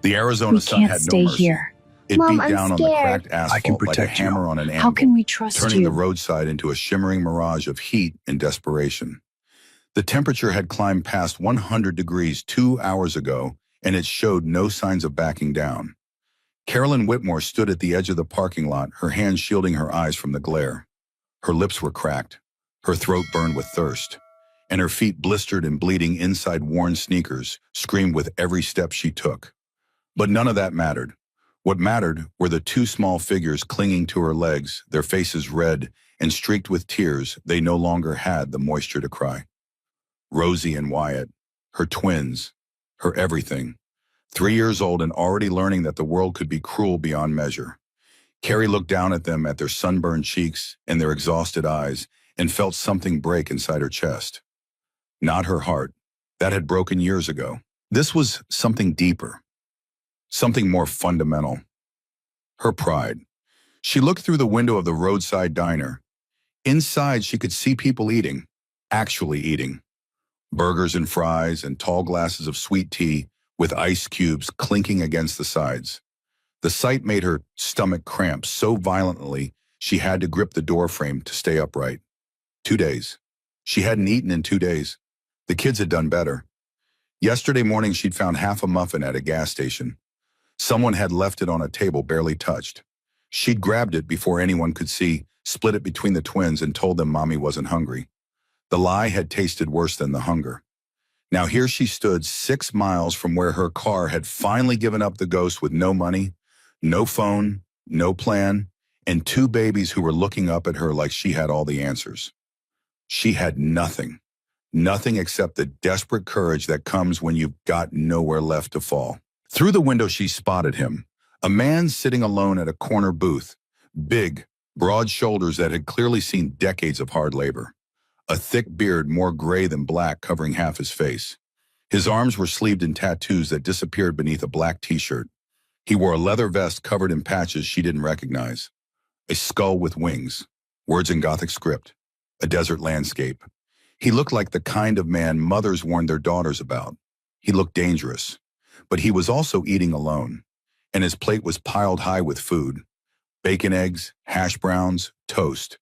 The Arizona We sun can't had no stay mercy. here. It Mom, beat I'm down on the scared. cracked asphalt like a hammer on an anvil, How can we trust turning you? the roadside into a shimmering mirage of heat and desperation. The temperature had climbed past 100 degrees 2 hours ago, and it showed no signs of backing down. Carolyn Whitmore stood at the edge of the parking lot, her hands shielding her eyes from the glare. Her lips were cracked, her throat burned with thirst, and her feet blistered and bleeding inside worn sneakers, screamed with every step she took. But none of that mattered. What mattered were the two small figures clinging to her legs, their faces red and streaked with tears. They no longer had the moisture to cry. Rosie and Wyatt, her twins, her everything. 3 years old and already learning that the world could be cruel beyond measure. Carrie looked down at them, at their sunburned cheeks and their exhausted eyes, and felt something break inside her chest. Not her heart. That had broken years ago. This was something deeper. Something more fundamental. Her pride. She looked through the window of the roadside diner. Inside, she could see people eating, actually eating. Burgers and fries and tall glasses of sweet tea with ice cubes clinking against the sides. The sight made her stomach cramp so violently she had to grip the doorframe to stay upright. 2 days. She hadn't eaten in 2 days. The kids had done better. Yesterday morning, she'd found half a muffin at a gas station. Someone had left it on a table barely touched. She'd grabbed it before anyone could see, split it between the twins, and told them Mommy wasn't hungry. The lie had tasted worse than the hunger. Now here she stood 6 miles from where her car had finally given up the ghost, with no money, no phone, no plan, and 2 babies who were looking up at her like she had all the answers. She had nothing. Nothing except the desperate courage that comes when you've got nowhere left to fall. Through the window, she spotted him, a man sitting alone at a corner booth, big, broad shoulders that had clearly seen decades of hard labor, a thick beard more gray than black covering half his face. His arms were sleeved in tattoos that disappeared beneath a black t-shirt. He wore a leather vest covered in patches she didn't recognize, a skull with wings, words in Gothic script, a desert landscape. He looked like the kind of man mothers warned their daughters about. He looked dangerous. But he was also eating alone, and his plate was piled high with food. Bacon, eggs, hash browns, toast.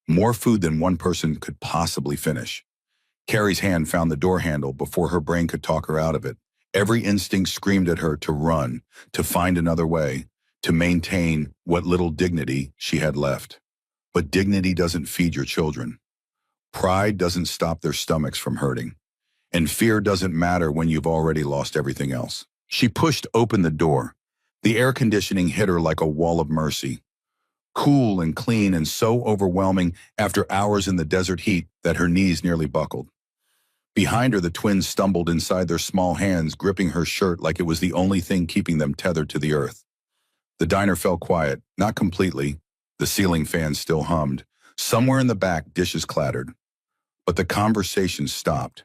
More food than one person could possibly finish. Carrie's hand found the door handle before her brain could talk her out of it. Every instinct screamed at her to run, to find another way, to maintain what little dignity she had left. But dignity doesn't feed your children. Pride doesn't stop their stomachs from hurting. And fear doesn't matter when you've already lost everything else. She pushed open the door. The air conditioning hit her like a wall of mercy. Cool and clean and so overwhelming after hours in the desert heat that her knees nearly buckled. Behind her, the twins stumbled inside their small hands, gripping her shirt like it was the only thing keeping them tethered to the earth. The diner fell quiet, not completely. The ceiling fan still hummed. Somewhere in the back, dishes clattered. But the conversation stopped.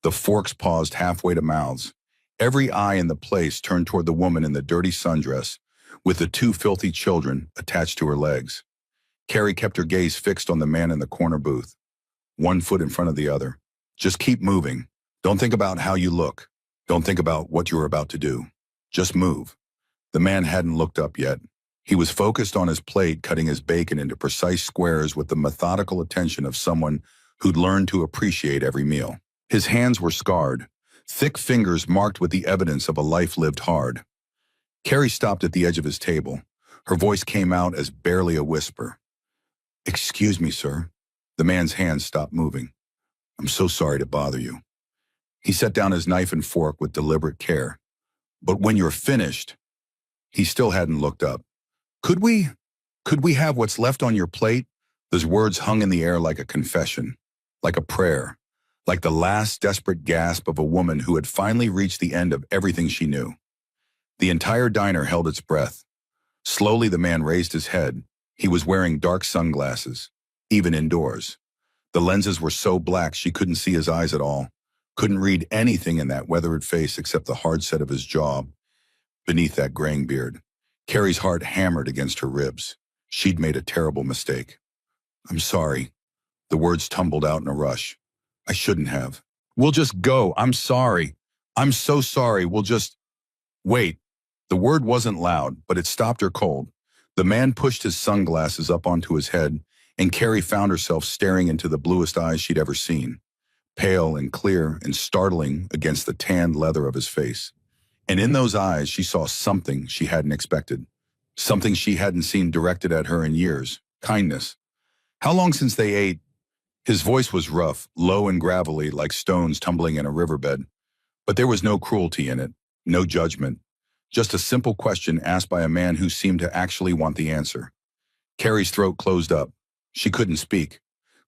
The forks paused halfway to mouths. Every eye in the place turned toward the woman in the dirty sundress, with the 2 filthy children attached to her legs. Carrie kept her gaze fixed on the man in the corner booth, 1 foot in front of the other. Just keep moving. Don't think about how you look. Don't think about what you're about to do. Just move. The man hadn't looked up yet. He was focused on his plate, cutting his bacon into precise squares with the methodical attention of someone who'd learned to appreciate every meal. His hands were scarred, thick fingers marked with the evidence of a life lived hard. Carrie stopped at the edge of his table. Her voice came out as barely a whisper. "Excuse me, sir." The man's hands stopped moving. "I'm so sorry to bother you." He set down his knife and fork with deliberate care. "But when you're finished," he still hadn't looked up. Could we have what's left on your plate?" Those words hung in the air like a confession, like a prayer, like the last desperate gasp of a woman who had finally reached the end of everything she knew. The entire diner held its breath. Slowly, the man raised his head. He was wearing dark sunglasses, even indoors. The lenses were so black she couldn't see his eyes at all, couldn't read anything in that weathered face except the hard set of his jaw beneath that graying beard. Carrie's heart hammered against her ribs. She'd made a terrible mistake. "I'm sorry." The words tumbled out in a rush. "I shouldn't have." "We'll just go. I'm sorry. I'm so sorry. We'll just..." "Wait." The word wasn't loud, but it stopped her cold. The man pushed his sunglasses up onto his head, and Carrie found herself staring into the bluest eyes she'd ever seen, pale and clear and startling against the tanned leather of his face. And in those eyes, she saw something she hadn't expected, something she hadn't seen directed at her in years: kindness. How long since they ate? His voice was rough, low and gravelly, like stones tumbling in a riverbed. But there was no cruelty in it, no judgment, just a simple question asked by a man who seemed to actually want the answer. Carrie's throat closed up. She couldn't speak,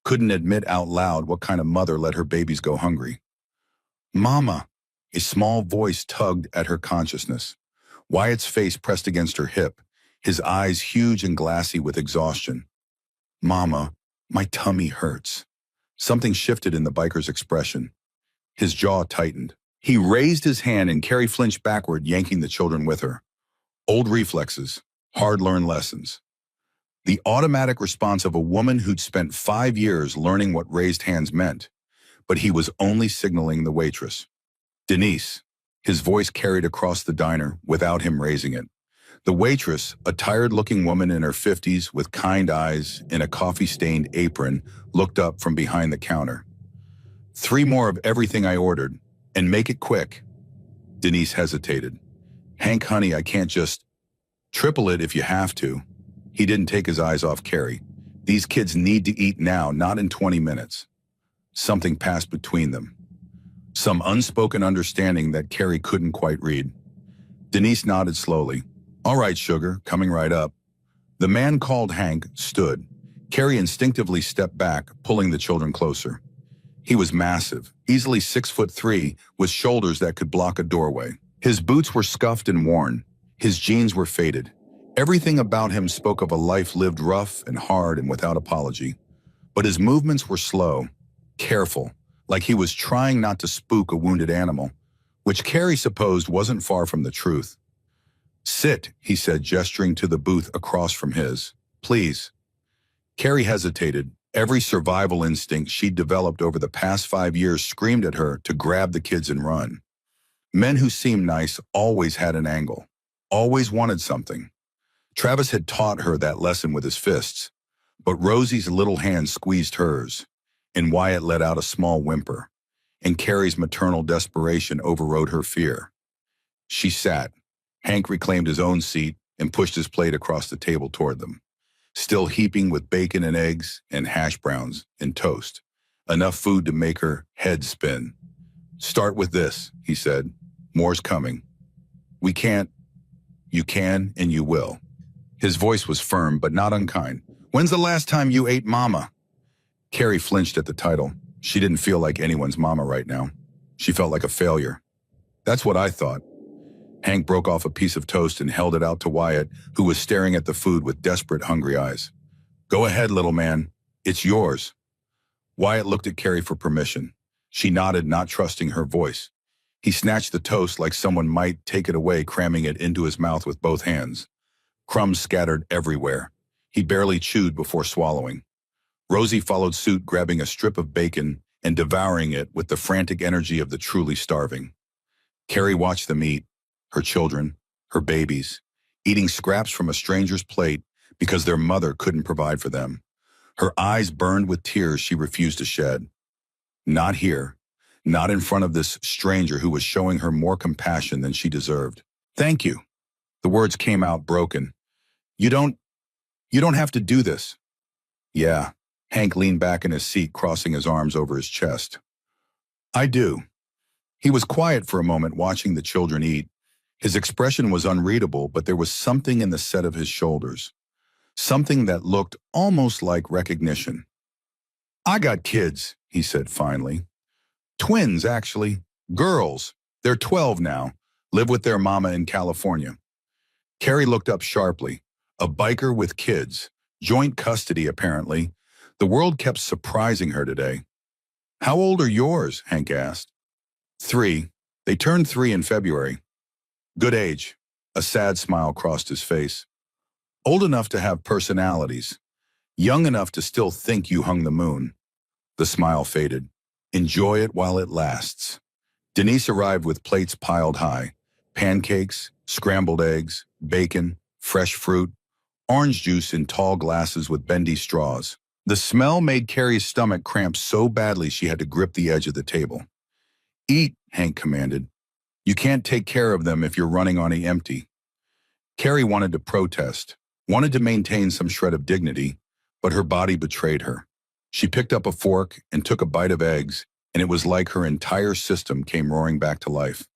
couldn't admit out loud what kind of mother let her babies go hungry. Mama, a small voice tugged at her consciousness. Wyatt's face pressed against her hip, his eyes huge and glassy with exhaustion. Mama, my tummy hurts. Something shifted in the biker's expression. His jaw tightened. He raised his hand and Carrie flinched backward, yanking the children with her. Old reflexes, hard-learned lessons. The automatic response of a woman who'd spent 5 years learning what raised hands meant, but he was only signaling the waitress. Denise. His voice carried across the diner without him raising it. The waitress, a tired-looking woman in her 50s with kind eyes in a coffee-stained apron, looked up from behind the counter. 3 more of everything I ordered, and make it quick. Denise hesitated. Hank, honey, I can't just... Triple it if you have to. He didn't take his eyes off Carrie. These kids need to eat now, not in 20 minutes. Something passed between them. Some unspoken understanding that Carrie couldn't quite read. Denise nodded slowly. All right, sugar, coming right up. The man called Hank stood. Carrie instinctively stepped back, pulling the children closer. He was massive, easily 6'3", with shoulders that could block a doorway. His boots were scuffed and worn. His jeans were faded. Everything about him spoke of a life lived rough and hard and without apology. But his movements were slow, careful, like he was trying not to spook a wounded animal, which Carrie supposed wasn't far from the truth. Sit, he said, gesturing to the booth across from his. Please. Carrie hesitated. Every survival instinct she'd developed over the past 5 years screamed at her to grab the kids and run. Men who seemed nice always had an angle, always wanted something. Travis had taught her that lesson with his fists, but Rosie's little hand squeezed hers, and Wyatt let out a small whimper, and Carrie's maternal desperation overrode her fear. She sat. Hank reclaimed his own seat and pushed his plate across the table toward them, still heaping with bacon and eggs and hash browns and toast, enough food to make her head spin. Start with this, he said. More's coming. We can't. You can and you will. His voice was firm but not unkind. When's the last time you ate mama? Carrie flinched at the title. She didn't feel like anyone's mama right now. She felt like a failure. That's what I thought. Hank broke off a piece of toast and held it out to Wyatt, who was staring at the food with desperate, hungry eyes. Go ahead, little man. It's yours. Wyatt looked at Carrie for permission. She nodded, not trusting her voice. He snatched the toast like someone might take it away, cramming it into his mouth with both hands. Crumbs scattered everywhere. He barely chewed before swallowing. Rosie followed suit, grabbing a strip of bacon and devouring it with the frantic energy of the truly starving. Carrie watched them eat, her children, her babies, eating scraps from a stranger's plate because their mother couldn't provide for them. Her eyes burned with tears she refused to shed. Not here, not in front of this stranger who was showing her more compassion than she deserved. Thank you. The words came out broken. You don't have to do this. Yeah. Hank leaned back in his seat, crossing his arms over his chest. I do. He was quiet for a moment, watching the children eat. His expression was unreadable, but there was something in the set of his shoulders. Something that looked almost like recognition. I got kids, he said finally. Twins, actually. Girls. They're 12 now. Live with their mama in California. Carrie looked up sharply. A biker with kids. Joint custody, apparently. The world kept surprising her today. How old are yours? Hank asked. 3. They turned 3 in February. Good age. A sad smile crossed his face. Old enough to have personalities. Young enough to still think you hung the moon. The smile faded. Enjoy it while it lasts. Denise arrived with plates piled high. Pancakes, Scrambled eggs, bacon, fresh fruit, orange juice in tall glasses with bendy straws. The smell made Carrie's stomach cramp so badly she had to grip the edge of the table. Eat, Hank commanded. You can't take care of them if you're running on empty. Carrie wanted to protest, wanted to maintain some shred of dignity, but her body betrayed her. She picked up a fork and took a bite of eggs, and it was like her entire system came roaring back to life.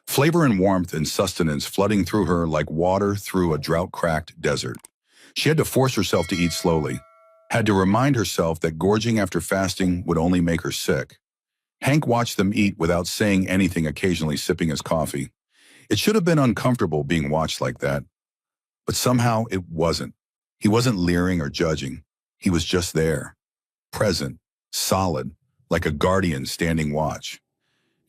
Flavor and warmth and sustenance flooding through her like water through a drought-cracked desert. She had to force herself to eat slowly, had to remind herself that gorging after fasting would only make her sick. Hank watched them eat without saying anything, occasionally sipping his coffee. It should have been uncomfortable being watched like that, but somehow it wasn't. He wasn't leering or judging. He was just there, present, solid, like a guardian standing watch.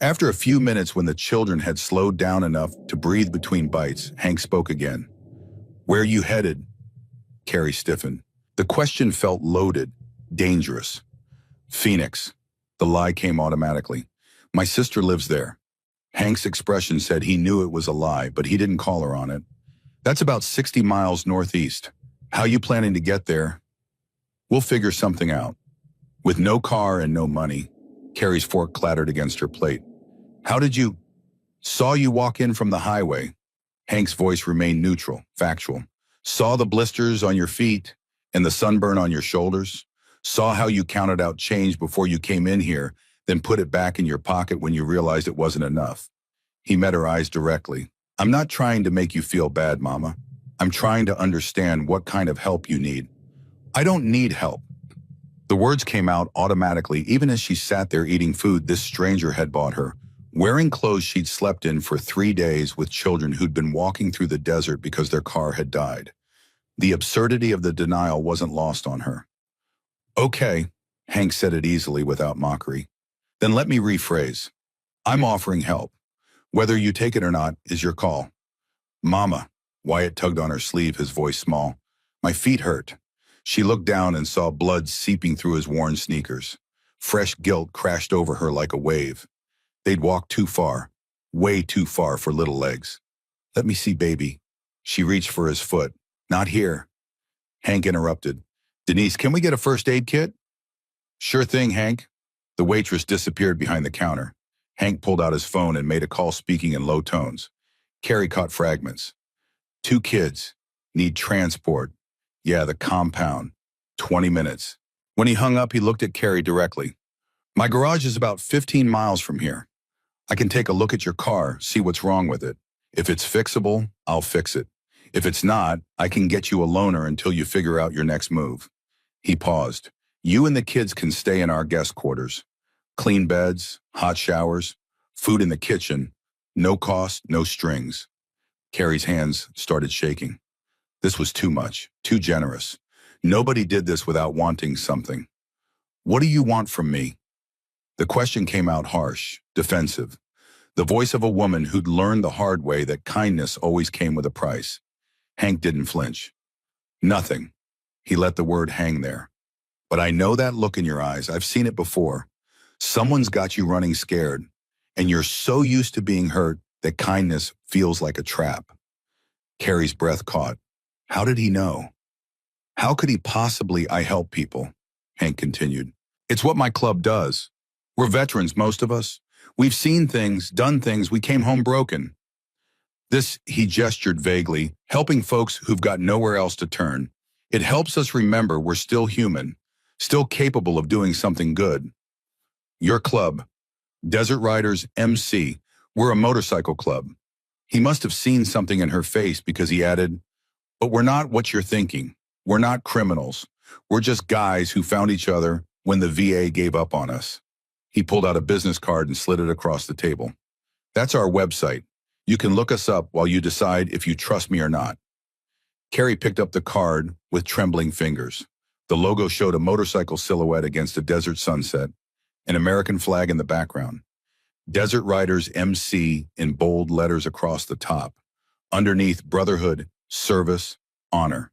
After a few minutes, when the children had slowed down enough to breathe between bites, Hank spoke again. "Where you headed?" Carrie stiffened. The question felt loaded, dangerous. "Phoenix." The lie came automatically. "My sister lives there." Hank's expression said he knew it was a lie, but he didn't call her on it. "That's about 60 miles northeast. How you planning to get there?" "We'll figure something out." With no car and no money, Carrie's fork clattered against her plate. "How did you—" "Saw you walk in from the highway." Hank's voice remained neutral, factual. "Saw the blisters on your feet and the sunburn on your shoulders. Saw how you counted out change before you came in here, then put it back in your pocket when you realized it wasn't enough." He met her eyes directly. "I'm not trying to make you feel bad, Mama. I'm trying to understand what kind of help you need." "I don't need help." The words came out automatically even as she sat there eating food this stranger had bought her, wearing clothes she'd slept in for 3 days with children who'd been walking through the desert because their car had died. The absurdity of the denial wasn't lost on her. "Okay," Hank said it easily without mockery. "Then let me rephrase. I'm offering help. Whether you take it or not is your call." "Mama," Wyatt tugged on her sleeve, his voice small. "My feet hurt." She looked down and saw blood seeping through his worn sneakers. Fresh guilt crashed over her like a wave. They'd walked too far, way too far for little legs. "Let me see, baby." She reached for his foot. "Not here." Hank interrupted. "Denise, can we get a first aid kit?" "Sure thing, Hank." The waitress disappeared behind the counter. Hank pulled out his phone and made a call, speaking in low tones. Carrie caught fragments. "2 kids. Need transport. Yeah, the compound. 20 minutes. When he hung up, he looked at Carrie directly. "My garage is about 15 miles from here. I can take a look at your car, see what's wrong with it. If it's fixable, I'll fix it. If it's not, I can get you a loaner until you figure out your next move." He paused. "You and the kids can stay in our guest quarters. Clean beds, hot showers, food in the kitchen. No cost, no strings." Carrie's hands started shaking. This was too much, too generous. Nobody did this without wanting something. "What do you want from me?" The question came out harsh, defensive. The voice of a woman who'd learned the hard way that kindness always came with a price. Hank didn't flinch. "Nothing." He let the word hang there. "But I know that look in your eyes. I've seen it before. Someone's got you running scared, and you're so used to being hurt that kindness feels like a trap." Carrie's breath caught. How did he know? "How could he possibly I help people?" Hank continued. "It's what my club does. We're veterans, most of us. We've seen things, done things, we came home broken. This," he gestured vaguely, "helping folks who've got nowhere else to turn. It helps us remember we're still human, still capable of doing something good. Your club, Desert Riders MC, we're a motorcycle club." He must have seen something in her face because he added, "But we're not what you're thinking. We're not criminals. We're just guys who found each other when the VA gave up on us." He pulled out a business card and slid it across the table. "That's our website. You can look us up while you decide if you trust me or not." Carrie picked up the card with trembling fingers. The logo showed a motorcycle silhouette against a desert sunset, an American flag in the background. Desert Riders MC in bold letters across the top. Underneath, brotherhood, service, honor.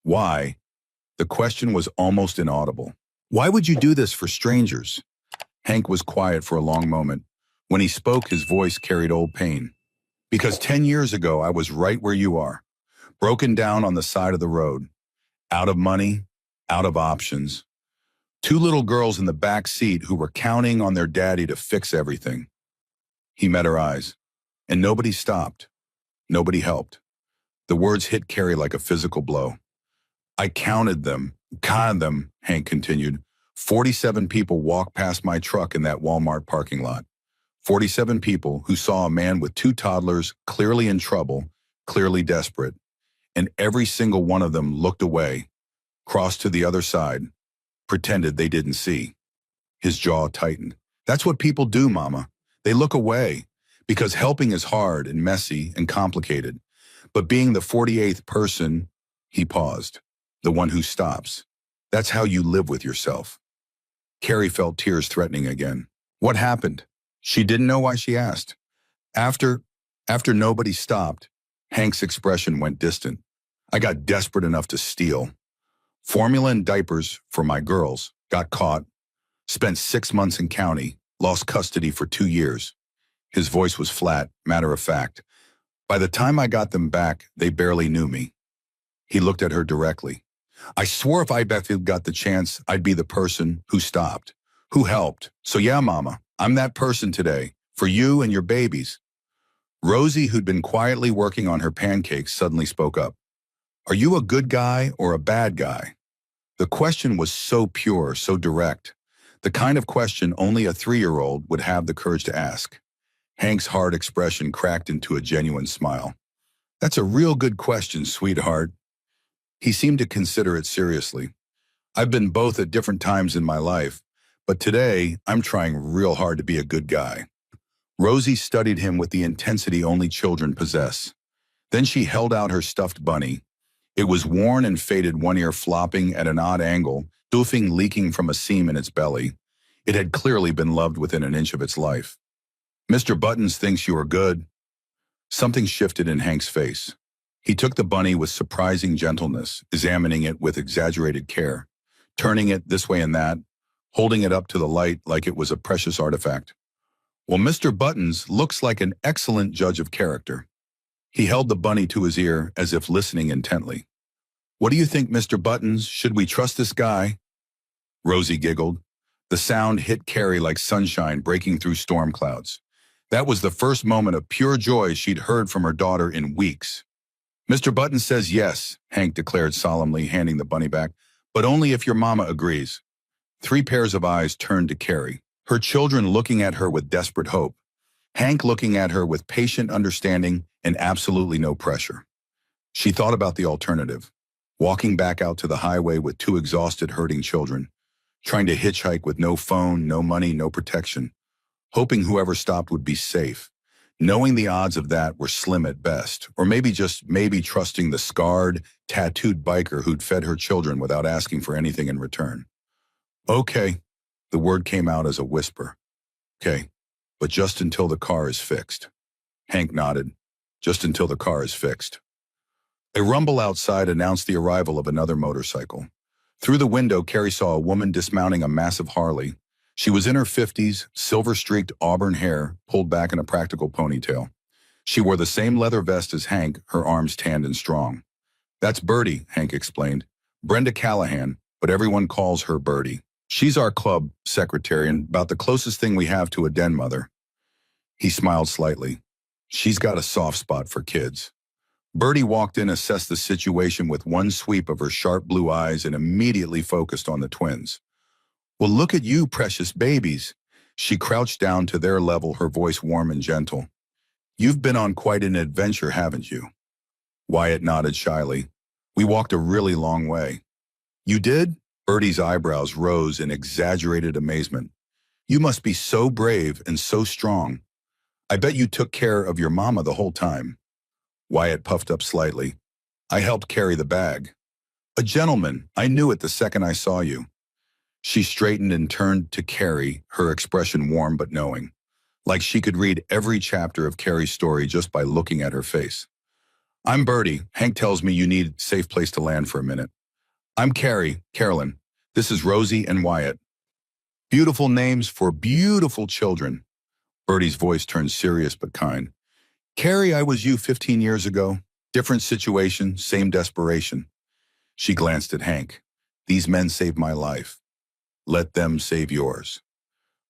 Why? The question was almost inaudible. Why would you do this for strangers? Hank was quiet for a long moment. When he spoke, his voice carried old pain. Because 10 years ago, I was right where you are, broken down on the side of the road, out of money, out of options. Two little girls in the back seat who were counting on their daddy to fix everything. He met her eyes, and nobody stopped. Nobody helped. The words hit Carrie like a physical blow. I counted them, Hank continued. 47 people walked past my truck in that Walmart parking lot. 47 people who saw a man with two toddlers, clearly in trouble, clearly desperate. And every single one of them looked away, crossed to the other side, pretended they didn't see. His jaw tightened. That's what people do, Mama. They look away, because helping is hard and messy and complicated. But being the 48th person, he paused, the one who stops. That's how you live with yourself. Carrie felt tears threatening again. What happened? She didn't know why she asked. After nobody stopped, Hank's expression went distant. I got desperate enough to steal. Formula and diapers for my girls, got caught, spent 6 months in county, lost custody for 2 years. His voice was flat, matter of fact. By the time I got them back, they barely knew me. He looked at her directly. I swore if I got the chance, I'd be the person who stopped, who helped. So yeah, Mama, I'm that person today, for you and your babies. Rosie, who'd been quietly working on her pancakes, suddenly spoke up. Are you a good guy or a bad guy? The question was so pure, so direct. The kind of question only a 3-year-old would have the courage to ask. Hank's hard expression cracked into a genuine smile. That's a real good question, sweetheart. He seemed to consider it seriously. I've been both at different times in my life, but today I'm trying real hard to be a good guy. Rosie studied him with the intensity only children possess. Then she held out her stuffed bunny. It was worn and faded, one ear flopping at an odd angle, doofing leaking from a seam in its belly. It had clearly been loved within an inch of its life. Mr. Buttons thinks you are good. Something shifted in Hank's face. He took the bunny with surprising gentleness, examining it with exaggerated care, turning it this way and that, holding it up to the light like it was a precious artifact. Well, Mr. Buttons looks like an excellent judge of character. He held the bunny to his ear as if listening intently. What do you think, Mr. Buttons? Should we trust this guy? Rosie giggled. The sound hit Carrie like sunshine breaking through storm clouds. That was the first moment of pure joy she'd heard from her daughter in weeks. Mr. Buttons says yes, Hank declared solemnly, handing the bunny back, but only if your mama agrees. 3 pairs of eyes turned to Carrie, her children looking at her with desperate hope, Hank looking at her with patient understanding and absolutely no pressure. She thought about the alternative, walking back out to the highway with 2 exhausted, hurting children, trying to hitchhike with no phone, no money, no protection, hoping whoever stopped would be safe, knowing the odds of that were slim at best, or maybe trusting the scarred, tattooed biker who'd fed her children without asking for anything in return. Okay, the word came out as a whisper. Okay, but just until the car is fixed. Hank nodded. Just until the car is fixed. A rumble outside announced the arrival of another motorcycle. Through the window, Carrie saw a woman dismounting a massive Harley. She was in her 50s, silver-streaked auburn hair pulled back in a practical ponytail. She wore the same leather vest as Hank, her arms tanned and strong. That's Birdie, Hank explained. Brenda Callahan, but everyone calls her Birdie. She's our club secretary and about the closest thing we have to a den mother. He smiled slightly. She's got a soft spot for kids. Birdie walked in, assessed the situation with one sweep of her sharp blue eyes and immediately focused on the twins. Well, look at you, precious babies. She crouched down to their level, her voice warm and gentle. You've been on quite an adventure, haven't you? Wyatt nodded shyly. We walked a really long way. You did? Birdie's eyebrows rose in exaggerated amazement. You must be so brave and so strong. I bet you took care of your mama the whole time. Wyatt puffed up slightly. I helped carry the bag. A gentleman. I knew it the second I saw you. She straightened and turned to Carrie, her expression warm but knowing, like she could read every chapter of Carrie's story just by looking at her face. I'm Birdie. Hank tells me you need a safe place to land for a minute. I'm Carolyn. This is Rosie and Wyatt. Beautiful names for beautiful children. Birdie's voice turned serious but kind. Carrie, I was you 15 years ago. Different situation, same desperation. She glanced at Hank. These men saved my life. Let them save yours.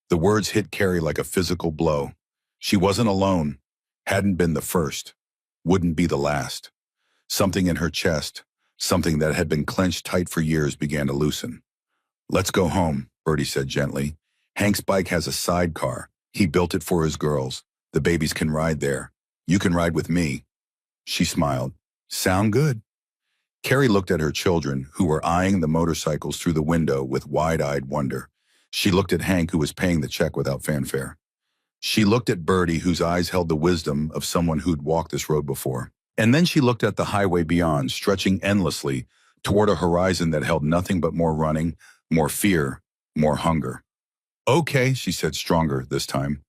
The words hit Carrie like a physical blow. She wasn't alone, hadn't been the first, wouldn't be the last. Something in her chest, something that had been clenched tight for years, began to loosen. Let's go home, Bertie said gently. Hank's bike has a sidecar. He built it for his girls. The babies can ride there. You can ride with me. She smiled. Sound good? Carrie looked at her children, who were eyeing the motorcycles through the window with wide-eyed wonder. She looked at Hank, who was paying the check without fanfare. She looked at Bertie, whose eyes held the wisdom of someone who'd walked this road before. And then she looked at the highway beyond, stretching endlessly toward a horizon that held nothing but more running, more fear, more hunger. Okay, she said, stronger this time.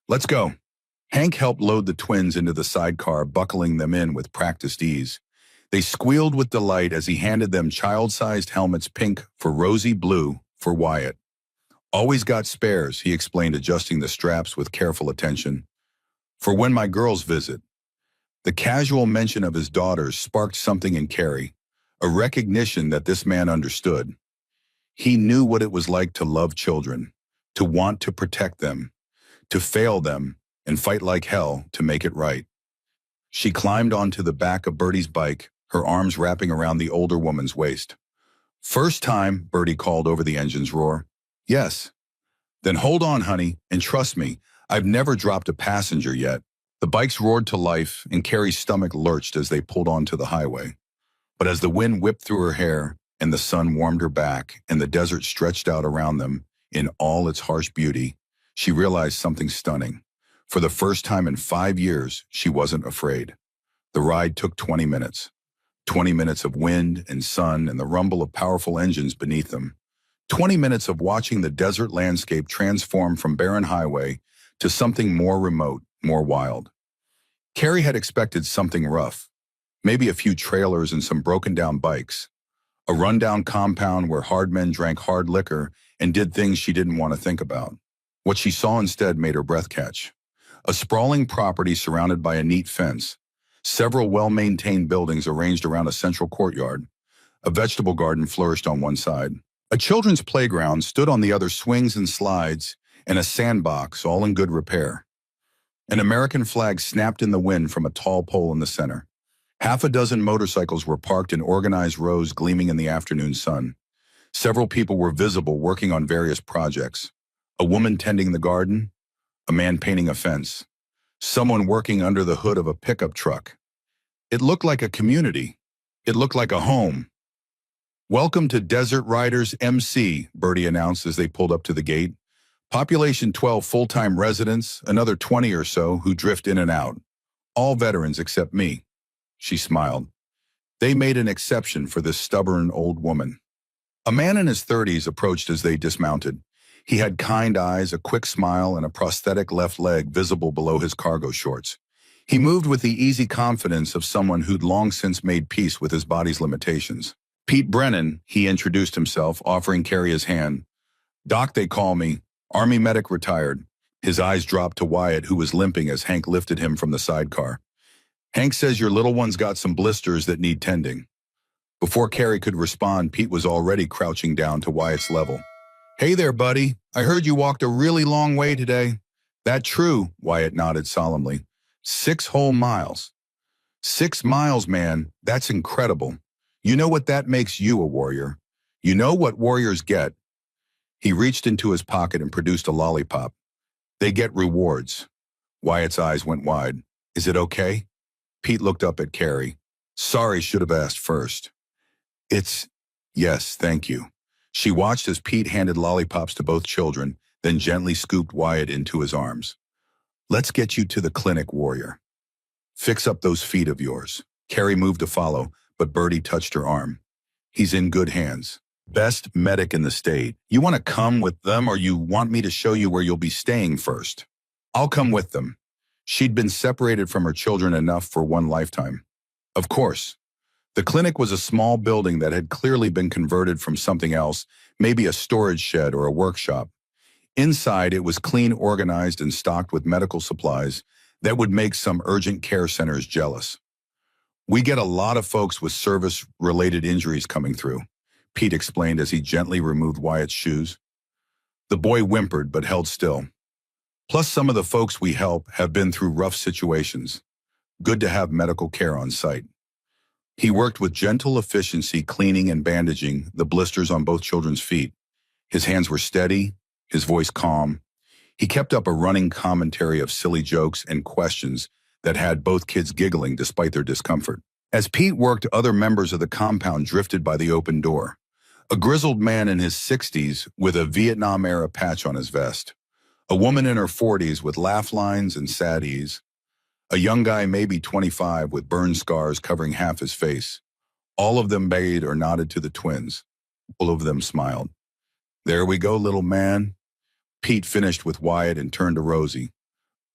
Let's go. Hank helped load the twins into the sidecar, buckling them in with practiced ease. They squealed with delight as he handed them child-sized helmets, pink for Rosie, blue for Wyatt. Always got spares, he explained, adjusting the straps with careful attention. For when my girls visit. The casual mention of his daughters sparked something in Carrie, a recognition that this man understood. He knew what it was like to love children, to want to protect them, to fail them, and fight like hell to make it right. She climbed onto the back of Bertie's bike, her arms wrapping around the older woman's waist. First time, Bertie called over the engine's roar. Yes. Then hold on, honey, and trust me, I've never dropped a passenger yet. The bikes roared to life, and Carrie's stomach lurched as they pulled onto the highway. But as the wind whipped through her hair, and the sun warmed her back, and the desert stretched out around them in all its harsh beauty, she realized something stunning. For the first time in 5 years, she wasn't afraid. The ride took 20 minutes. 20 minutes of wind and sun and the rumble of powerful engines beneath them. 20 minutes of watching the desert landscape transform from barren highway to something more remote, more wild. Carrie had expected something rough, maybe a few trailers and some broken-down bikes, a rundown compound where hard men drank hard liquor and did things she didn't want to think about. What she saw instead made her breath catch. A sprawling property surrounded by a neat fence, several well-maintained buildings arranged around a central courtyard. A vegetable garden flourished on one side. A children's playground stood on the other, swings and slides, and a sandbox, all in good repair. An American flag snapped in the wind from a tall pole in the center. Half a dozen motorcycles were parked in organized rows, gleaming in the afternoon sun. Several people were visible, working on various projects. A woman tending the garden, a man painting a fence, someone working under the hood of a pickup truck. It looked like a community. It looked like a home. Welcome to Desert Riders MC, Bertie announced as they pulled up to the gate. Population 12 full-time residents, another 20 or so who drift in and out. All veterans except me. She smiled. They made an exception for this stubborn old woman. A man in his 30s approached as they dismounted. He had kind eyes, a quick smile, and a prosthetic left leg visible below his cargo shorts. He moved with the easy confidence of someone who'd long since made peace with his body's limitations. Pete Brennan, he introduced himself, offering Carrie his hand. Doc, they call me. Army medic retired. His eyes dropped to Wyatt, who was limping as Hank lifted him from the sidecar. Hank says your little one's got some blisters that need tending. Before Carrie could respond, Pete was already crouching down to Wyatt's level. Hey there, buddy. I heard you walked a really long way today. That true, Wyatt nodded solemnly. 6 whole miles. 6 miles, man. That's incredible. You know what that makes you a warrior. You know what warriors get. He reached into his pocket and produced a lollipop. They get rewards. Wyatt's eyes went wide. Is it okay? Pete looked up at Carrie. Sorry, should have asked first. Yes, thank you. She watched as Pete handed lollipops to both children, then gently scooped Wyatt into his arms. Let's get you to the clinic, warrior. Fix up those feet of yours. Carrie moved to follow, but Bertie touched her arm. He's in good hands. Best medic in the state. You want to come with them, or you want me to show you where you'll be staying first? I'll come with them. She'd been separated from her children enough for one lifetime. Of course. The clinic was a small building that had clearly been converted from something else, maybe a storage shed or a workshop. Inside, it was clean, organized, and stocked with medical supplies, that would make some urgent care centers jealous. We get a lot of folks with service-related injuries coming through, Pete explained as he gently removed Wyatt's shoes. The boy whimpered but held still. Plus, some of the folks we help have been through rough situations. Good to have medical care on site. He worked with gentle efficiency, cleaning and bandaging the blisters on both children's feet. His hands were steady, his voice calm. He kept up a running commentary of silly jokes and questions that had both kids giggling despite their discomfort. As Pete worked, other members of the compound drifted by the open door. A grizzled man in his 60s with a Vietnam-era patch on his vest. A woman in her 40s with laugh lines and sad ease. A young guy maybe 25 with burn scars covering half his face. All of them bayed or nodded to the twins. All of them smiled. There we go, little man. Pete finished with Wyatt and turned to Rosie.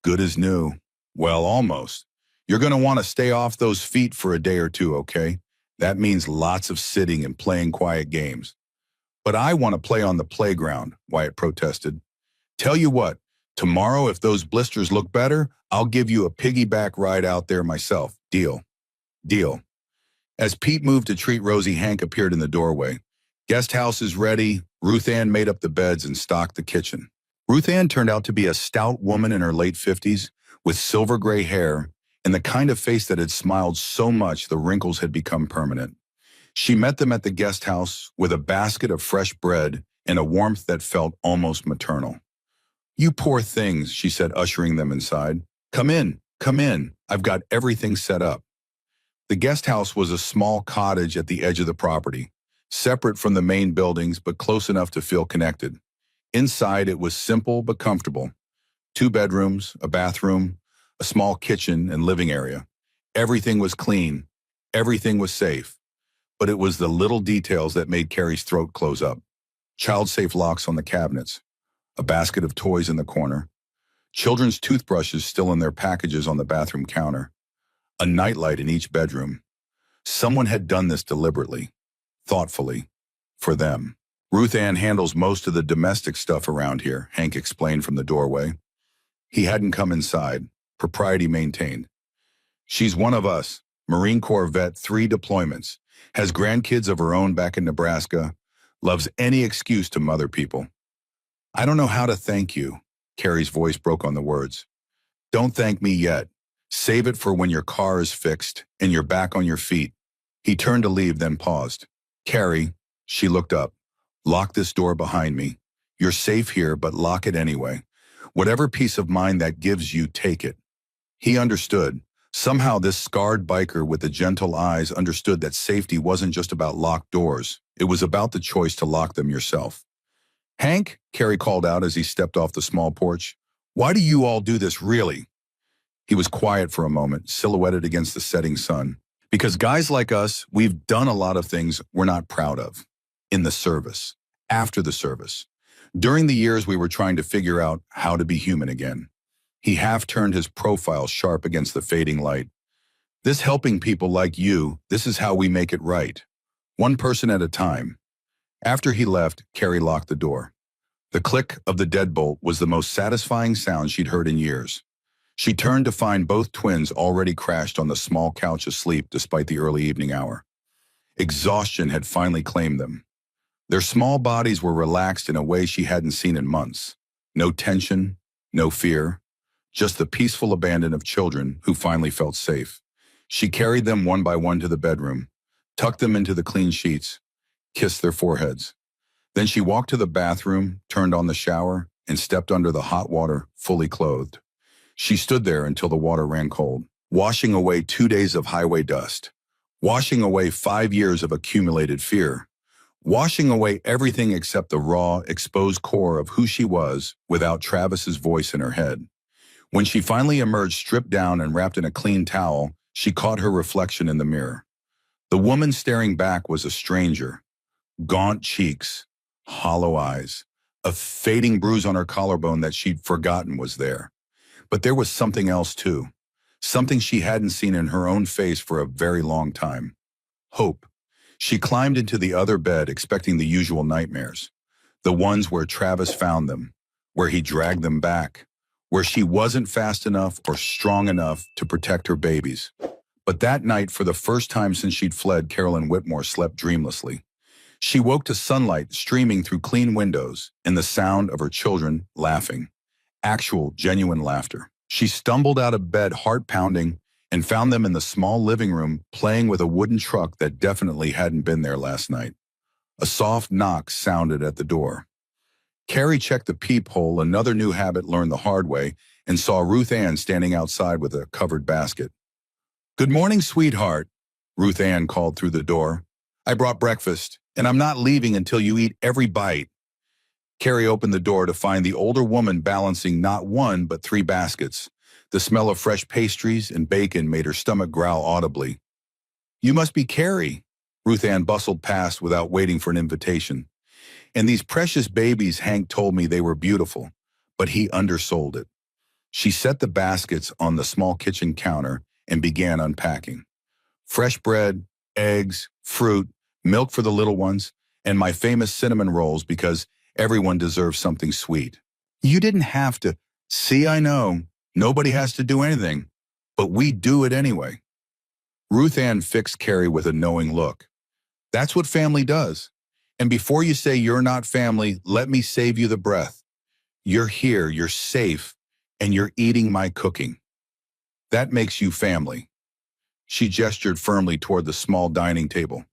Good as new. Well, almost. You're going to want to stay off those feet for a day or two, okay? That means lots of sitting and playing quiet games. But I want to play on the playground, Wyatt protested. Tell you what, tomorrow if those blisters look better, I'll give you a piggyback ride out there myself. Deal. Deal. As Pete moved to treat Rosie, Hank appeared in the doorway. Guest house is ready. Ruth Ann made up the beds and stocked the kitchen. Ruth Ann turned out to be a stout woman in her late 50s with silver gray hair and the kind of face that had smiled so much the wrinkles had become permanent. She met them at the guest house with a basket of fresh bread and a warmth that felt almost maternal. You poor things, she said, ushering them inside. Come in, come in. I've got everything set up. The guest house was a small cottage at the edge of the property, separate from the main buildings but close enough to feel connected. Inside, it was simple but comfortable. 2 bedrooms, a bathroom, a small kitchen and living area. Everything was clean. Everything was safe. But it was the little details that made Carrie's throat close up. Child-safe locks on the cabinets, a basket of toys in the corner, children's toothbrushes still in their packages on the bathroom counter, a nightlight in each bedroom. Someone had done this deliberately, thoughtfully, for them. Ruth Ann handles most of the domestic stuff around here, Hank explained from the doorway. He hadn't come inside, propriety maintained. She's one of us, Marine Corps vet, 3 deployments, has grandkids of her own back in Nebraska, loves any excuse to mother people. I don't know how to thank you, Carrie's voice broke on the words. Don't thank me yet. Save it for when your car is fixed and you're back on your feet. He turned to leave, then paused. Carrie, she looked up. Lock this door behind me. You're safe here, but lock it anyway. Whatever peace of mind that gives you, take it. He understood. Somehow this scarred biker with the gentle eyes understood that safety wasn't just about locked doors. It was about the choice to lock them yourself. Hank, Carrie called out as he stepped off the small porch. Why do you all do this, really? He was quiet for a moment, silhouetted against the setting sun. Because guys like us, we've done a lot of things we're not proud of. In the service, after the service. During the years we were trying to figure out how to be human again. He half turned his profile sharp against the fading light. This helping people like you, this is how we make it right. One person at a time. After he left, Carrie locked the door. The click of the deadbolt was the most satisfying sound she'd heard in years. She turned to find both twins already crashed on the small couch asleep despite the early evening hour. Exhaustion had finally claimed them. Their small bodies were relaxed in a way she hadn't seen in months. No tension, no fear, just the peaceful abandon of children who finally felt safe. She carried them one by one to the bedroom, tucked them into the clean sheets, kissed their foreheads. Then she walked to the bathroom, turned on the shower, and stepped under the hot water, fully clothed. She stood there until the water ran cold, washing away 2 days of highway dust, washing away 5 years of accumulated fear, washing away everything except the raw, exposed core of who she was without Travis's voice in her head. When she finally emerged stripped down and wrapped in a clean towel, she caught her reflection in the mirror. The woman staring back was a stranger. Gaunt cheeks, hollow eyes, a fading bruise on her collarbone that she'd forgotten was there. But there was something else too, something she hadn't seen in her own face for a very long time. Hope. She climbed into the other bed expecting the usual nightmares, the ones where Travis found them, where he dragged them back, where she wasn't fast enough or strong enough to protect her babies. But that night, for the first time since she'd fled, Carolyn Whitmore slept dreamlessly. She woke to sunlight streaming through clean windows and the sound of her children laughing. Actual, genuine laughter. She stumbled out of bed, heart pounding, and found them in the small living room playing with a wooden truck that definitely hadn't been there last night. A soft knock sounded at the door. Carrie checked the peephole, another new habit learned the hard way, and saw Ruth Ann standing outside with a covered basket. "Good morning, sweetheart," Ruth Ann called through the door. "I brought breakfast, and I'm not leaving until you eat every bite." Carrie opened the door to find the older woman balancing not one but 3 baskets. The smell of fresh pastries and bacon made her stomach growl audibly. "You must be Carrie," Ruth Ann bustled past without waiting for an invitation. "And these precious babies, Hank told me they were beautiful, but he undersold it." She set the baskets on the small kitchen counter and began unpacking. Fresh bread, eggs, fruit, milk for the little ones, and my famous cinnamon rolls because everyone deserves something sweet. "You didn't have to." "See, I know. Nobody has to do anything, but we do it anyway." Ruth Ann fixed Carrie with a knowing look. "That's what family does. And before you say you're not family, let me save you the breath. You're here, you're safe, and you're eating my cooking. That makes you family." She gestured firmly toward the small dining table.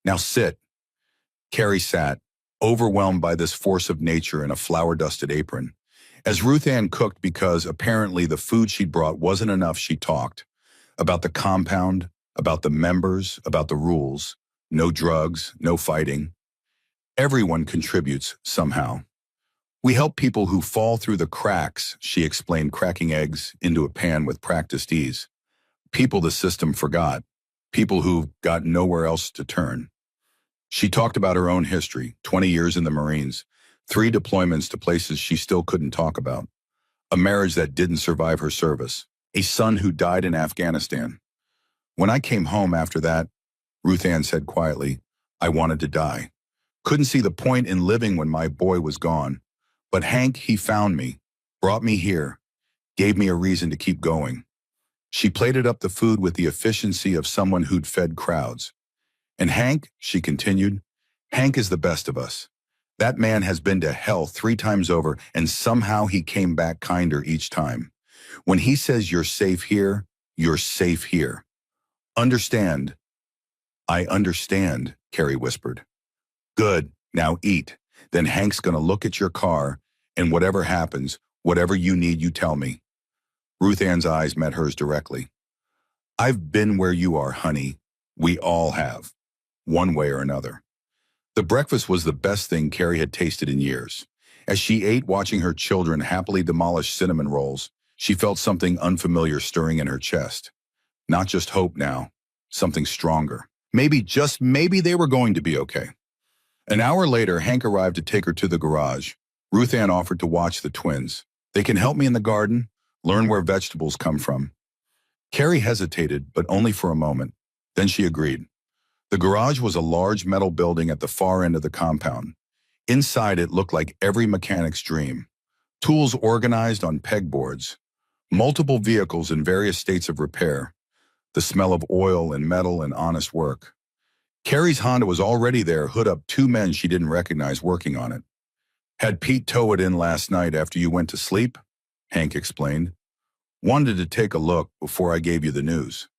"Now sit." Carrie sat, overwhelmed by this force of nature in a flour-dusted apron. As Ruth Ann cooked, because apparently the food she'd brought wasn't enough, she talked. About the compound, about the members, about the rules. No drugs, no fighting. Everyone contributes somehow. "We help people who fall through the cracks," she explained, cracking eggs into a pan with practiced ease. "People the system forgot. People who've got nowhere else to turn." She talked about her own history, 20 years in the Marines, 3 deployments to places she still couldn't talk about, a marriage that didn't survive her service, a son who died in Afghanistan. "When I came home after that," Ruth Ann said quietly, "I wanted to die. Couldn't see the point in living when my boy was gone. But Hank, he found me, brought me here, gave me a reason to keep going." She plated up the food with the efficiency of someone who'd fed crowds. "And Hank," she continued, "Hank is the best of us. That man has been to hell 3 times over, and somehow he came back kinder each time. When he says you're safe here, you're safe here. Understand?" "I understand," Carrie whispered. "Good, now eat. Then Hank's gonna look at your car, and whatever happens, whatever you need, you tell me." Ruth Ann's eyes met hers directly. "I've been where you are, honey. We all have, one way or another." The breakfast was the best thing Carrie had tasted in years. As she ate, watching her children happily demolish cinnamon rolls, she felt something unfamiliar stirring in her chest. Not just hope now, something stronger. Maybe, just maybe, they were going to be okay. An hour later, Hank arrived to take her to the garage. Ruth Ann offered to watch the twins. "They can help me in the garden, learn where vegetables come from." Carrie hesitated, but only for a moment. Then she agreed. The garage was a large metal building at the far end of the compound. Inside, it looked like every mechanic's dream. Tools organized on pegboards. Multiple vehicles in various states of repair. The smell of oil and metal and honest work. Carrie's Honda was already there, hood up, 2 men she didn't recognize working on it. "Had Pete tow it in last night after you went to sleep," Hank explained. "Wanted to take a look before I gave you the news."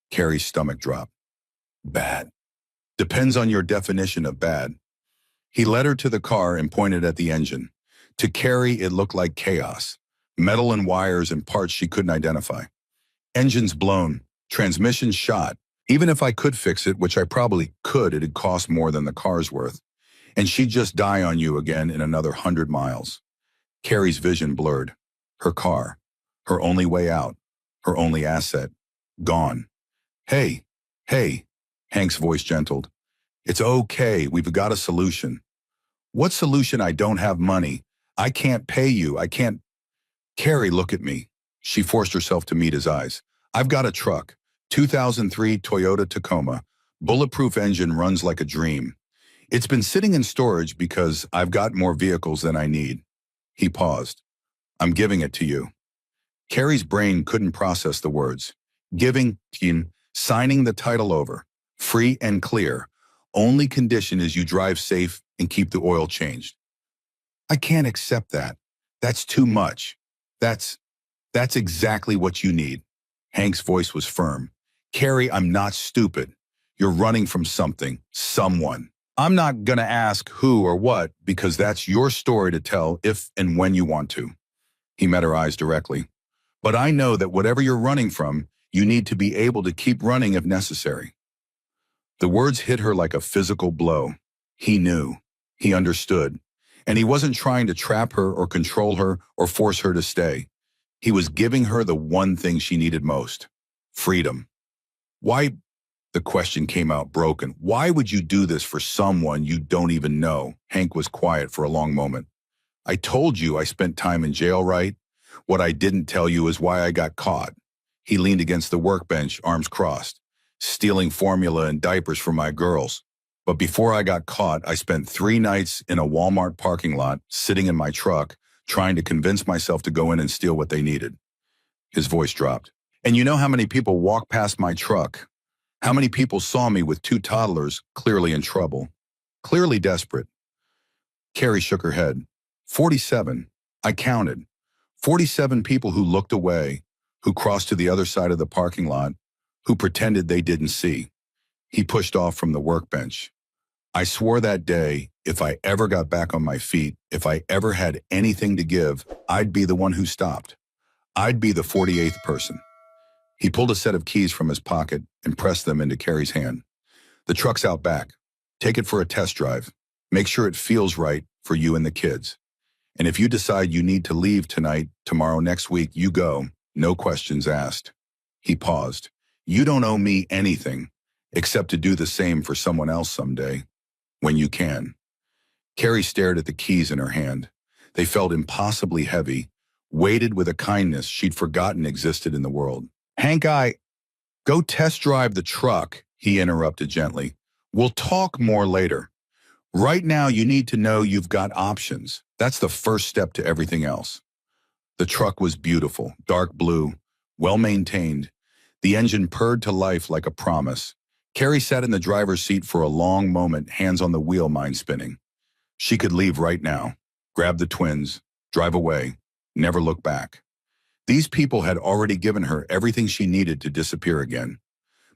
Carrie's stomach dropped. "Bad." "Depends on your definition of bad." He led her to the car and pointed at the engine. To Carrie, it looked like chaos. Metal and wires and parts she couldn't identify. "Engine's blown. Transmission shot. Even if I could fix it, which I probably could, it'd cost more than the car's worth. And she'd just die on you again in another 100 miles. Carrie's vision blurred. Her car. Her only way out. Her only asset. Gone. Hey. Hank's voice gentled. "It's okay, we've got a solution." "What solution? I don't have money. I can't pay you, I can't." "Carrie, look at me." She forced herself to meet his eyes. "I've got a truck. 2003 Toyota Tacoma. Bulletproof engine, runs like a dream. It's been sitting in storage because I've got more vehicles than I need." He paused. I'm giving it to you. Carrie's brain couldn't process the words. Giving, signing the title over. Free and clear. Only condition is you drive safe and keep the oil changed. I can't accept that. That's too much. That's exactly what you need. Hank's voice was firm. Carrie, I'm not stupid. You're running from something, someone. I'm not gonna ask who or what because that's your story to tell if and when you want to. He met her eyes directly. But I know that whatever you're running from, you need to be able to keep running if necessary. The words hit her like a physical blow. He knew. He understood. And he wasn't trying to trap her or control her or force her to stay. He was giving her the one thing she needed most. Freedom. Why? The question came out broken. Why would you do this for someone you don't even know? Hank was quiet for a long moment. I told you I spent time in jail, right? What I didn't tell you is why I got caught. He leaned against the workbench, arms crossed, stealing formula and diapers from my girls. But before I got caught, I spent 3 nights in a Walmart parking lot, sitting in my truck, trying to convince myself to go in and steal what they needed. His voice dropped. And you know how many people walked past my truck? How many people saw me with 2 toddlers, clearly in trouble, clearly desperate? Carrie shook her head. 47. I counted. 47 people who looked away, who crossed to the other side of the parking lot, who pretended they didn't see. He pushed off from the workbench. I swore that day, if I ever got back on my feet, if I ever had anything to give, I'd be the one who stopped. I'd be the 48th person. He pulled a set of keys from his pocket and pressed them into Carrie's hand. The truck's out back. Take it for a test drive. Make sure it feels right for you and the kids. And if you decide you need to leave tonight, tomorrow, next week, you go. No questions asked. He paused. You don't owe me anything, except to do the same for someone else someday, when you can. Carrie stared at the keys in her hand. They felt impossibly heavy, weighted with a kindness she'd forgotten existed in the world. Hank, go test drive the truck, he interrupted gently. We'll talk more later. Right now, you need to know you've got options. That's the first step to everything else. The truck was beautiful, dark blue, well-maintained. The engine purred to life like a promise. Carrie sat in the driver's seat for a long moment, hands on the wheel, mind spinning. She could leave right now, grab the twins, drive away, never look back. These people had already given her everything she needed to disappear again.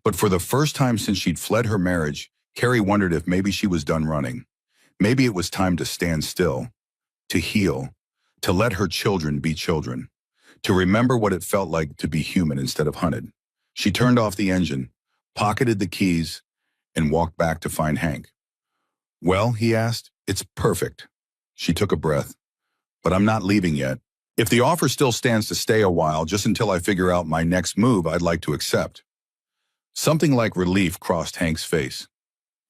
But for the first time since she'd fled her marriage, Carrie wondered if maybe she was done running. Maybe it was time to stand still, to heal, to let her children be children, to remember what it felt like to be human instead of hunted. She turned off the engine, pocketed the keys, and walked back to find Hank. Well, he asked, it's perfect. She took a breath. But I'm not leaving yet. If the offer still stands to stay a while, just until I figure out my next move, I'd like to accept. Something like relief crossed Hank's face.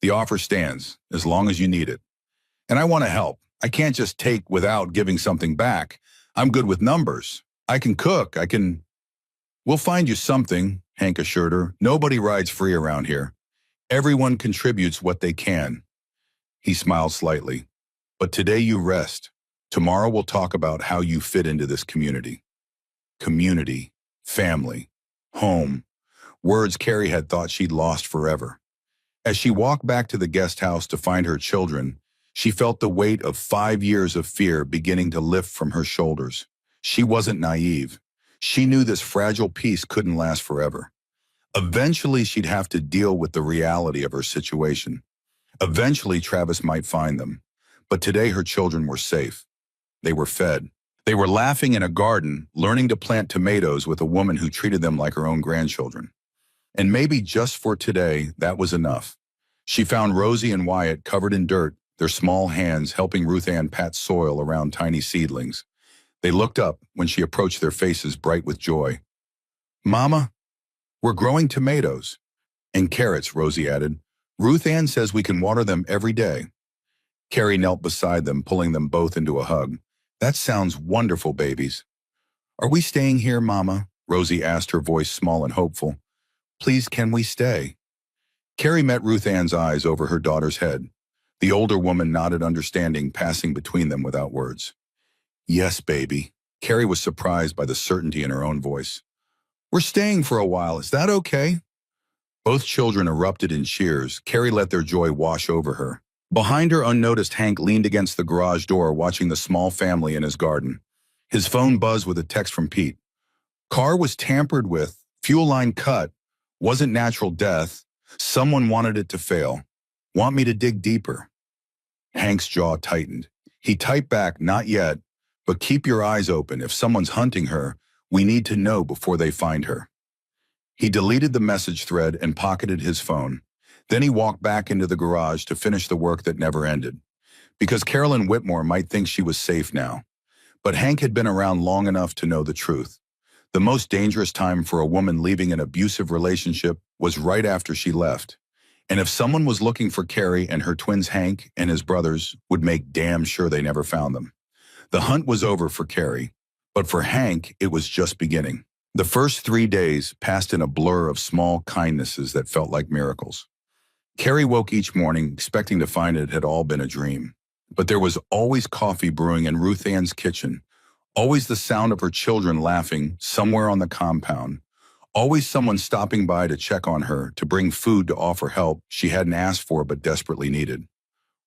The offer stands, as long as you need it. And I want to help. I can't just take without giving something back. I'm good with numbers. I can cook. We'll find you something, Hank assured her. Nobody rides free around here. Everyone contributes what they can. He smiled slightly. But today you rest. Tomorrow we'll talk about how you fit into this community. Community, family, home. Words Carrie had thought she'd lost forever. As she walked back to the guest house to find her children, she felt the weight of 5 years of fear beginning to lift from her shoulders. She wasn't naive. She knew this fragile peace couldn't last forever. Eventually, she'd have to deal with the reality of her situation. Eventually, Travis might find them. But today, her children were safe. They were fed. They were laughing in a garden, learning to plant tomatoes with a woman who treated them like her own grandchildren. And maybe just for today, that was enough. She found Rosie and Wyatt covered in dirt, their small hands helping Ruth Ann pat soil around tiny seedlings. They looked up when she approached, their faces bright with joy. Mama, we're growing tomatoes. And carrots, Rosie added. Ruth Ann says we can water them every day. Carrie knelt beside them, pulling them both into a hug. That sounds wonderful, babies. Are we staying here, Mama? Rosie asked, her voice small and hopeful. Please, can we stay? Carrie met Ruth Ann's eyes over her daughter's head. The older woman nodded understanding, passing between them without words. Yes, baby. Carrie was surprised by the certainty in her own voice. "We're staying for a while, is that okay?" Both children erupted in cheers. Carrie let their joy wash over her. Behind her, unnoticed, Hank leaned against the garage door watching the small family in his garden. His phone buzzed with a text from Pete. "Car was tampered with, fuel line cut, wasn't natural death, someone wanted it to fail. Want me to dig deeper?" Hank's jaw tightened. He typed back, "Not yet, but keep your eyes open. If someone's hunting her, we need to know before they find her." He deleted the message thread and pocketed his phone. Then he walked back into the garage to finish the work that never ended. Because Carolyn Whitmore might think she was safe now. But Hank had been around long enough to know the truth. The most dangerous time for a woman leaving an abusive relationship was right after she left. And if someone was looking for Carrie, and her twins Hank and his brothers would make damn sure they never found them. The hunt was over for Carrie, but for Hank, it was just beginning. The first 3 days passed in a blur of small kindnesses that felt like miracles. Carrie woke each morning expecting to find it had all been a dream. But there was always coffee brewing in Ruth Ann's kitchen, always the sound of her children laughing somewhere on the compound, always someone stopping by to check on her, to bring food, to offer help she hadn't asked for but desperately needed.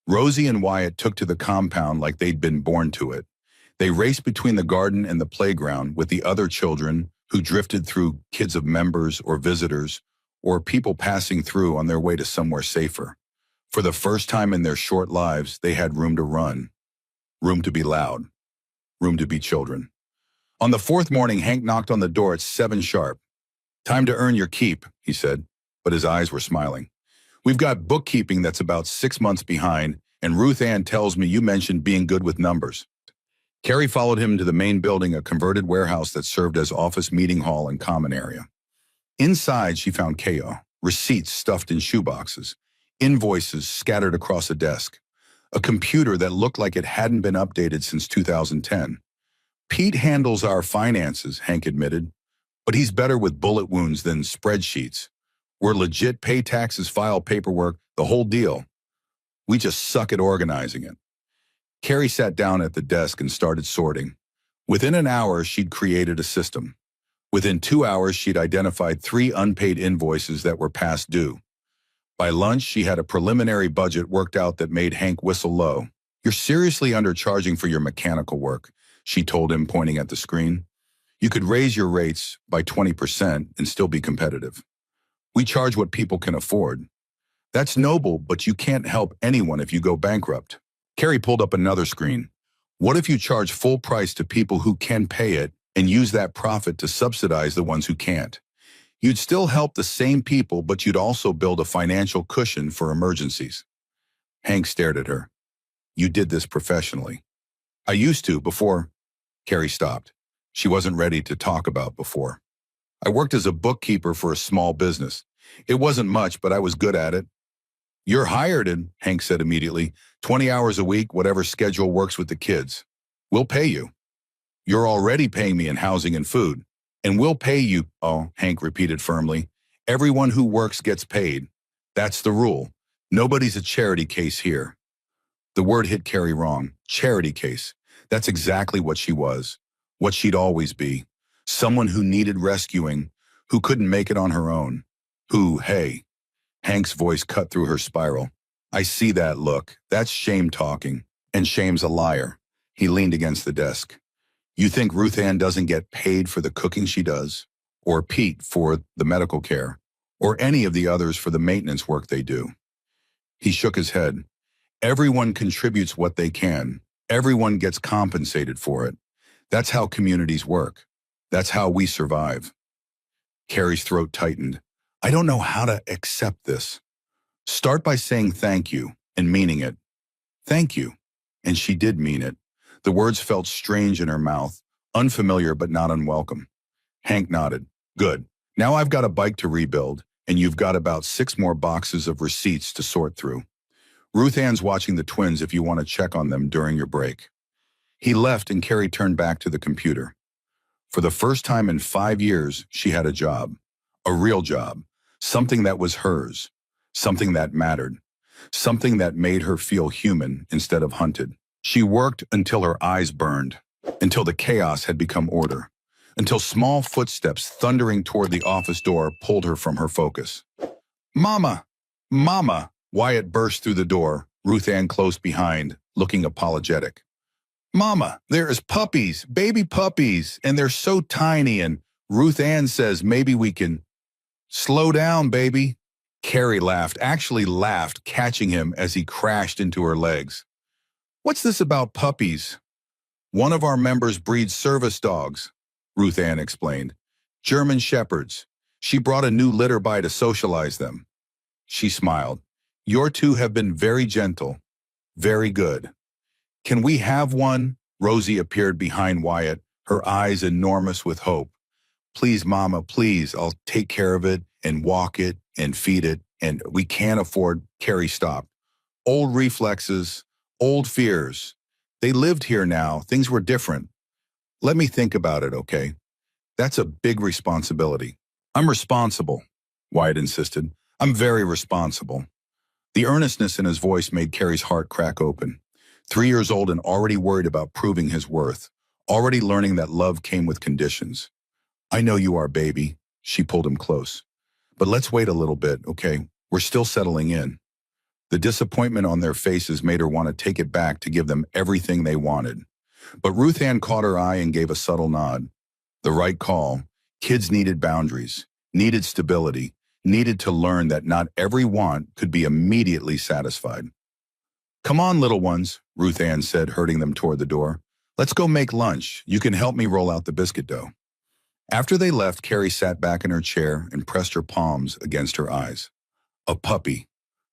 Rosie and Wyatt took to the compound like they'd been born to it. They raced between the garden and the playground with the other children who drifted through, kids of members or visitors, or people passing through on their way to somewhere safer. For the first time in their short lives, they had room to run, room to be loud, room to be children. On the fourth morning, Hank knocked on the door at 7 sharp. "Time to earn your keep," he said, but his eyes were smiling. "We've got bookkeeping that's about 6 months behind, and Ruth Ann tells me you mentioned being good with numbers." Carrie followed him to the main building, a converted warehouse that served as office, meeting hall, and common area. Inside, she found chaos, receipts stuffed in shoeboxes, invoices scattered across a desk, a computer that looked like it hadn't been updated since 2010. "Pete handles our finances," Hank admitted, "but he's better with bullet wounds than spreadsheets. We're legit, pay taxes, file paperwork, the whole deal. We just suck at organizing it." Carrie sat down at the desk and started sorting. Within an hour, she'd created a system. Within 2 hours, she'd identified 3 unpaid invoices that were past due. By lunch, she had a preliminary budget worked out that made Hank whistle low. "You're seriously undercharging for your mechanical work," she told him, pointing at the screen. "You could raise your rates by 20% and still be competitive. We charge what people can afford. That's noble, but you can't help anyone if you go bankrupt." Carrie pulled up another screen. "What if you charge full price to people who can pay it and use that profit to subsidize the ones who can't? You'd still help the same people, but you'd also build a financial cushion for emergencies." Hank stared at her. "You did this professionally." "I used to, before." Carrie stopped. She wasn't ready to talk about before. "I worked as a bookkeeper for a small business. It wasn't much, but I was good at it." "You're hired in," Hank said immediately. 20 hours a week, whatever schedule works with the kids. We'll pay you. You're already paying me in housing and food. And we'll pay you." "Oh," Hank repeated firmly. "Everyone who works gets paid. That's the rule. Nobody's a charity case here." The word hit Carrie wrong. Charity case. That's exactly what she was. What she'd always be. Someone who needed rescuing, who couldn't make it on her own. Hey. Hank's voice cut through her spiral. "I see that look. That's shame talking. And shame's a liar." He leaned against the desk. "You think Ruth Ann doesn't get paid for the cooking she does? Or Pete for the medical care? Or any of the others for the maintenance work they do?" He shook his head. "Everyone contributes what they can. Everyone gets compensated for it. That's how communities work. That's how we survive." Carrie's throat tightened. "I don't know how to accept this." "Start by saying thank you and meaning it." "Thank you." And she did mean it. The words felt strange in her mouth, unfamiliar but not unwelcome. Hank nodded. "Good. Now I've got a bike to rebuild, and you've got about 6 more boxes of receipts to sort through. Ruth Ann's watching the twins if you want to check on them during your break." He left, and Carrie turned back to the computer. For the first time in 5 years, she had a job. A real job. Something that was hers. Something that mattered. Something that made her feel human instead of hunted. She worked until her eyes burned. until the chaos had become order, until small footsteps thundering toward the office door pulled her from her focus. Mama! Mama! Wyatt burst through the door, Ruth Ann close behind, looking apologetic. Mama, there is puppies, baby puppies, and they're so tiny, and Ruth Ann says maybe we can slow down, baby. Carrie laughed, actually laughed, catching him as he crashed into her legs. What's this about puppies? One of our members breeds service dogs, Ruth Ann explained. German shepherds. She brought a new litter by to socialize them. She smiled. Your two have been very gentle. Very good. Can we have one? Rosie appeared behind Wyatt, her eyes enormous with hope. Please, Mama, please, I'll take care of it and walk it and feed it, and we can't afford. Carrie stopped. Old reflexes, old fears. They lived here now. Things were different. Let me think about it, okay? That's a big responsibility. I'm responsible, Wyatt insisted. I'm very responsible. The earnestness in his voice made Carrie's heart crack open. 3 years old and already worried about proving his worth, already learning that love came with conditions. I know you are, baby. She pulled him close. But let's wait a little bit, okay? We're still settling in. The disappointment on their faces made her want to take it back to give them everything they wanted. But Ruth Ann caught her eye and gave a subtle nod. The right call. Kids needed boundaries, needed stability, needed to learn that not every want could be immediately satisfied. Come on, little ones, Ruth Ann said, herding them toward the door. Let's go make lunch. You can help me roll out the biscuit dough. After they left, Carrie sat back in her chair and pressed her palms against her eyes. A puppy.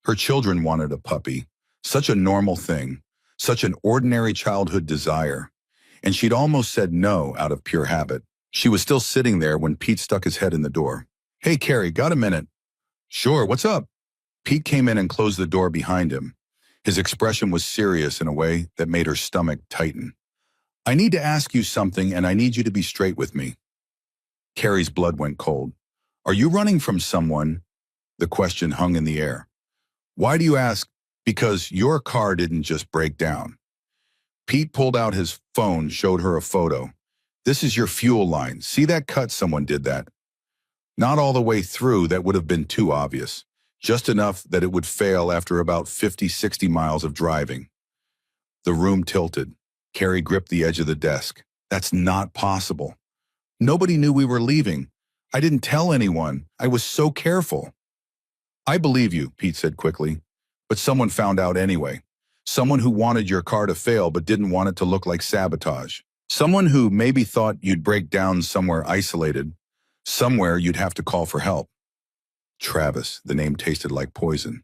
Her children wanted a puppy. Such a normal thing. Such an ordinary childhood desire. And she'd almost said no out of pure habit. She was still sitting there when Pete stuck his head in the door. Hey, Carrie, got a minute? Sure, what's up? Pete came in and closed the door behind him. His expression was serious in a way that made her stomach tighten. I need to ask you something, and I need you to be straight with me. Carrie's blood went cold. Are you running from someone? The question hung in the air. Why do you ask? Because your car didn't just break down. Pete pulled out his phone, showed her a photo. This is your fuel line. See that cut? Someone did that. Not all the way through, that would have been too obvious. Just enough that it would fail after about 50, 60 miles of driving. The room tilted. Carrie gripped the edge of the desk. That's not possible. Nobody knew we were leaving. I didn't tell anyone. I was so careful. I believe you, Pete said quickly. But someone found out anyway. Someone who wanted your car to fail but didn't want it to look like sabotage. Someone who maybe thought you'd break down somewhere isolated. Somewhere you'd have to call for help. Travis, the name tasted like poison.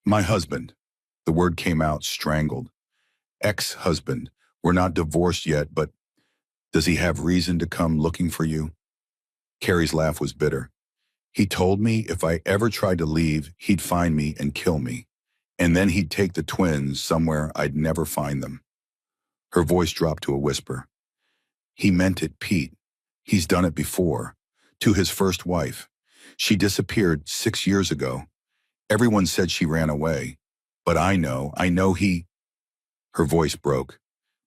My husband. The word came out strangled. Ex-husband. We're not divorced yet, but does he have reason to come looking for you? Carrie's laugh was bitter. He told me if I ever tried to leave, he'd find me and kill me. And then he'd take the twins somewhere I'd never find them. Her voice dropped to a whisper. He meant it, Pete. He's done it before. To his first wife. She disappeared 6 years ago. Everyone said she ran away. But I know he... Her voice broke.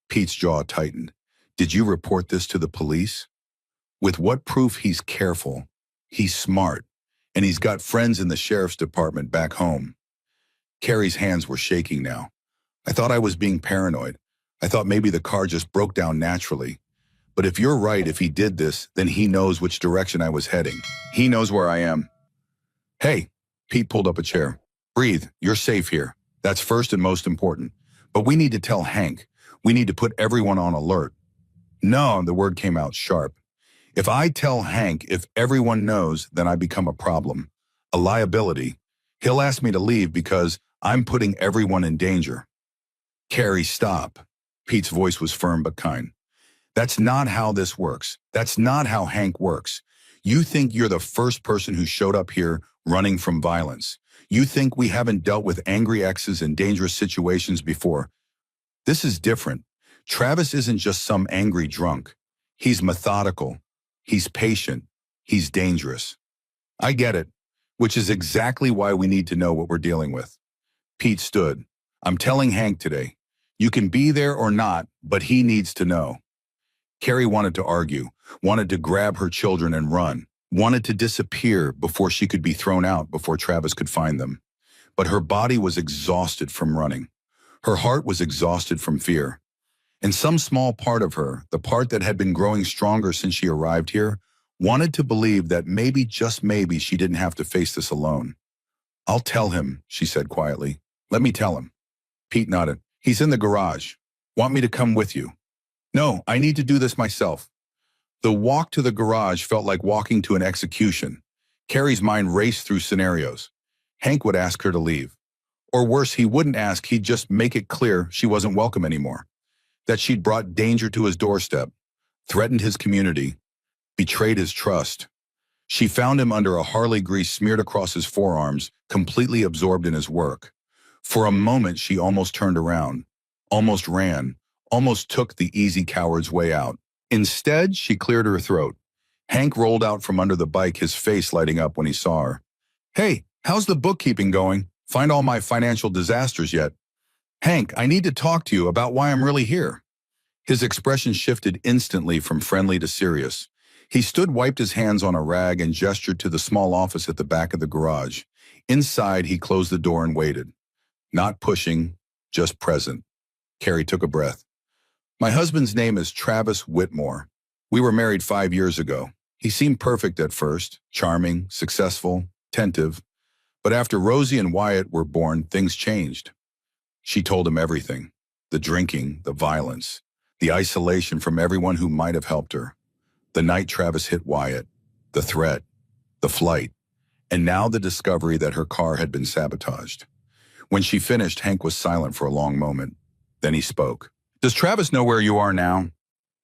Pete's jaw tightened. Did you report this to the police? With what proof? He's careful. He's smart. And he's got friends in the sheriff's department back home. Carrie's hands were shaking now. I thought I was being paranoid. I thought maybe the car just broke down naturally. But if you're right, if he did this, then he knows which direction I was heading. He knows where I am. Hey, Pete pulled up a chair. Breathe, you're safe here. That's first and most important. But we need to tell Hank. We need to put everyone on alert. No, the word came out sharp. If I tell Hank, if everyone knows, then I become a problem. A liability. He'll ask me to leave because I'm putting everyone in danger. Carrie, stop. Pete's voice was firm but kind. That's not how this works. That's not how Hank works. You think you're the first person who showed up here running from violence. You think we haven't dealt with angry exes and dangerous situations before. This is different. Travis isn't just some angry drunk. He's methodical. He's patient. He's dangerous. I get it, which is exactly why we need to know what we're dealing with. Pete stood. I'm telling Hank today. You can be there or not, but he needs to know. Carrie wanted to argue, wanted to grab her children and run, wanted to disappear before she could be thrown out before Travis could find them. But her body was exhausted from running. Her heart was exhausted from fear. And some small part of her, the part that had been growing stronger since she arrived here, wanted to believe that maybe, just maybe, she didn't have to face this alone. "I'll tell him," she said quietly. "Let me tell him." Pete nodded. "He's in the garage. Want me to come with you?" "No, I need to do this myself." The walk to the garage felt like walking to an execution. Carrie's mind raced through scenarios. Hank would ask her to leave. Or worse, he wouldn't ask, he'd just make it clear she wasn't welcome anymore. That she'd brought danger to his doorstep, threatened his community, betrayed his trust. She found him under a Harley grease smeared across his forearms, completely absorbed in his work. For a moment, she almost turned around, almost ran, almost took the easy coward's way out. Instead, she cleared her throat. Hank rolled out from under the bike, his face lighting up when he saw her. "Hey, how's the bookkeeping going? Find all my financial disasters yet?" "Hank, I need to talk to you about why I'm really here." His expression shifted instantly from friendly to serious. He stood, wiped his hands on a rag, and gestured to the small office at the back of the garage. Inside, he closed the door and waited. Not pushing, just present. Carrie took a breath. "My husband's name is Travis Whitmore. We were married 5 years ago. He seemed perfect at first, charming, successful, attentive. But after Rosie and Wyatt were born, things changed." She told him everything. The drinking, the violence, the isolation from everyone who might have helped her. The night Travis hit Wyatt, the threat, the flight, and now the discovery that her car had been sabotaged. When she finished, Hank was silent for a long moment. Then he spoke. "Does Travis know where you are now?"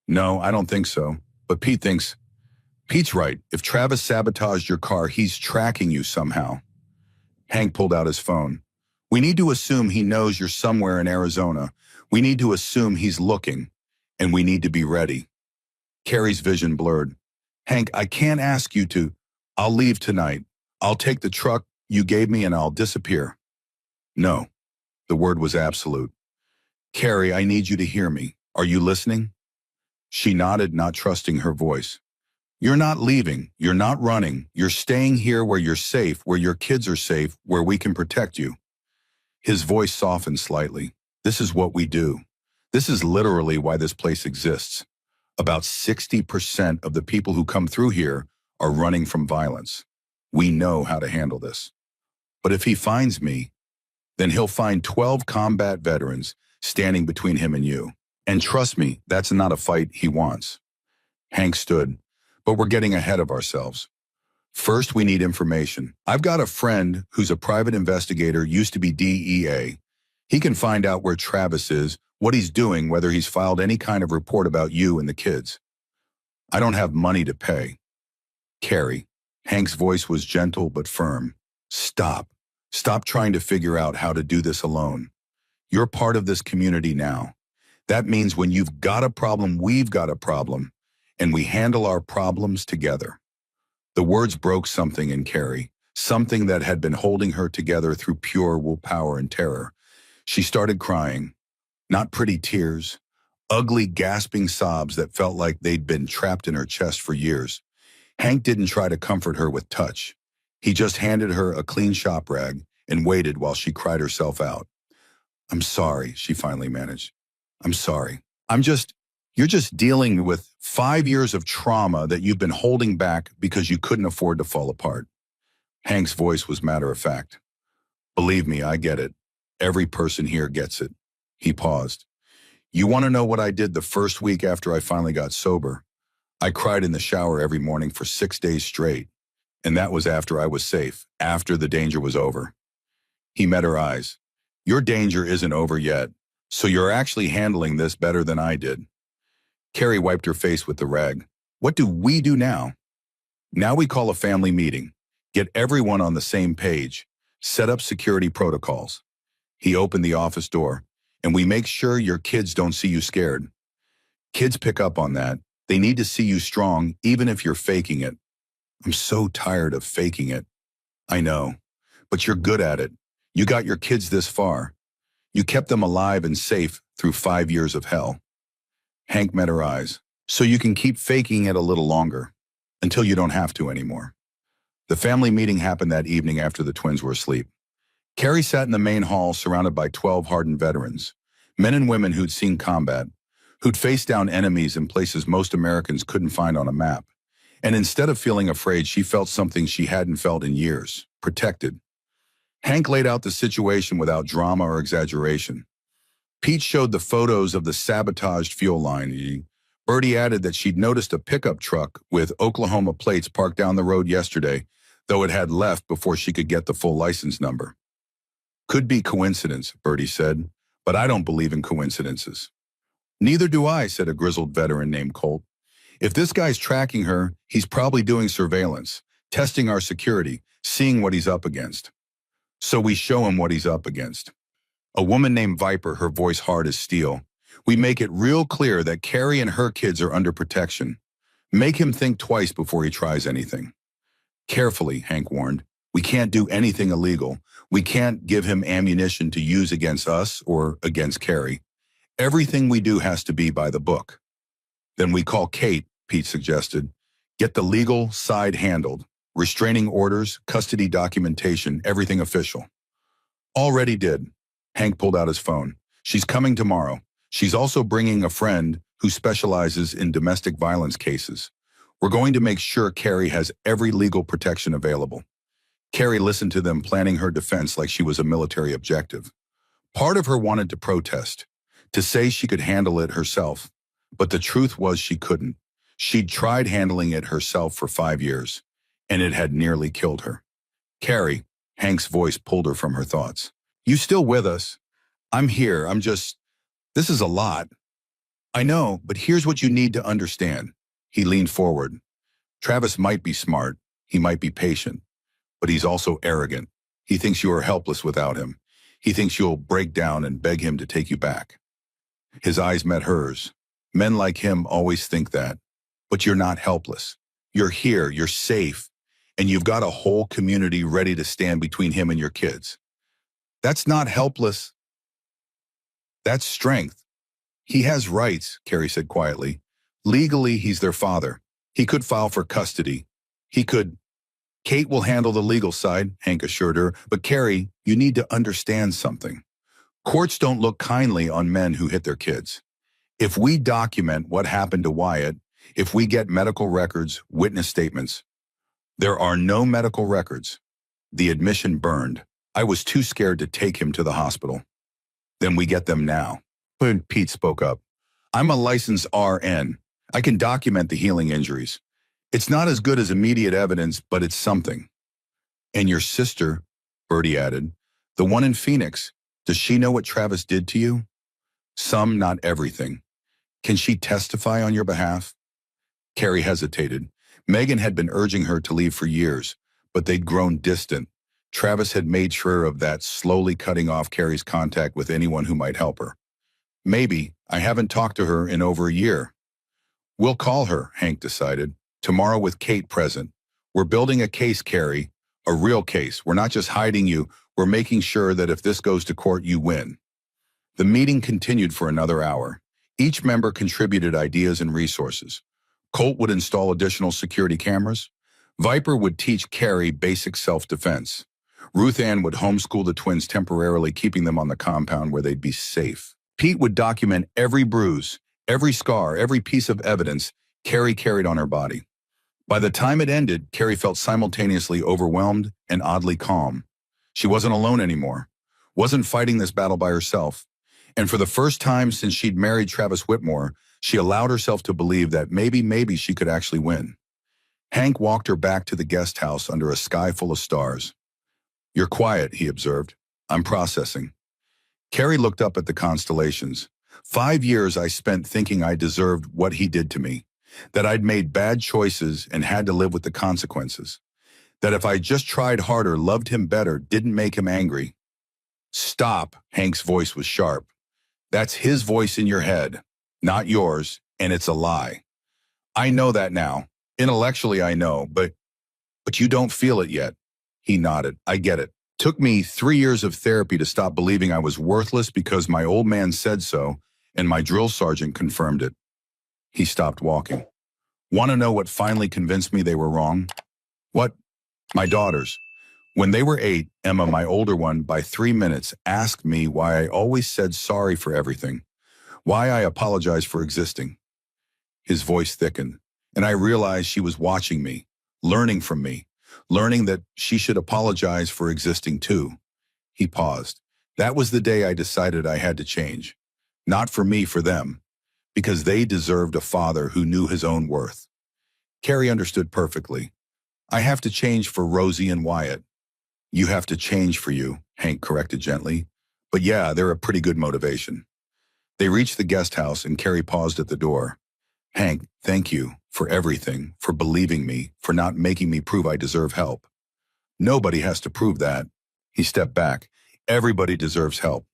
"No, I don't think so. But Pete thinks..." "Pete's right. If Travis sabotaged your car, he's tracking you somehow." Hank pulled out his phone. "We need to assume he knows you're somewhere in Arizona. We need to assume he's looking. And we need to be ready." Carrie's vision blurred. "Hank, I can't ask you to. I'll leave tonight. I'll take the truck you gave me and I'll disappear." "No." The word was absolute. "Carrie, I need you to hear me. Are you listening?" She nodded, not trusting her voice. "You're not leaving. You're not running. You're staying here where you're safe, where your kids are safe, where we can protect you." His voice softened slightly. "This is what we do. This is literally why this place exists. About 60% of the people who come through here are running from violence. We know how to handle this. But if he finds me, then he'll find 12 combat veterans standing between him and you. And trust me, that's not a fight he wants." Hank stood. "But we're getting ahead of ourselves. First, we need information. I've got a friend who's a private investigator, used to be DEA. He can find out where Travis is, what he's doing, whether he's filed any kind of report about you and the kids. I don't have money to pay." "Carrie," Hank's voice was gentle but firm. "Stop. Stop trying to figure out how to do this alone. You're part of this community now. That means when you've got a problem, we've got a problem, and we handle our problems together." The words broke something in Carrie, something that had been holding her together through pure willpower and terror. She started crying. Not pretty tears, ugly, gasping sobs that felt like they'd been trapped in her chest for years. Hank didn't try to comfort her with touch. He just handed her a clean shop rag and waited while she cried herself out. "I'm sorry," she finally managed. "I'm sorry. You're just dealing with 5 years of trauma that you've been holding back because you couldn't afford to fall apart." Hank's voice was matter of fact. "Believe me, I get it. Every person here gets it." He paused. "You want to know what I did the first week after I finally got sober? I cried in the shower every morning for 6 days straight. And that was after I was safe, after the danger was over." He met her eyes. "Your danger isn't over yet, so you're actually handling this better than I did." Carrie wiped her face with the rag. "What do we do now?" "Now we call a family meeting. Get everyone on the same page. Set up security protocols." He opened the office door. "And we make sure your kids don't see you scared. Kids pick up on that. They need to see you strong, even if you're faking it." "I'm so tired of faking it." "I know, but you're good at it. You got your kids this far. You kept them alive and safe through 5 years of hell." Hank met her eyes. So you can keep faking it a little longer, until you don't have to anymore. The family meeting happened that evening after the twins were asleep. Carrie sat in the main hall surrounded by 12 hardened veterans, men and women who'd seen combat, who'd faced down enemies in places most Americans couldn't find on a map. And instead of feeling afraid, she felt something she hadn't felt in years, protected. Hank laid out the situation without drama or exaggeration. Pete showed the photos of the sabotaged fuel line. Bertie added that she'd noticed a pickup truck with Oklahoma plates parked down the road yesterday, though it had left before she could get the full license number. Could be coincidence, Bertie said, but I don't believe in coincidences. Neither do I, said a grizzled veteran named Colt. If this guy's tracking her, he's probably doing surveillance, testing our security, seeing what he's up against. So we show him what he's up against. A woman named Viper, her voice hard as steel. We make it real clear that Carrie and her kids are under protection. Make him think twice before he tries anything. Carefully, Hank warned. We can't do anything illegal. We can't give him ammunition to use against us or against Carrie. Everything we do has to be by the book. Then we call Kate, Pete suggested. Get the legal side handled. Restraining orders, custody documentation, everything official. Already did. Hank pulled out his phone. She's coming tomorrow. She's also bringing a friend who specializes in domestic violence cases. We're going to make sure Carrie has every legal protection available. Carrie listened to them planning her defense like she was a military objective. Part of her wanted to protest, to say she could handle it herself. But the truth was she couldn't. She'd tried handling it herself for 5 years, and it had nearly killed her. Carrie, Hank's voice pulled her from her thoughts. You still with us? I'm here, this is a lot. I know, but here's what you need to understand. He leaned forward. Travis might be smart, he might be patient, but he's also arrogant. He thinks you are helpless without him. He thinks you'll break down and beg him to take you back. His eyes met hers. Men like him always think that. But you're not helpless. You're here, you're safe, and you've got a whole community ready to stand between him and your kids. That's not helpless. That's strength. He has rights, Carrie said quietly. Legally, he's their father. He could file for custody. He could. Kate will handle the legal side, Hank assured her, but Carrie, you need to understand something. Courts don't look kindly on men who hit their kids. If we document what happened to Wyatt, if we get medical records, witness statements, there are no medical records. The admission burned. I was too scared to take him to the hospital. Then we get them now. When Pete spoke up, I'm a licensed RN. I can document the healing injuries. It's not as good as immediate evidence, but it's something. And your sister, Bertie added, the one in Phoenix, does she know what Travis did to you? Some, not everything. Can she testify on your behalf? Carrie hesitated. Megan had been urging her to leave for years, but they'd grown distant. Travis had made sure of that, slowly cutting off Carrie's contact with anyone who might help her. Maybe. I haven't talked to her in over a year. We'll call her, Hank decided. Tomorrow with Kate present. We're building a case, Carrie. A real case. We're not just hiding you. We're making sure that if this goes to court, you win. The meeting continued for another hour. Each member contributed ideas and resources. Colt would install additional security cameras. Viper would teach Carrie basic self-defense. Ruth Ann would homeschool the twins temporarily, keeping them on the compound where they'd be safe. Pete would document every bruise, every scar, every piece of evidence Carrie carried on her body. By the time it ended, Carrie felt simultaneously overwhelmed and oddly calm. She wasn't alone anymore, wasn't fighting this battle by herself. And for the first time since she'd married Travis Whitmore, she allowed herself to believe that maybe she could actually win. Hank walked her back to the guest house under a sky full of stars. You're quiet, he observed. I'm processing. Carrie looked up at the constellations. 5 years I spent thinking I deserved what he did to me, that I'd made bad choices and had to live with the consequences, that if I just tried harder, loved him better, didn't make him angry. Stop, Hank's voice was sharp. That's his voice in your head, not yours, and it's a lie. I know that now. Intellectually I know, but you don't feel it yet. He nodded. I get it. Took me 3 years of therapy to stop believing I was worthless because my old man said so, and my drill sergeant confirmed it. He stopped walking. Want to know what finally convinced me they were wrong? What? My daughters. When they were 8, Emma, my older one, by 3 minutes, asked me why I always said sorry for everything, why I apologized for existing. His voice thickened, and I realized she was watching me, learning from me, learning that she should apologize for existing too. He paused. That was the day I decided I had to change. Not for me, for them, because they deserved a father who knew his own worth. Carrie understood perfectly. I have to change for Rosie and Wyatt. You have to change for you, Hank corrected gently. But yeah, they're a pretty good motivation. They reached the guest house and Carrie paused at the door. Hank, thank you for everything, for believing me, for not making me prove I deserve help. Nobody has to prove that. He stepped back. Everybody deserves help.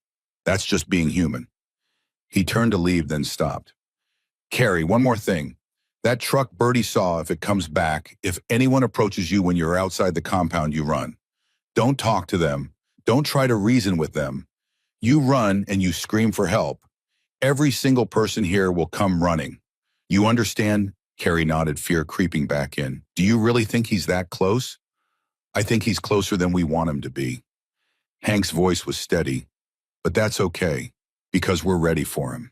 That's just being human. He turned to leave, then stopped. Carrie, one more thing. That truck Bertie saw, if it comes back, if anyone approaches you when you're outside the compound, you run. Don't talk to them. Don't try to reason with them. You run and you scream for help. Every single person here will come running. You understand? Carrie nodded, fear creeping back in. Do you really think he's that close? I think he's closer than we want him to be. Hank's voice was steady, but that's okay, because we're ready for him.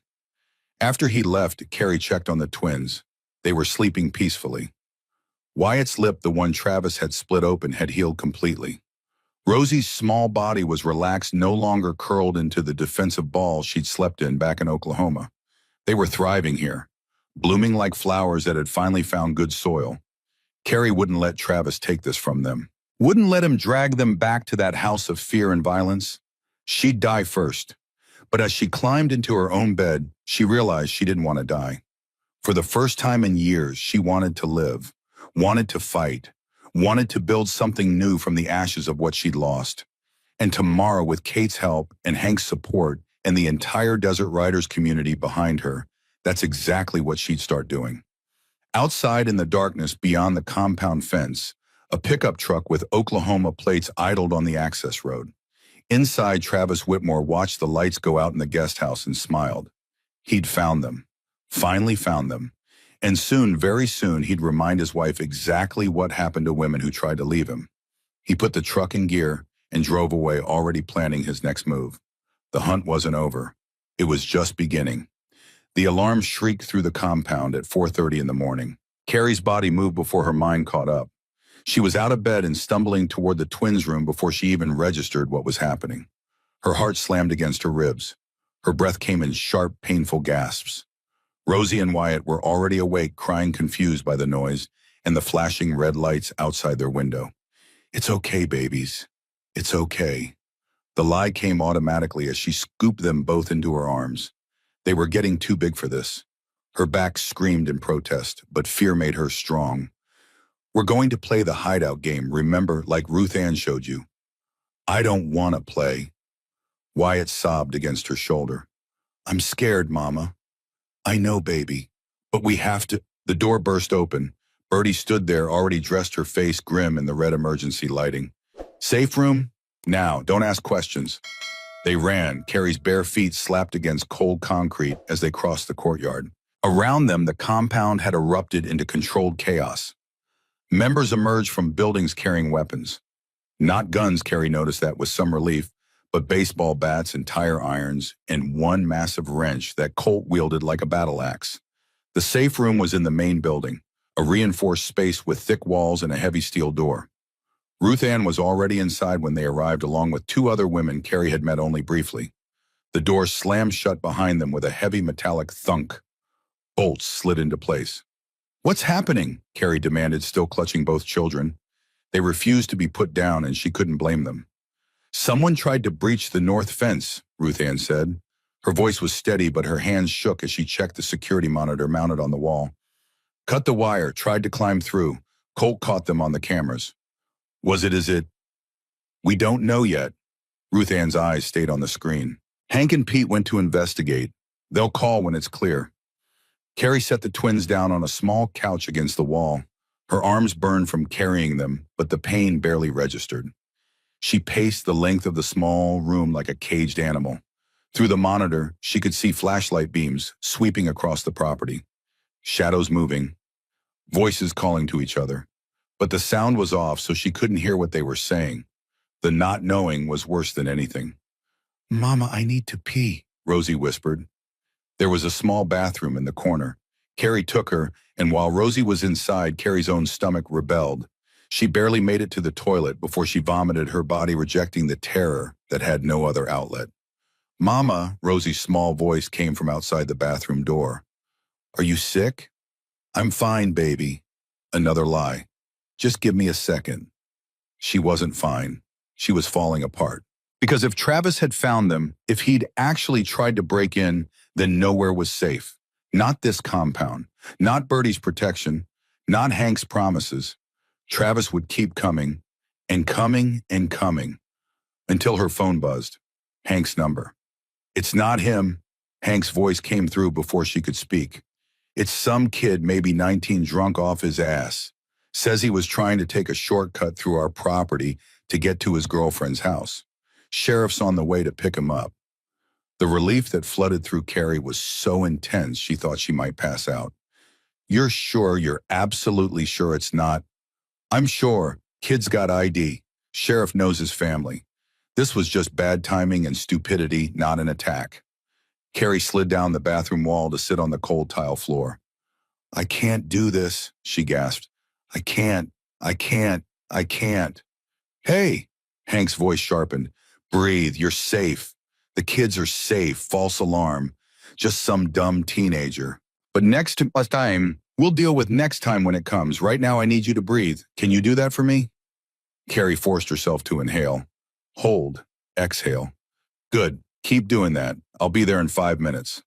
After he left, Carrie checked on the twins. They were sleeping peacefully. Wyatt's lip, the one Travis had split open, had healed completely. Rosie's small body was relaxed, no longer curled into the defensive ball she'd slept in back in Oklahoma. They were thriving here, blooming like flowers that had finally found good soil. Carrie wouldn't let Travis take this from them. Wouldn't let him drag them back to that house of fear and violence. She'd die first. But as she climbed into her own bed, she realized she didn't want to die. For the first time in years, she wanted to live, wanted to fight, wanted to build something new from the ashes of what she'd lost. And tomorrow, with Kate's help and Hank's support and the entire Desert Riders community behind her, that's exactly what she'd start doing. Outside in the darkness beyond the compound fence, a pickup truck with Oklahoma plates idled on the access road. Inside, Travis Whitmore watched the lights go out in the guest house and smiled. He'd found them. Finally found them. And soon, very soon, he'd remind his wife exactly what happened to women who tried to leave him. He put the truck in gear and drove away, already planning his next move. The hunt wasn't over. It was just beginning. The alarm shrieked through the compound at 4:30 in the morning. Carrie's body moved before her mind caught up. She was out of bed and stumbling toward the twins' room before she even registered what was happening. Her heart slammed against her ribs. Her breath came in sharp, painful gasps. Rosie and Wyatt were already awake, crying, confused by the noise and the flashing red lights outside their window. It's okay, babies. It's okay. The lie came automatically as she scooped them both into her arms. They were getting too big for this. Her back screamed in protest, but fear made her strong. We're going to play the hideout game, remember, like Ruth Ann showed you. I don't want to play. Wyatt sobbed against her shoulder. I'm scared, Mama. I know, baby, but we have to. The door burst open. Bertie stood there, already dressed, her face grim in the red emergency lighting. Safe room? Now, don't ask questions. They ran, Carrie's bare feet slapped against cold concrete as they crossed the courtyard. Around them, the compound had erupted into controlled chaos. Members emerged from buildings carrying weapons. Not guns, Carrie noticed that with some relief, but baseball bats and tire irons and one massive wrench that Colt wielded like a battle axe. The safe room was in the main building, a reinforced space with thick walls and a heavy steel door. Ruth Ann was already inside when they arrived, along with 2 other women Carrie had met only briefly. The door slammed shut behind them with a heavy metallic thunk. Bolts slid into place. What's happening? Carrie demanded, still clutching both children. They refused to be put down, and she couldn't blame them. Someone tried to breach the north fence, Ruth Ann said. Her voice was steady, but her hands shook as she checked the security monitor mounted on the wall. Cut the wire, tried to climb through. Colt caught them on the cameras. Was it? We don't know yet. Ruth Ann's eyes stayed on the screen. Hank and Pete went to investigate. They'll call when it's clear. Carrie set the twins down on a small couch against the wall. Her arms burned from carrying them, but the pain barely registered. She paced the length of the small room like a caged animal. Through the monitor, she could see flashlight beams sweeping across the property. shadows moving, voices calling to each other. But the sound was off, so she couldn't hear what they were saying. The not knowing was worse than anything. "Mama, I need to pee," Rosie whispered. There was a small bathroom in the corner. Carrie took her, and while Rosie was inside, Carrie's own stomach rebelled. She barely made it to the toilet before she vomited, her body rejecting the terror that had no other outlet. "Mama," Rosie's small voice came from outside the bathroom door. "Are you sick?" "I'm fine, baby." Another lie. "Just give me a second." She wasn't fine. She was falling apart. Because if Travis had found them, if he'd actually tried to break in, then nowhere was safe. Not this compound, not Bertie's protection, not Hank's promises. Travis would keep coming, and coming, and coming, until her phone buzzed. Hank's number. "It's not him." Hank's voice came through before she could speak. "It's some kid, maybe 19, drunk off his ass. Says he was trying to take a shortcut through our property to get to his girlfriend's house. Sheriff's on the way to pick him up." The relief that flooded through Carrie was so intense she thought she might pass out. "You're sure, you're absolutely sure it's not?" "I'm sure. Kid's got ID. Sheriff knows his family. This was just bad timing and stupidity, not an attack." Carrie slid down the bathroom wall to sit on the cold tile floor. "I can't do this," she gasped. I can't. I can't." "Hey," Hank's voice sharpened. "Breathe, you're safe. The kids are safe, false alarm. Just some dumb teenager. But next time, we'll deal with next time when it comes. Right now I need you to breathe. Can you do that for me?" Carrie forced herself to inhale. Hold. Exhale. "Good. Keep doing that. I'll be there in 5 minutes."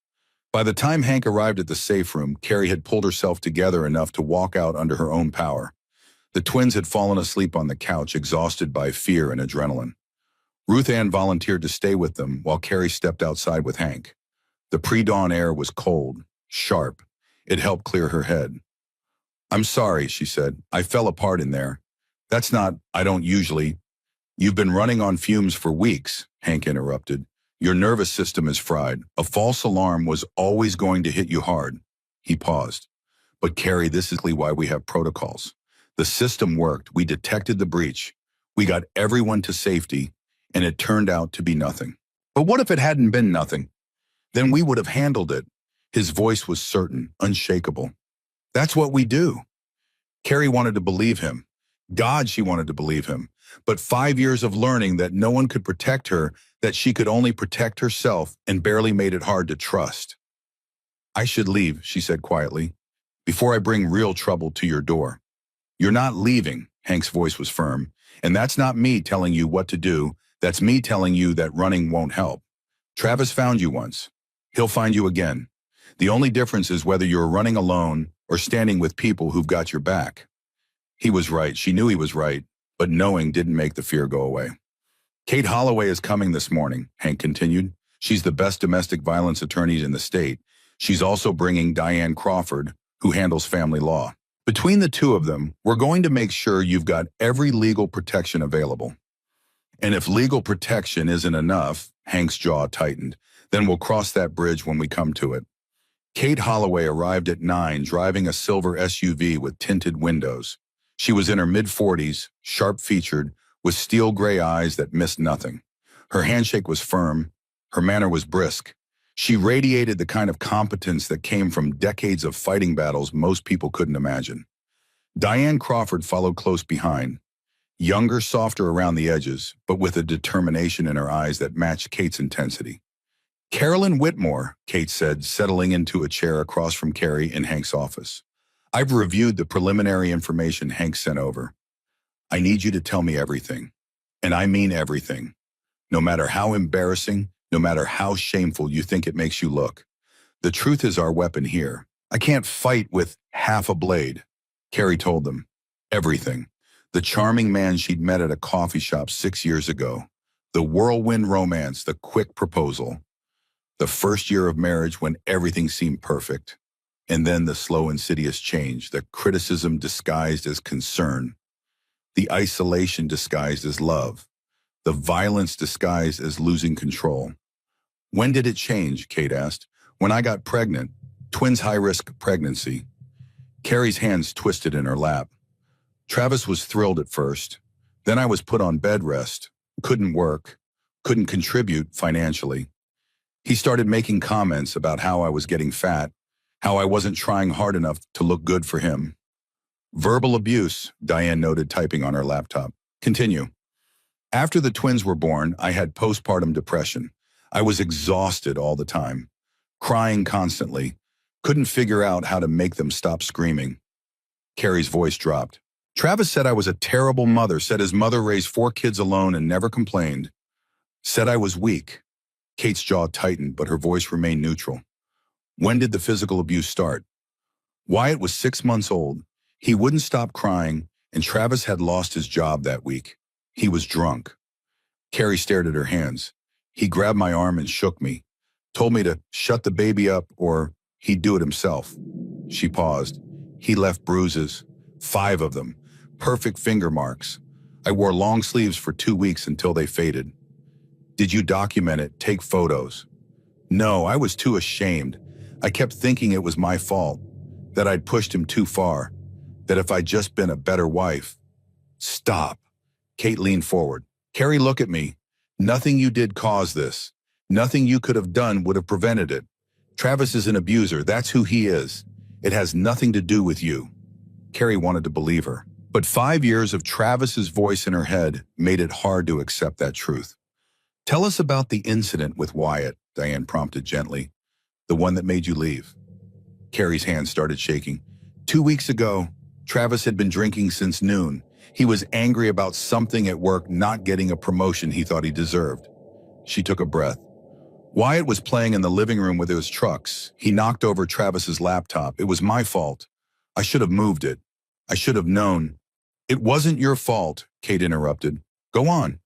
By the time Hank arrived at the safe room, Carrie had pulled herself together enough to walk out under her own power. The twins had fallen asleep on the couch, exhausted by fear and adrenaline. Ruth Ann volunteered to stay with them while Carrie stepped outside with Hank. The pre-dawn air was cold, sharp. It helped clear her head. "I'm sorry," she said. "I fell apart in there. I don't usually." "You've been running on fumes for weeks," Hank interrupted. "Your nervous system is fried. A false alarm was always going to hit you hard." He paused. "But Carrie, this is why we have protocols. The system worked. We detected the breach. We got everyone to safety, and it turned out to be nothing." "But what if it hadn't been nothing?" "Then we would have handled it." His voice was certain, unshakable. "That's what we do." Carrie wanted to believe him. God, she wanted to believe him. But 5 years of learning that no one could protect her, that she could only protect herself, and barely made it hard to trust. "I should leave," she said quietly, "before I bring real trouble to your door." "You're not leaving," Hank's voice was firm. "And that's not me telling you what to do. That's me telling you that running won't help. Travis found you once. He'll find you again. The only difference is whether you're running alone or standing with people who've got your back." He was right. She knew he was right, but knowing didn't make the fear go away. "Kate Holloway is coming this morning," Hank continued. "She's the best domestic violence attorney in the state. She's also bringing Diane Crawford, who handles family law. Between the two of them, we're going to make sure you've got every legal protection available. And if legal protection isn't enough," Hank's jaw tightened, "then we'll cross that bridge when we come to it." Kate Holloway arrived at 9, driving a silver SUV with tinted windows. She was in her mid-40s, sharp-featured, with steel gray eyes that missed nothing. Her handshake was firm. Her manner was brisk. She radiated the kind of competence that came from decades of fighting battles most people couldn't imagine. Diane Crawford followed close behind. Younger, softer around the edges, but with a determination in her eyes that matched Kate's intensity. "Carolyn Whitmore," Kate said, settling into a chair across from Carrie in Hank's office. "I've reviewed the preliminary information Hank sent over. I need you to tell me everything. And I mean everything. No matter how embarrassing, no matter how shameful you think it makes you look. The truth is our weapon here. I can't fight with half a blade." Carrie told them. Everything. The charming man she'd met at a coffee shop 6 years ago. The whirlwind romance, the quick proposal. The first year of marriage when everything seemed perfect. And then the slow, insidious change, the criticism disguised as concern. The isolation disguised as love. The violence disguised as losing control. "When did it change?" Kate asked. "When I got pregnant. Twins high-risk pregnancy. Carrie's hands twisted in her lap. Travis was thrilled at first. Then I was put on bed rest, couldn't work, couldn't contribute financially. He started making comments about how I was getting fat, how I wasn't trying hard enough to look good for him. Verbal abuse, Diane noted, typing on her laptop. Continue. After the twins were born, I had postpartum depression. I was exhausted all the time, crying constantly, couldn't figure out how to make them stop screaming. Carrie's voice dropped. Travis said I was a terrible mother, said his mother raised 4 kids alone and never complained. Said I was weak. Kate's jaw tightened, but her voice remained neutral. When did the physical abuse start? Wyatt was 6 months old. He wouldn't stop crying, and Travis had lost his job that week. He was drunk. Carrie stared at her hands. He grabbed my arm and shook me, told me to shut the baby up or he'd do it himself. She paused. He left bruises, 5 of them, perfect finger marks. I wore long sleeves for 2 weeks until they faded. Did you document it, take photos? No, I was too ashamed. I kept thinking it was my fault, that I'd pushed him too far, that if I'd just been a better wife. Stop. Kate leaned forward. Carrie, look at me. Nothing you did caused this. Nothing you could have done would have prevented it. Travis is an abuser. That's who he is. It has nothing to do with you. Carrie wanted to believe her, but 5 years of Travis's voice in her head made it hard to accept that truth. Tell us about the incident with Wyatt, Diane prompted gently. The one that made you leave. Carrie's hand started shaking. 2 weeks ago, Travis had been drinking since noon. He was angry about something at work not getting a promotion he thought he deserved. She took a breath. Wyatt was playing in the living room with his trucks. He knocked over Travis's laptop. It was my fault. I should have moved it. I should have known. It wasn't your fault, Kate interrupted. Go on.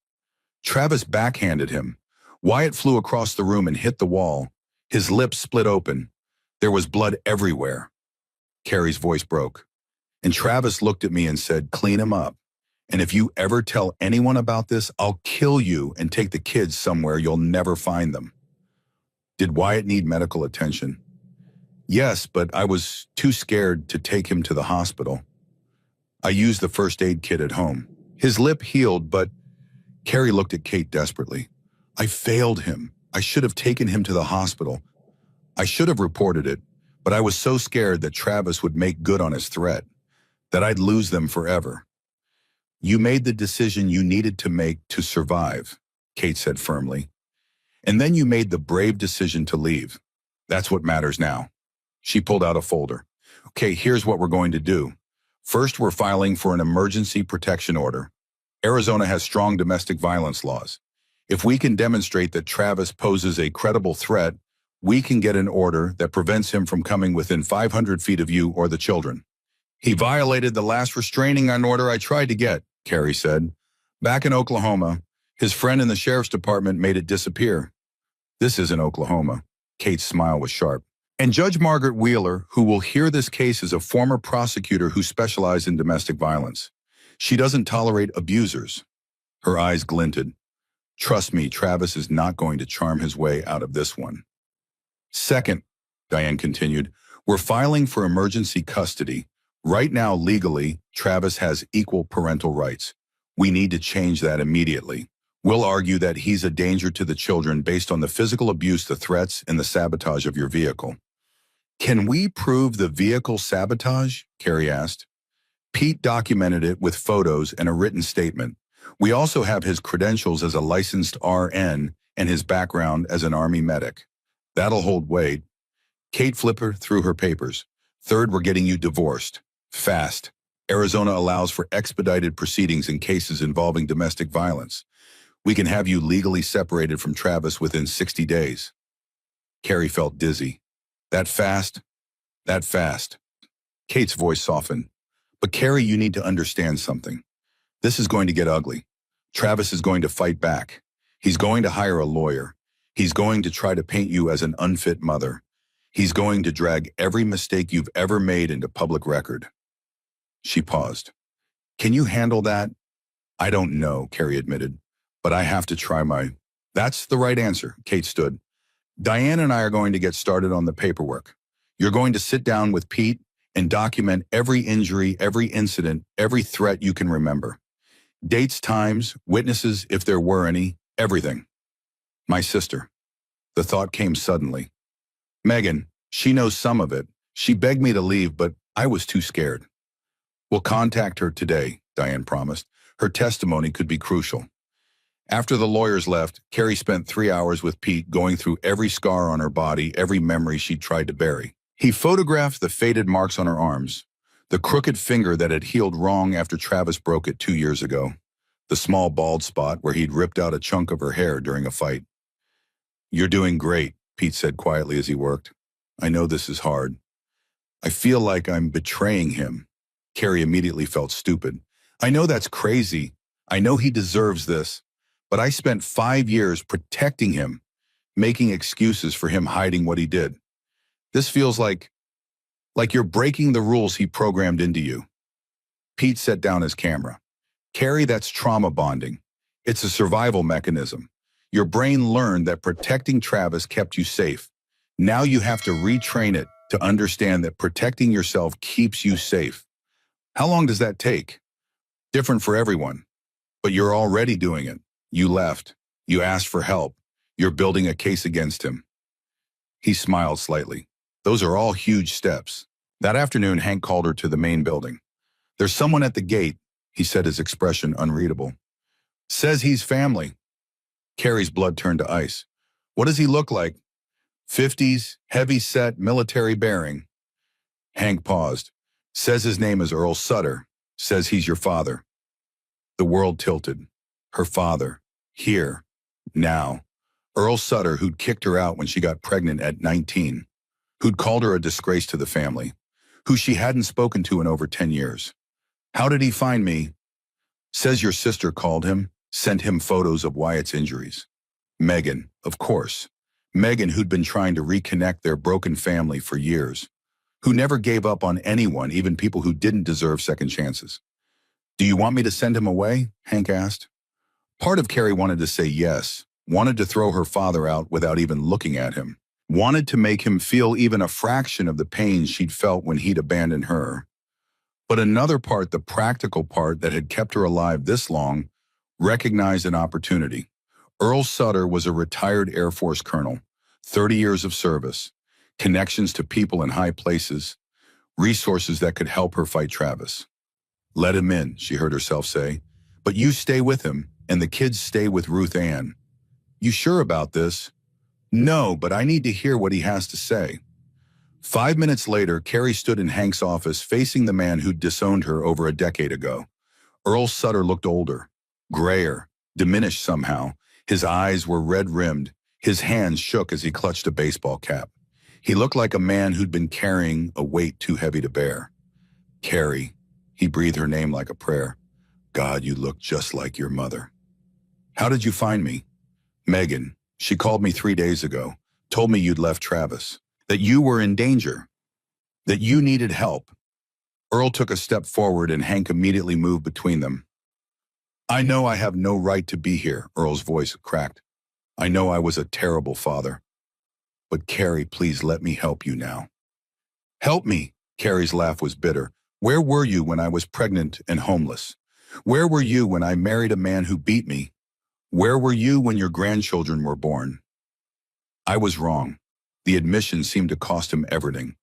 Travis backhanded him. Wyatt flew across the room and hit the wall. His lips split open. There was blood everywhere. Carrie's voice broke. And Travis looked at me and said, clean him up. And if you ever tell anyone about this, I'll kill you and take the kids somewhere you'll never find them. Did Wyatt need medical attention? Yes, but I was too scared to take him to the hospital. I used the first aid kit at home. His lip healed, but Carrie looked at Kate desperately. I failed him. I should have taken him to the hospital. I should have reported it, but I was so scared that Travis would make good on his threat, that I'd lose them forever. You made the decision you needed to make to survive, Kate said firmly. And then you made the brave decision to leave. That's what matters now. She pulled out a folder. Okay, here's what we're going to do. First, we're filing for an emergency protection order. Arizona has strong domestic violence laws. If we can demonstrate that Travis poses a credible threat, we can get an order that prevents him from coming within 500 feet of you or the children. He violated the last restraining order I tried to get, Carrie said. Back in Oklahoma, his friend in the sheriff's department made it disappear. This isn't Oklahoma. Kate's smile was sharp. And Judge Margaret Wheeler, who will hear this case, is a former prosecutor who specialized in domestic violence. She doesn't tolerate abusers. Her eyes glinted. Trust me, Travis is not going to charm his way out of this one. Second, Diane continued, we're filing for emergency custody. Right now, legally, Travis has equal parental rights. We need to change that immediately. We'll argue that he's a danger to the children based on the physical abuse, the threats, and the sabotage of your vehicle. Can we prove the vehicle sabotage? Carrie asked. Pete documented it with photos and a written statement. We also have his credentials as a licensed RN and his background as an Army medic. That'll hold weight. Kate Flipper through her papers. Third, we're getting you divorced. Fast. Arizona allows for expedited proceedings in cases involving domestic violence. We can have you legally separated from Travis within 60 days. Carrie felt dizzy. That fast? That fast. Kate's voice softened. But Carrie, you need to understand something. This is going to get ugly. Travis is going to fight back. He's going to hire a lawyer. He's going to try to paint you as an unfit mother. He's going to drag every mistake you've ever made into public record. She paused. Can you handle that? I don't know, Carrie admitted, but I have to try my... That's the right answer, Kate stood. Diane and I are going to get started on the paperwork. You're going to sit down with Pete, and document every injury, every incident, every threat you can remember. Dates, times, witnesses, if there were any, everything. My sister. The thought came suddenly. Megan, she knows some of it. She begged me to leave, but I was too scared. We'll contact her today, Diane promised. Her testimony could be crucial. After the lawyers left, Carrie spent 3 hours with Pete going through every scar on her body, every memory she'd tried to bury. He photographed the faded marks on her arms, the crooked finger that had healed wrong after Travis broke it 2 years ago, the small bald spot where he'd ripped out a chunk of her hair during a fight. You're doing great, Pete said quietly as he worked. I know this is hard. I feel like I'm betraying him. Carrie immediately felt stupid. I know that's crazy. I know he deserves this. But I spent 5 years protecting him, making excuses for him hiding what he did. This feels like you're breaking the rules he programmed into you. Pete set down his camera. Carrie, that's trauma bonding. It's a survival mechanism. Your brain learned that protecting Travis kept you safe. Now you have to retrain it to understand that protecting yourself keeps you safe. How long does that take? Different for everyone. But you're already doing it. You left. You asked for help. You're building a case against him. He smiled slightly. Those are all huge steps. That afternoon, Hank called her to the main building. There's someone at the gate, he said, his expression unreadable. Says he's family. Carrie's blood turned to ice. What does he look like? 50s, heavy-set, military bearing. Hank paused. Says his name is Earl Sutter. Says he's your father. The world tilted. Her father. Here. Now. Earl Sutter, who'd kicked her out when she got pregnant at 19. Who'd called her a disgrace to the family. Who she hadn't spoken to in over 10 years. How did he find me? Says your sister called him, sent him photos of Wyatt's injuries. Megan, of course. Megan, who'd been trying to reconnect their broken family for years. Who never gave up on anyone, even people who didn't deserve second chances. Do you want me to send him away? Hank asked. Part of Carrie wanted to say yes, wanted to throw her father out without even looking at him, wanted to make him feel even a fraction of the pain she'd felt when he'd abandoned her. But another part, the practical part that had kept her alive this long, recognized an opportunity. Earl Sutter was a retired Air Force colonel, 30 years of service, connections to people in high places, resources that could help her fight Travis. Let him in, she heard herself say, but you stay with him, and the kids stay with Ruth Ann. You sure about this? No, but I need to hear what he has to say. 5 minutes later, Carrie stood in Hank's office facing the man who'd disowned her over a decade ago. Earl Sutter looked older, grayer, diminished somehow. His eyes were red-rimmed. His hands shook as he clutched a baseball cap. He looked like a man who'd been carrying a weight too heavy to bear. Carrie, he breathed her name like a prayer. God, you look just like your mother. How did you find me? Megan, she called me 3 days ago, told me you'd left Travis, that you were in danger, that you needed help. Earl took a step forward and Hank immediately moved between them. I know I have no right to be here, Earl's voice cracked. I know I was a terrible father. But Carrie, please let me help you now. Help me, Carrie's laugh was bitter. Where were you when I was pregnant and homeless? Where were you when I married a man who beat me? Where were you when your grandchildren were born? I was wrong. The admission seemed to cost him everything.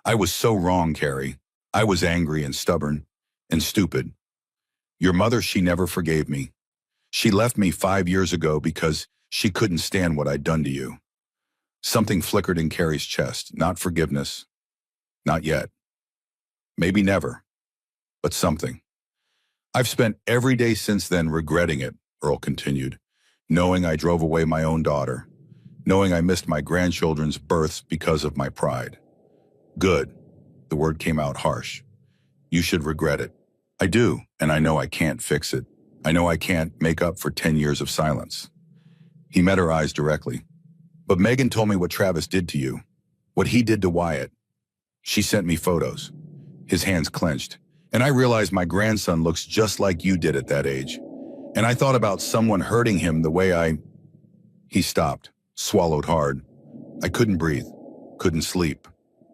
I was so wrong, Carrie. I was angry and stubborn and stupid. Your mother, she never forgave me. She left me 5 years ago because she couldn't stand what I'd done to you. Something flickered in Carrie's chest. Not forgiveness. Not yet. Maybe never. But something. I've spent every day since then regretting it, Earl continued, knowing I drove away my own daughter, knowing I missed my grandchildren's births because of my pride. Good. The word came out harsh. You should regret it. I do, and I know I can't fix it. I know I can't make up for 10 years of silence. He met her eyes directly. But Megan told me what Travis did to you, what he did to Wyatt. She sent me photos. His hands clenched, and I realized my grandson looks just like you did at that age. And I thought about someone hurting him the way I... He stopped, swallowed hard. I couldn't breathe, couldn't sleep,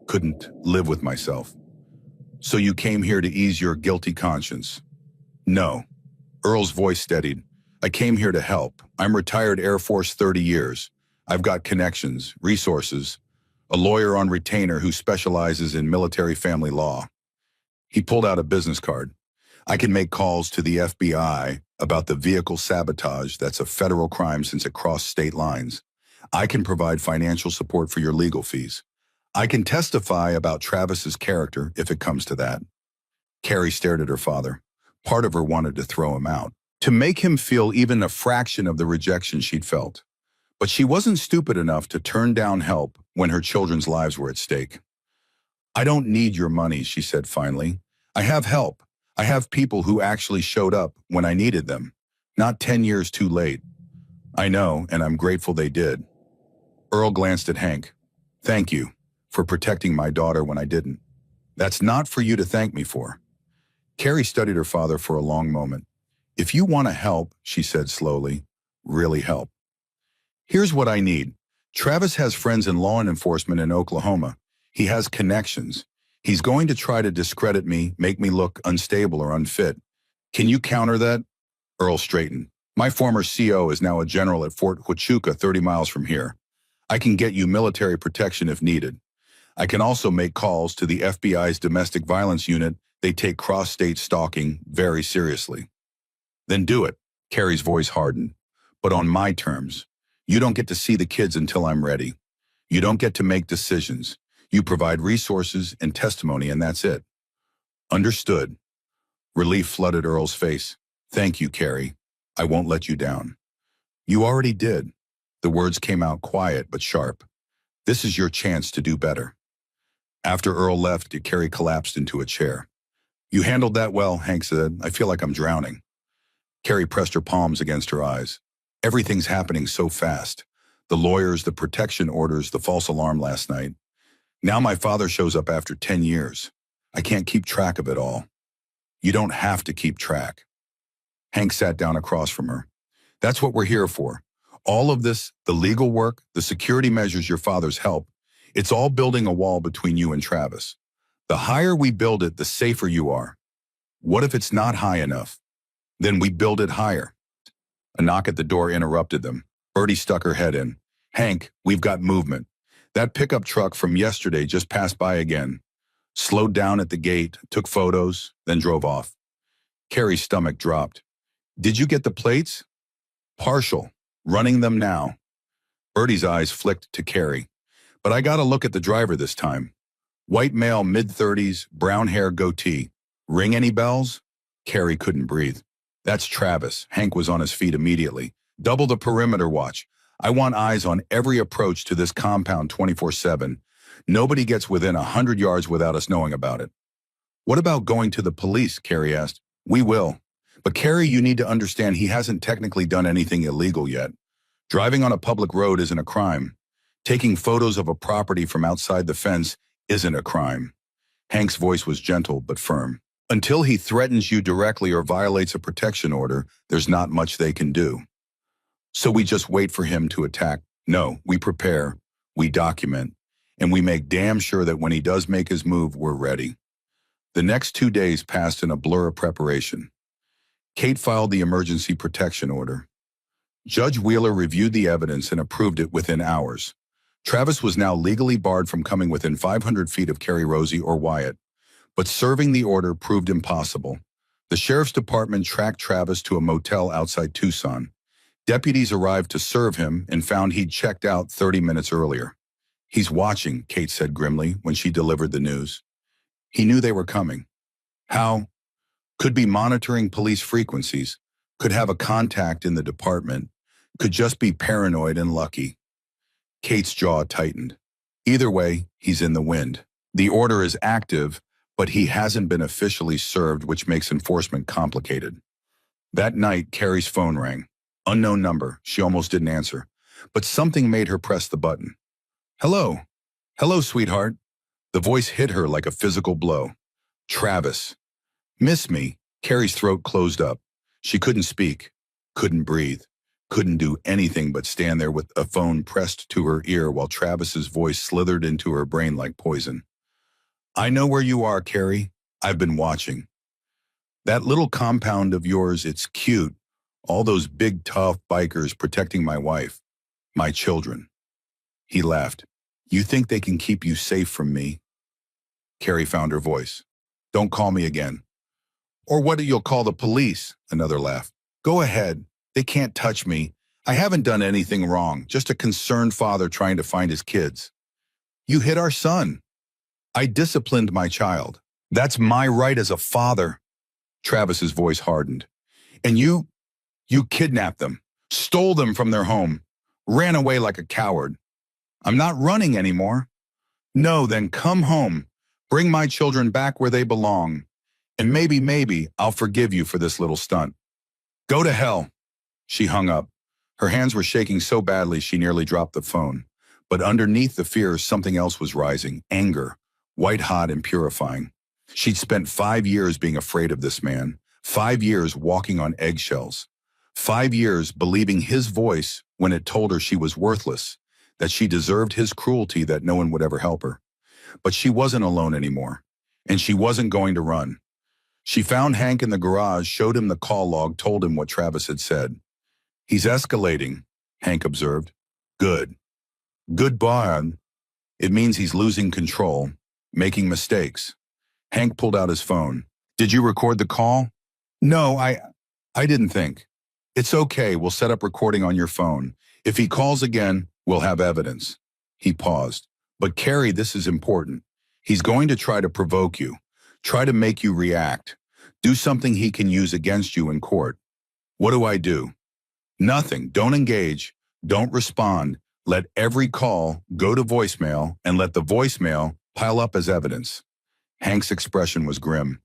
couldn't live with myself. So you came here to ease your guilty conscience? No. Earl's voice steadied. I came here to help. I'm retired Air Force 30 years. I've got connections, resources, a lawyer on retainer who specializes in military family law. He pulled out a business card. I can make calls to the FBI about the vehicle sabotage that's a federal crime since it crossed state lines. I can provide financial support for your legal fees. I can testify about Travis's character if it comes to that. Carrie stared at her father. Part of her wanted to throw him out, to make him feel even a fraction of the rejection she'd felt. But she wasn't stupid enough to turn down help when her children's lives were at stake. I don't need your money, she said finally. I have help. I have people who actually showed up when I needed them, not 10 years too late. I know, and I'm grateful they did. Earl glanced at Hank. Thank you for protecting my daughter when I didn't. That's not for you to thank me for. Carrie studied her father for a long moment. If you want to help, she said slowly, really help. Here's what I need. Travis has friends in law enforcement in Oklahoma. He has connections. He's going to try to discredit me, make me look unstable or unfit. Can you counter that? Earl straightened. My former CO is now a general at Fort Huachuca, 30 miles from here. I can get you military protection if needed. I can also make calls to the FBI's domestic violence unit. They take cross-state stalking very seriously. Then do it. Carrie's voice hardened. But on my terms. You don't get to see the kids until I'm ready. You don't get to make decisions. You provide resources and testimony, and that's it. Understood. Relief flooded Earl's face. Thank you, Carrie. I won't let you down. You already did. The words came out quiet but sharp. This is your chance to do better. After Earl left, Carrie collapsed into a chair. You handled that well, Hank said. I feel like I'm drowning. Carrie pressed her palms against her eyes. Everything's happening so fast. The lawyers, the protection orders, the false alarm last night. Now my father shows up after 10 years. I can't keep track of it all. You don't have to keep track. Hank sat down across from her. That's what we're here for. All of this, the legal work, the security measures your father's help, it's all building a wall between you and Travis. The higher we build it, the safer you are. What if it's not high enough? Then we build it higher. A knock at the door interrupted them. Bertie stuck her head in. Hank, we've got movement. That pickup truck from yesterday just passed by again. Slowed down at the gate, took photos, then drove off. Carrie's stomach dropped. Did you get the plates? Partial. Running them now. Bertie's eyes flicked to Carrie. But I got a look at the driver this time. White male, mid-30s, brown hair, goatee. Ring any bells? Carrie couldn't breathe. That's Travis. Hank was on his feet immediately. Double the perimeter watch. I want eyes on every approach to this compound 24/7. Nobody gets within 100 yards without us knowing about it. What about going to the police? Carrie asked. We will. But Carrie, you need to understand he hasn't technically done anything illegal yet. Driving on a public road isn't a crime. Taking photos of a property from outside the fence isn't a crime. Hank's voice was gentle but firm. Until he threatens you directly or violates a protection order, there's not much they can do. So we just wait for him to attack. No, we prepare, we document, and we make damn sure that when he does make his move, we're ready. The next 2 days passed in a blur of preparation. Kate filed the emergency protection order. Judge Wheeler reviewed the evidence and approved it within hours. Travis was now legally barred from coming within 500 feet of Carrie Rosie or Wyatt, but serving the order proved impossible. The sheriff's department tracked Travis to a motel outside Tucson. Deputies arrived to serve him and found he'd checked out 30 minutes earlier. He's watching, Kate said grimly when she delivered the news. He knew they were coming. How? Could be monitoring police frequencies, could have a contact in the department, could just be paranoid and lucky. Kate's jaw tightened. Either way, he's in the wind. The order is active, but he hasn't been officially served, which makes enforcement complicated. That night, Carrie's phone rang. Unknown number. She almost didn't answer, but something made her press the button. Hello. Hello, sweetheart. The voice hit her like a physical blow. Travis. Miss me. Carrie's throat closed up. She couldn't speak, couldn't breathe, couldn't do anything but stand there with a phone pressed to her ear while Travis's voice slithered into her brain like poison. I know where you are, Carrie. I've been watching. That little compound of yours, it's cute. All those big, tough bikers protecting my wife, my children." He laughed. "You think they can keep you safe from me?" Carrie found her voice. "Don't call me again." "Or what do you'll call the police?" Another laugh. "Go ahead. They can't touch me. I haven't done anything wrong, just a concerned father trying to find his kids." "You hit our son." "I disciplined my child. That's my right as a father." Travis's voice hardened. "And you kidnapped them, stole them from their home, ran away like a coward." "I'm not running anymore." "No, then come home. Bring my children back where they belong. And maybe, I'll forgive you for this little stunt." "Go to hell." She hung up. Her hands were shaking so badly she nearly dropped the phone. But underneath the fear, something else was rising, anger, white-hot and purifying. She'd spent 5 years being afraid of this man, 5 years walking on eggshells, 5 years believing his voice when it told her she was worthless, that she deserved his cruelty, that no one would ever help her. But she wasn't alone anymore, and she wasn't going to run. She found Hank in the garage, showed him the call log, told him what Travis had said. "He's escalating," Hank observed. "Good. Good, Bob. It means he's losing control, making mistakes." Hank pulled out his phone. "Did you record the call?" "No, I didn't think." "It's okay, we'll set up recording on your phone. If he calls again, we'll have evidence." He paused. "But Carrie, this is important. He's going to try to provoke you, try to make you react, do something he can use against you in court. What do I do?" "Nothing. Don't engage. Don't respond. Let every call go to voicemail and let the voicemail pile up as evidence." Hank's expression was grim.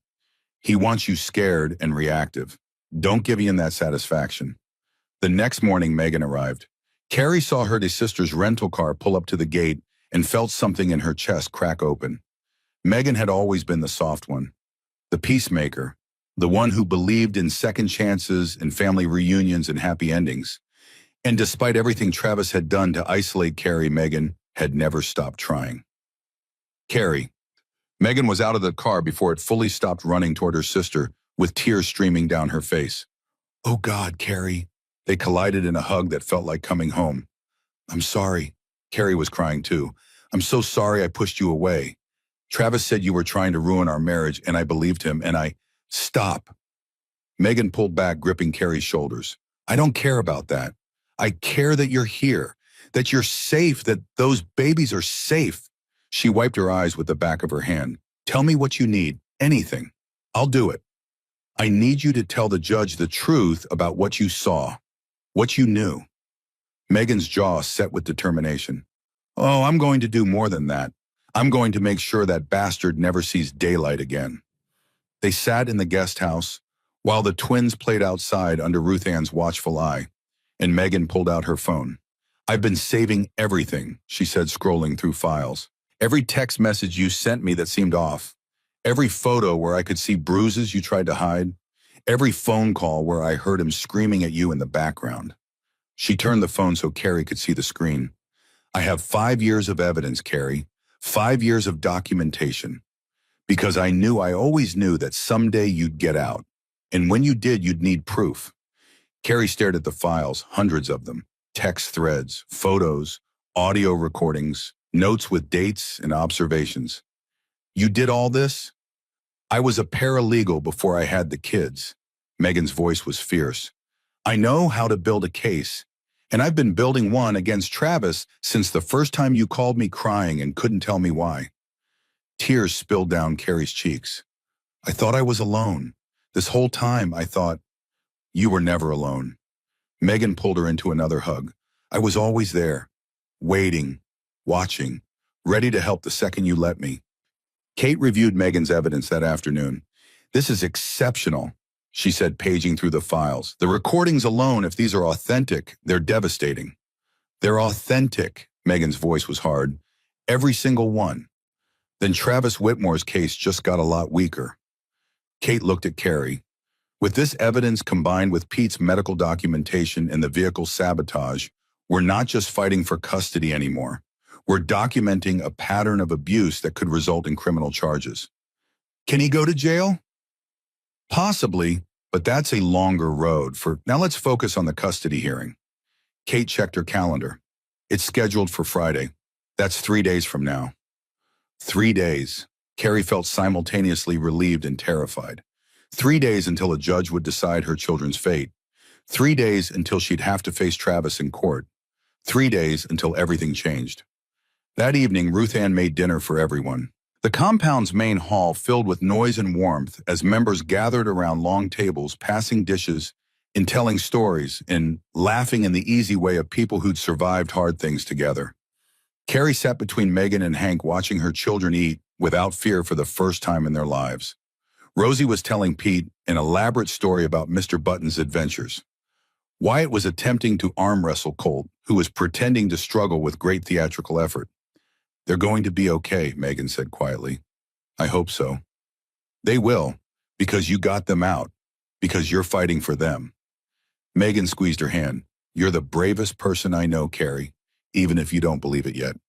"He wants you scared and reactive. Don't give him that satisfaction." The next morning, Megan arrived. Carrie saw her sister's rental car pull up to the gate and felt something in her chest crack open. Megan had always been the soft one, the peacemaker, the one who believed in second chances and family reunions and happy endings. And despite everything Travis had done to isolate Carrie, Megan had never stopped trying. Carrie. Megan was out of the car before it fully stopped running toward her sister, with tears streaming down her face. "Oh God, Carrie." They collided in a hug that felt like coming home. "I'm sorry." Carrie was crying too. "I'm so sorry I pushed you away. Travis said you were trying to ruin our marriage, and I believed him, and I—" "Stop." Megan pulled back, gripping Carrie's shoulders. "I don't care about that. I care that you're here, that you're safe, that those babies are safe." She wiped her eyes with the back of her hand. "Tell me what you need, anything. I'll do it. I need you to tell the judge the truth about what you saw, what you knew." Megan's jaw set with determination. "Oh, I'm going to do more than that. I'm going to make sure that bastard never sees daylight again." They sat in the guest house while the twins played outside under Ruth Ann's watchful eye, and Megan pulled out her phone. "I've been saving everything," she said, scrolling through files. "Every text message you sent me that seemed off. Every photo where I could see bruises you tried to hide. Every phone call where I heard him screaming at you in the background." She turned the phone so Carrie could see the screen. "I have 5 years of evidence, Carrie. 5 years of documentation. Because I always knew that someday you'd get out. And when you did, you'd need proof." Carrie stared at the files, hundreds of them. Text threads, photos, audio recordings, notes with dates and observations. "You did all this?" "I was a paralegal before I had the kids." Megan's voice was fierce. "I know how to build a case, and I've been building one against Travis since the first time you called me crying and couldn't tell me why." Tears spilled down Carrie's cheeks. "I thought I was alone. This whole time I thought—" "You were never alone." Megan pulled her into another hug. "I was always there, waiting, watching, ready to help the second you let me." Kate reviewed Megan's evidence that afternoon. "This is exceptional," she said, paging through the files. "The recordings alone, if these are authentic, they're devastating." "They're authentic," Megan's voice was hard. "Every single one." "Then Travis Whitmore's case just got a lot weaker." Kate looked at Carrie. "With this evidence combined with Pete's medical documentation and the vehicle sabotage, we're not just fighting for custody anymore. We're documenting a pattern of abuse that could result in criminal charges." Can he go to jail? Possibly, but that's a longer road for... Now let's focus on the custody hearing. Kate checked her calendar. It's scheduled for Friday. That's 3 days from now. 3 days. Carrie felt simultaneously relieved and terrified. 3 days until a judge would decide her children's fate. 3 days until she'd have to face Travis in court. 3 days until everything changed. That evening, Ruth Ann made dinner for everyone. The compound's main hall filled with noise and warmth as members gathered around long tables, passing dishes and telling stories and laughing in the easy way of people who'd survived hard things together. Carrie sat between Megan and Hank watching her children eat without fear for the first time in their lives. Rosie was telling Pete an elaborate story about Mr. Button's adventures. Wyatt was attempting to arm wrestle Colt, who was pretending to struggle with great theatrical effort. "They're going to be okay," Megan said quietly. "I hope so." "They will, because you got them out, because you're fighting for them." Megan squeezed her hand. "You're the bravest person I know, Carrie, even if you don't believe it yet."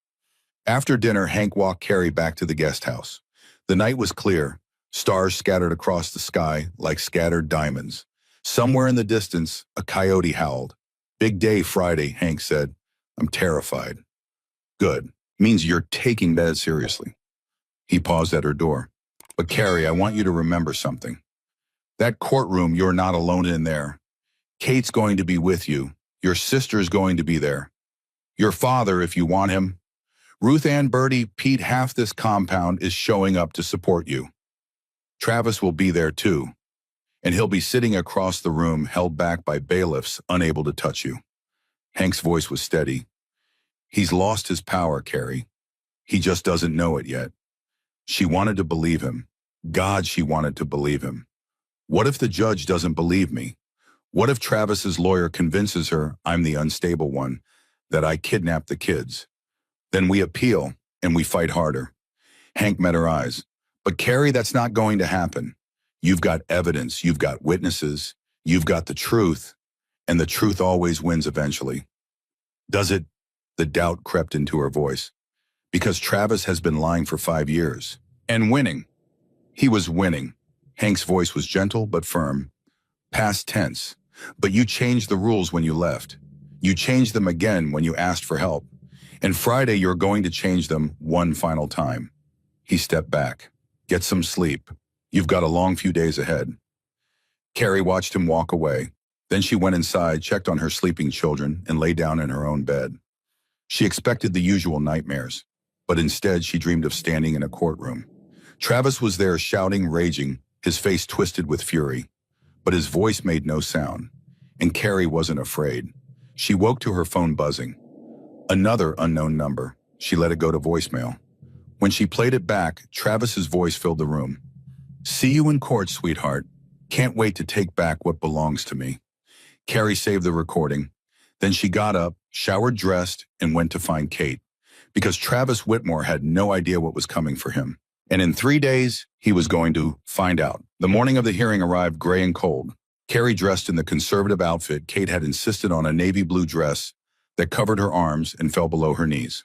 After dinner, Hank walked Carrie back to the guest house. The night was clear, stars scattered across the sky like scattered diamonds. Somewhere in the distance, a coyote howled. "Big day Friday," Hank said. "I'm terrified." "Good. Means you're taking that seriously." He paused at her door. "But Carrie, I want you to remember something. That courtroom, you're not alone in there. Kate's going to be with you. Your sister's going to be there. Your father, if you want him. Ruth Ann, Bertie, Pete, half this compound is showing up to support you. Travis will be there too. And he'll be sitting across the room, held back by bailiffs, unable to touch you." Hank's voice was steady. "He's lost his power, Carrie. He just doesn't know it yet." She wanted to believe him. God, she wanted to believe him. What if the judge doesn't believe me? What if Travis's lawyer convinces her I'm the unstable one, that I kidnapped the kids? Then we appeal, and we fight harder. Hank met her eyes. "But Carrie, that's not going to happen. You've got evidence, you've got witnesses, you've got the truth, and the truth always wins eventually." "Does it?" The doubt crept into her voice. "Because Travis has been lying for 5 years. And winning." "He was winning." Hank's voice was gentle but firm. "Past tense. But you changed the rules when you left. You changed them again when you asked for help. And Friday you're going to change them one final time." He stepped back. "Get some sleep. You've got a long few days ahead." Carrie watched him walk away. Then she went inside, checked on her sleeping children, and lay down in her own bed. She expected the usual nightmares, but instead she dreamed of standing in a courtroom. Travis was there shouting, raging, his face twisted with fury. But his voice made no sound, and Carrie wasn't afraid. She woke to her phone buzzing. Another unknown number. She let it go to voicemail. When she played it back, Travis's voice filled the room. "See you in court, sweetheart. Can't wait to take back what belongs to me." Carrie saved the recording. Then she got up, showered, dressed, and went to find Kate, because Travis Whitmore had no idea what was coming for him. And in 3 days, he was going to find out. The morning of the hearing arrived gray and cold. Carrie dressed in the conservative outfit Kate had insisted on, a navy blue dress that covered her arms and fell below her knees.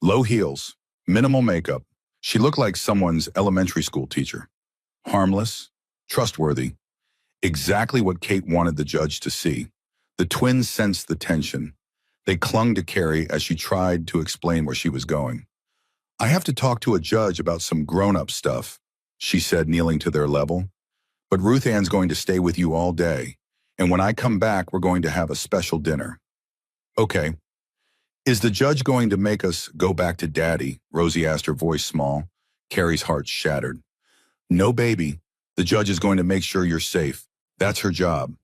Low heels, minimal makeup. She looked like someone's elementary school teacher. Harmless, trustworthy. Exactly what Kate wanted the judge to see. The twins sensed the tension. They clung to Carrie as she tried to explain where she was going. "I have to talk to a judge about some grown-up stuff," she said, kneeling to their level. "But Ruth Ann's going to stay with you all day, and when I come back, we're going to have a special dinner." "Okay. Is the judge going to make us go back to Daddy?" Rosie asked, her voice small. Carrie's heart shattered. "No, baby. The judge is going to make sure you're safe. That's her job."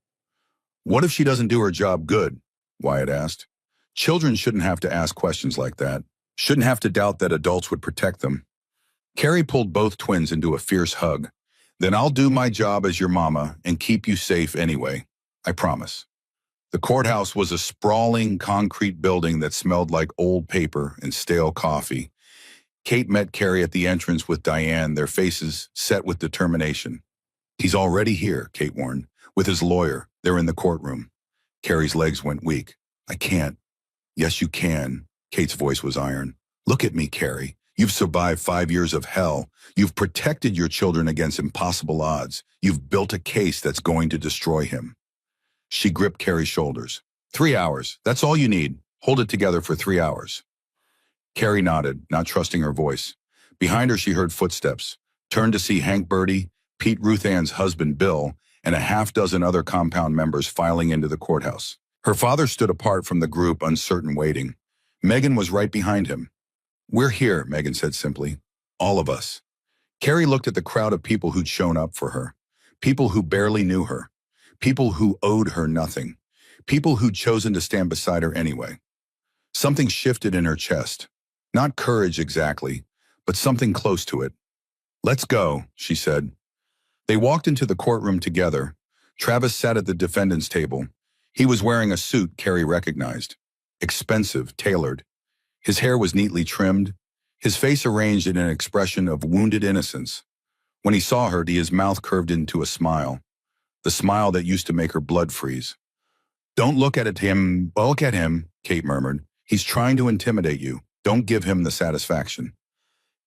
"What if she doesn't do her job good?" Wyatt asked. Children shouldn't have to ask questions like that. Shouldn't have to doubt that adults would protect them. Carrie pulled both twins into a fierce hug. "Then I'll do my job as your mama and keep you safe anyway. I promise." The courthouse was a sprawling concrete building that smelled like old paper and stale coffee. Kate met Carrie at the entrance with Diane, their faces set with determination. "He's already here," Kate warned. "With his lawyer. They're in the courtroom." Carrie's legs went weak. "I can't." "Yes, you can." Kate's voice was iron. "Look at me, Carrie. You've survived 5 years of hell. You've protected your children against impossible odds. You've built a case that's going to destroy him. She gripped Carrie's shoulders. 3 hours. That's all you need. Hold it together for 3 hours. Carrie nodded, not trusting her voice. Behind her, she heard footsteps, turned to see Hank Birdie, Pete Ruth-Ann's husband Bill, and a half-dozen other compound members filing into the courthouse. Her father stood apart from the group, uncertain, waiting. Megan was right behind him. "We're here," Megan said simply. "All of us." Carrie looked at the crowd of people who'd shown up for her. People who barely knew her. People who owed her nothing. People who'd chosen to stand beside her anyway. Something shifted in her chest. Not courage exactly, but something close to it. "Let's go," she said. They walked into the courtroom together. Travis sat at the defendant's table. He was wearing a suit Carrie recognized. Expensive, tailored. His hair was neatly trimmed, his face arranged in an expression of wounded innocence. When he saw her, his mouth curved into a smile, the smile that used to make her blood freeze. "Don't look at him, look at him," Kate murmured. "He's trying to intimidate you. Don't give him the satisfaction."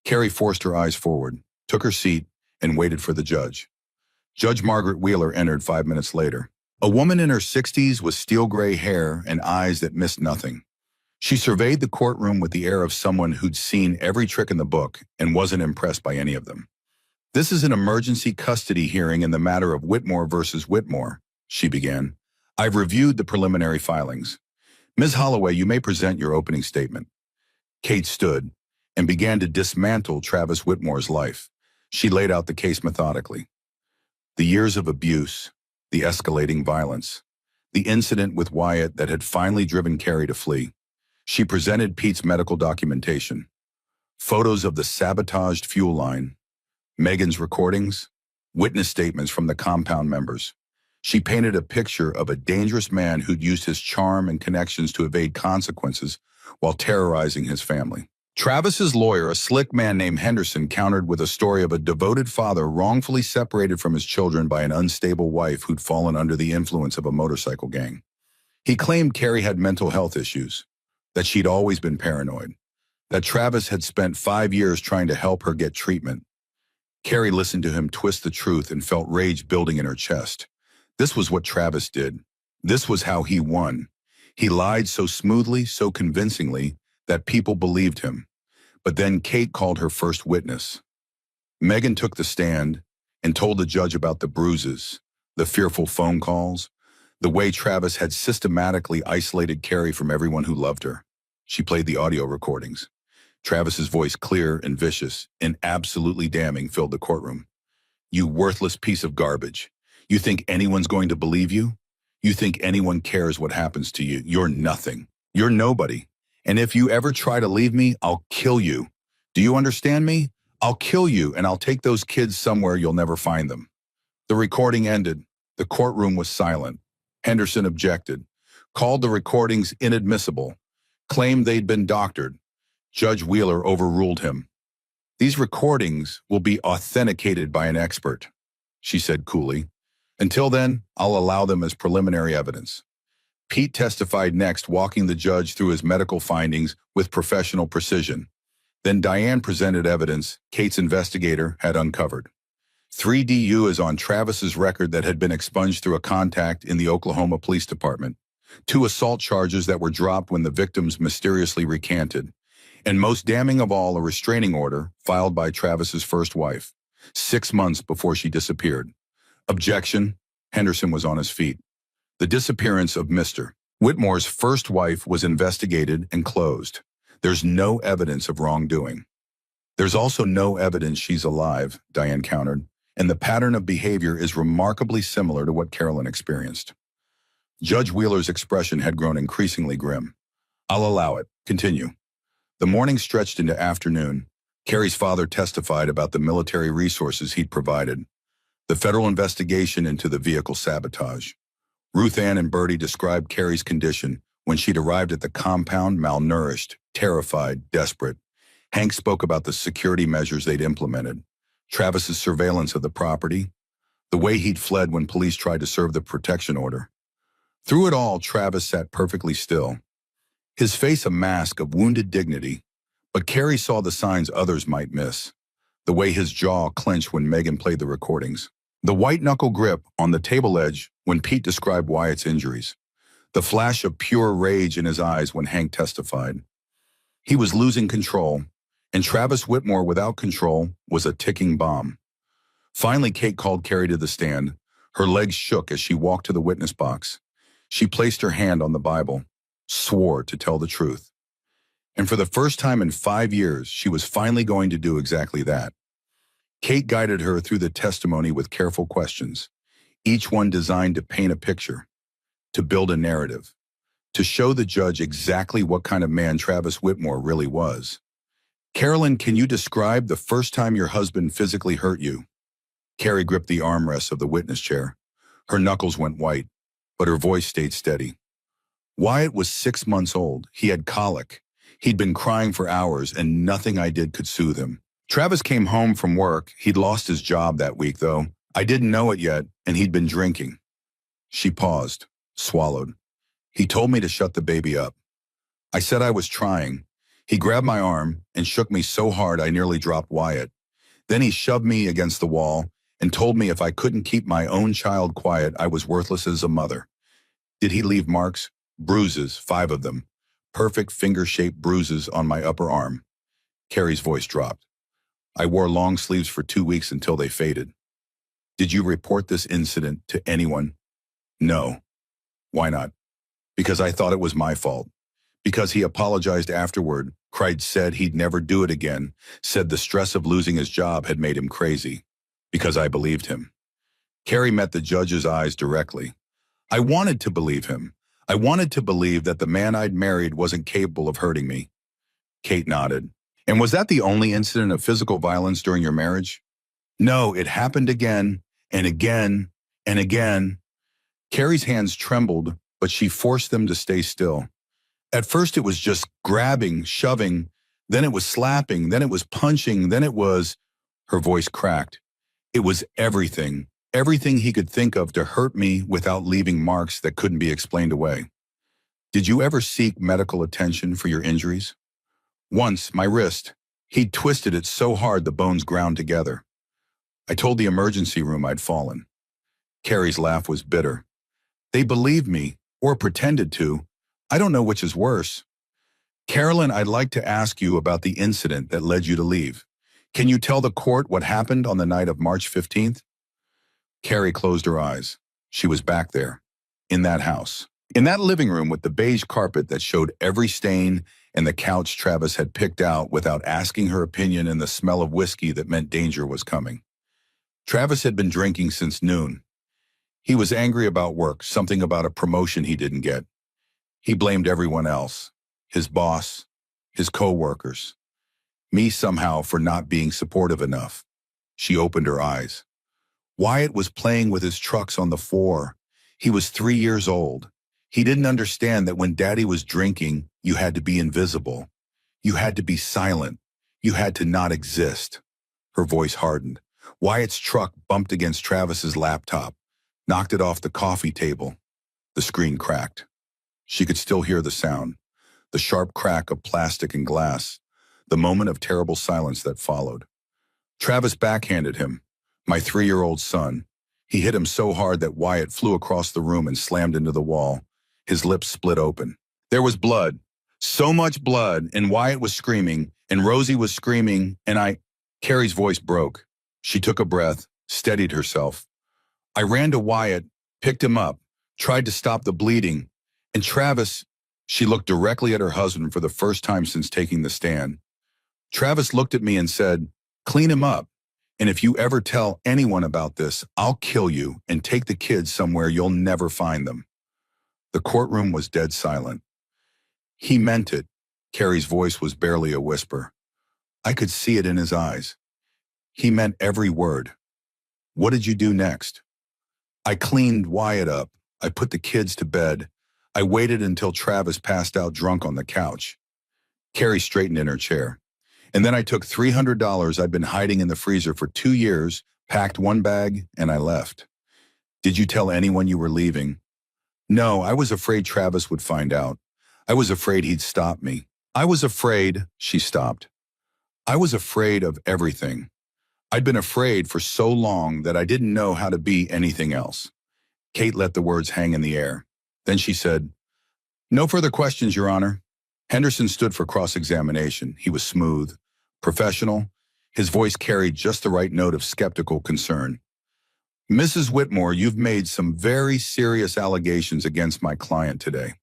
Carrie forced her eyes forward, took her seat, and waited for the judge. Judge Margaret Wheeler entered 5 minutes later. A woman in her 60s with steel-gray hair and eyes that missed nothing. She surveyed the courtroom with the air of someone who'd seen every trick in the book and wasn't impressed by any of them. "This is an emergency custody hearing in the matter of Whitmore versus Whitmore," she began. "I've reviewed the preliminary filings. Ms. Holloway, you may present your opening statement." Kate stood and began to dismantle Travis Whitmore's life. She laid out the case methodically. The years of abuse, the escalating violence, the incident with Wyatt that had finally driven Carrie to flee. She presented Pete's medical documentation, photos of the sabotaged fuel line, Megan's recordings, witness statements from the compound members. She painted a picture of a dangerous man who'd used his charm and connections to evade consequences while terrorizing his family. Travis's lawyer, a slick man named Henderson, countered with a story of a devoted father wrongfully separated from his children by an unstable wife who'd fallen under the influence of a motorcycle gang. He claimed Carrie had mental health issues, that she'd always been paranoid, that Travis had spent 5 years trying to help her get treatment. Carrie listened to him twist the truth and felt rage building in her chest. This was what Travis did. This was how he won. He lied so smoothly, so convincingly, that people believed him. But then Kate called her first witness. Megan took the stand and told the judge about the bruises, the fearful phone calls, the way Travis had systematically isolated Carrie from everyone who loved her. She played the audio recordings. Travis's voice, clear and vicious and absolutely damning, filled the courtroom. "You worthless piece of garbage. You think anyone's going to believe you? You think anyone cares what happens to you? You're nothing. You're nobody. And if you ever try to leave me, I'll kill you. Do you understand me? I'll kill you, and I'll take those kids somewhere you'll never find them." The recording ended. The courtroom was silent. Henderson objected, called the recordings inadmissible, claimed they'd been doctored. Judge Wheeler overruled him. "These recordings will be authenticated by an expert," she said coolly. "Until then, I'll allow them as preliminary evidence." Pete testified next, walking the judge through his medical findings with professional precision. Then Diane presented evidence Kate's investigator had uncovered. 3DU is on Travis's record that had been expunged through a contact in the Oklahoma Police Department. 2 assault charges that were dropped when the victims mysteriously recanted. And most damning of all, a restraining order filed by Travis's first wife, 6 months before she disappeared. Objection. Henderson was on his feet. The disappearance of Mr. Whitmore's first wife was investigated and closed. There's no evidence of wrongdoing. There's also no evidence she's alive, Diane countered, and the pattern of behavior is remarkably similar to what Carolyn experienced. Judge Wheeler's expression had grown increasingly grim. "I'll allow it. Continue." The morning stretched into afternoon. Carrie's father testified about the military resources he'd provided, the federal investigation into the vehicle sabotage. Ruth Ann and Bertie described Carrie's condition when she'd arrived at the compound, malnourished, terrified, desperate. Hank spoke about the security measures they'd implemented, Travis's surveillance of the property, the way he'd fled when police tried to serve the protection order. Through it all, Travis sat perfectly still, his face a mask of wounded dignity, But Carrie saw the signs others might miss. The way his jaw clenched when Megan played the recordings. The white-knuckle grip on the table edge when Pete described Wyatt's injuries. The flash of pure rage in his eyes when Hank testified. He was losing control, and Travis Whitmore without control was a ticking bomb. Finally, Kate called Carrie to the stand. Her legs shook as she walked to the witness box. She placed her hand on the Bible, swore to tell the truth. And for the first time in 5 years, she was finally going to do exactly that. Kate guided her through the testimony with careful questions, each one designed to paint a picture, to build a narrative, to show the judge exactly what kind of man Travis Whitmore really was. Carolyn, can you describe the first time your husband physically hurt you? Carrie gripped the armrests of the witness chair. Her knuckles went white, but her voice stayed steady. Wyatt was 6 months old. He had colic. He'd been crying for hours, and nothing I did could soothe him. Travis came home from work. He'd lost his job that week, though. I didn't know it yet, and he'd been drinking. She paused, swallowed. He told me to shut the baby up. I said I was trying. He grabbed my arm and shook me so hard I nearly dropped Wyatt. Then he shoved me against the wall and told me if I couldn't keep my own child quiet, I was worthless as a mother. Did he leave marks? Bruises, 5 of them. Perfect finger-shaped bruises on my upper arm. Carrie's voice dropped. I wore long sleeves for 2 weeks until they faded. Did you report this incident to anyone? No. Why not? Because I thought it was my fault. Because he apologized afterward, said he'd never do it again, said the stress of losing his job had made him crazy. Because I believed him. Carrie met the judge's eyes directly. I wanted to believe him. I wanted to believe that the man I'd married wasn't capable of hurting me. Kate nodded. And was that the only incident of physical violence during your marriage? No, it happened again, and again, and again. Carrie's hands trembled, but she forced them to stay still. At first it was just grabbing, shoving, then it was slapping, then it was punching, then it was... Her voice cracked. It was everything. Everything he could think of to hurt me without leaving marks that couldn't be explained away. Did you ever seek medical attention for your injuries? Once, my wrist. He'd twisted it so hard the bones ground together. I told the emergency room I'd fallen. Carrie's laugh was bitter. They believed me, or pretended to. I don't know which is worse. Carolyn, I'd like to ask you about the incident that led you to leave. Can you tell the court what happened on the night of March 15th? Carrie closed her eyes. She was back there, in that house, in that living room with the beige carpet that showed every stain and the couch Travis had picked out without asking her opinion and the smell of whiskey that meant danger was coming. Travis had been drinking since noon. He was angry about work, something about a promotion he didn't get. He blamed everyone else, his boss, his co-workers, me somehow for not being supportive enough. She opened her eyes. Wyatt was playing with his trucks on the 4. He was 3 years old. He didn't understand that when Daddy was drinking, you had to be invisible. You had to be silent. You had to not exist. Her voice hardened. Wyatt's truck bumped against Travis's laptop, knocked it off the coffee table. The screen cracked. She could still hear the sound, the sharp crack of plastic and glass, the moment of terrible silence that followed. Travis backhanded him. My 3-year-old son. He hit him so hard that Wyatt flew across the room and slammed into the wall. His lips split open. There was blood. So much blood, and Wyatt was screaming, and Rosie was screaming, and Carrie's voice broke. She took a breath, steadied herself. I ran to Wyatt, picked him up, tried to stop the bleeding, and Travis... She looked directly at her husband for the first time since taking the stand. Travis looked at me and said, clean him up. And if you ever tell anyone about this, I'll kill you and take the kids somewhere you'll never find them. The courtroom was dead silent. He meant it. Carrie's voice was barely a whisper. I could see it in his eyes. He meant every word. What did you do next? I cleaned Wyatt up. I put the kids to bed. I waited until Travis passed out drunk on the couch. Carrie straightened in her chair. And then I took $300 I'd been hiding in the freezer for 2 years, packed one bag, and I left. Did you tell anyone you were leaving? No, I was afraid Travis would find out. I was afraid he'd stop me. I was afraid, she stopped. I was afraid of everything. I'd been afraid for so long that I didn't know how to be anything else. Kate let the words hang in the air. Then she said, "No further questions, Your Honor." Henderson stood for cross-examination. He was smooth, professional. His voice carried just the right note of skeptical concern. "Mrs. Whitmore, you've made some very serious allegations against my client today.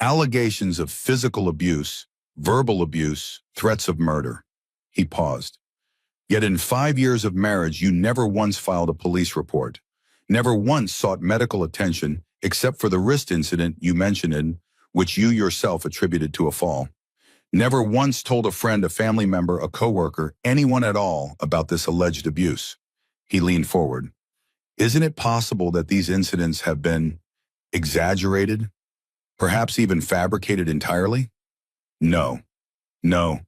Allegations of physical abuse, verbal abuse, threats of murder." He paused. "Yet in 5 years of marriage, you never once filed a police report, never once sought medical attention except for the wrist incident you mentioned in which you yourself attributed to a fall. Never once told a friend, a family member, a coworker, anyone at all about this alleged abuse." He leaned forward. "Isn't it possible that these incidents have been exaggerated, perhaps even fabricated entirely?" "No, no."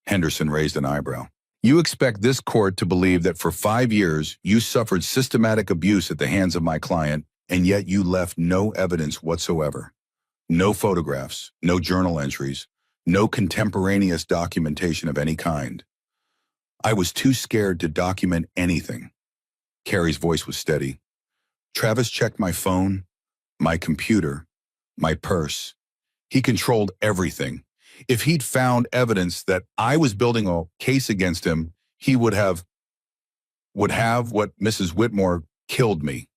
Henderson raised an eyebrow. "You expect this court to believe that for 5 years you suffered systematic abuse at the hands of my client, and yet you left no evidence whatsoever? No photographs, no journal entries, no contemporaneous documentation of any kind?" "I was too scared to document anything." Carrie's voice was steady. "Travis checked my phone, my computer, my purse. He controlled everything. If he'd found evidence that I was building a case against him, he would have what Mrs. Whitmore killed me."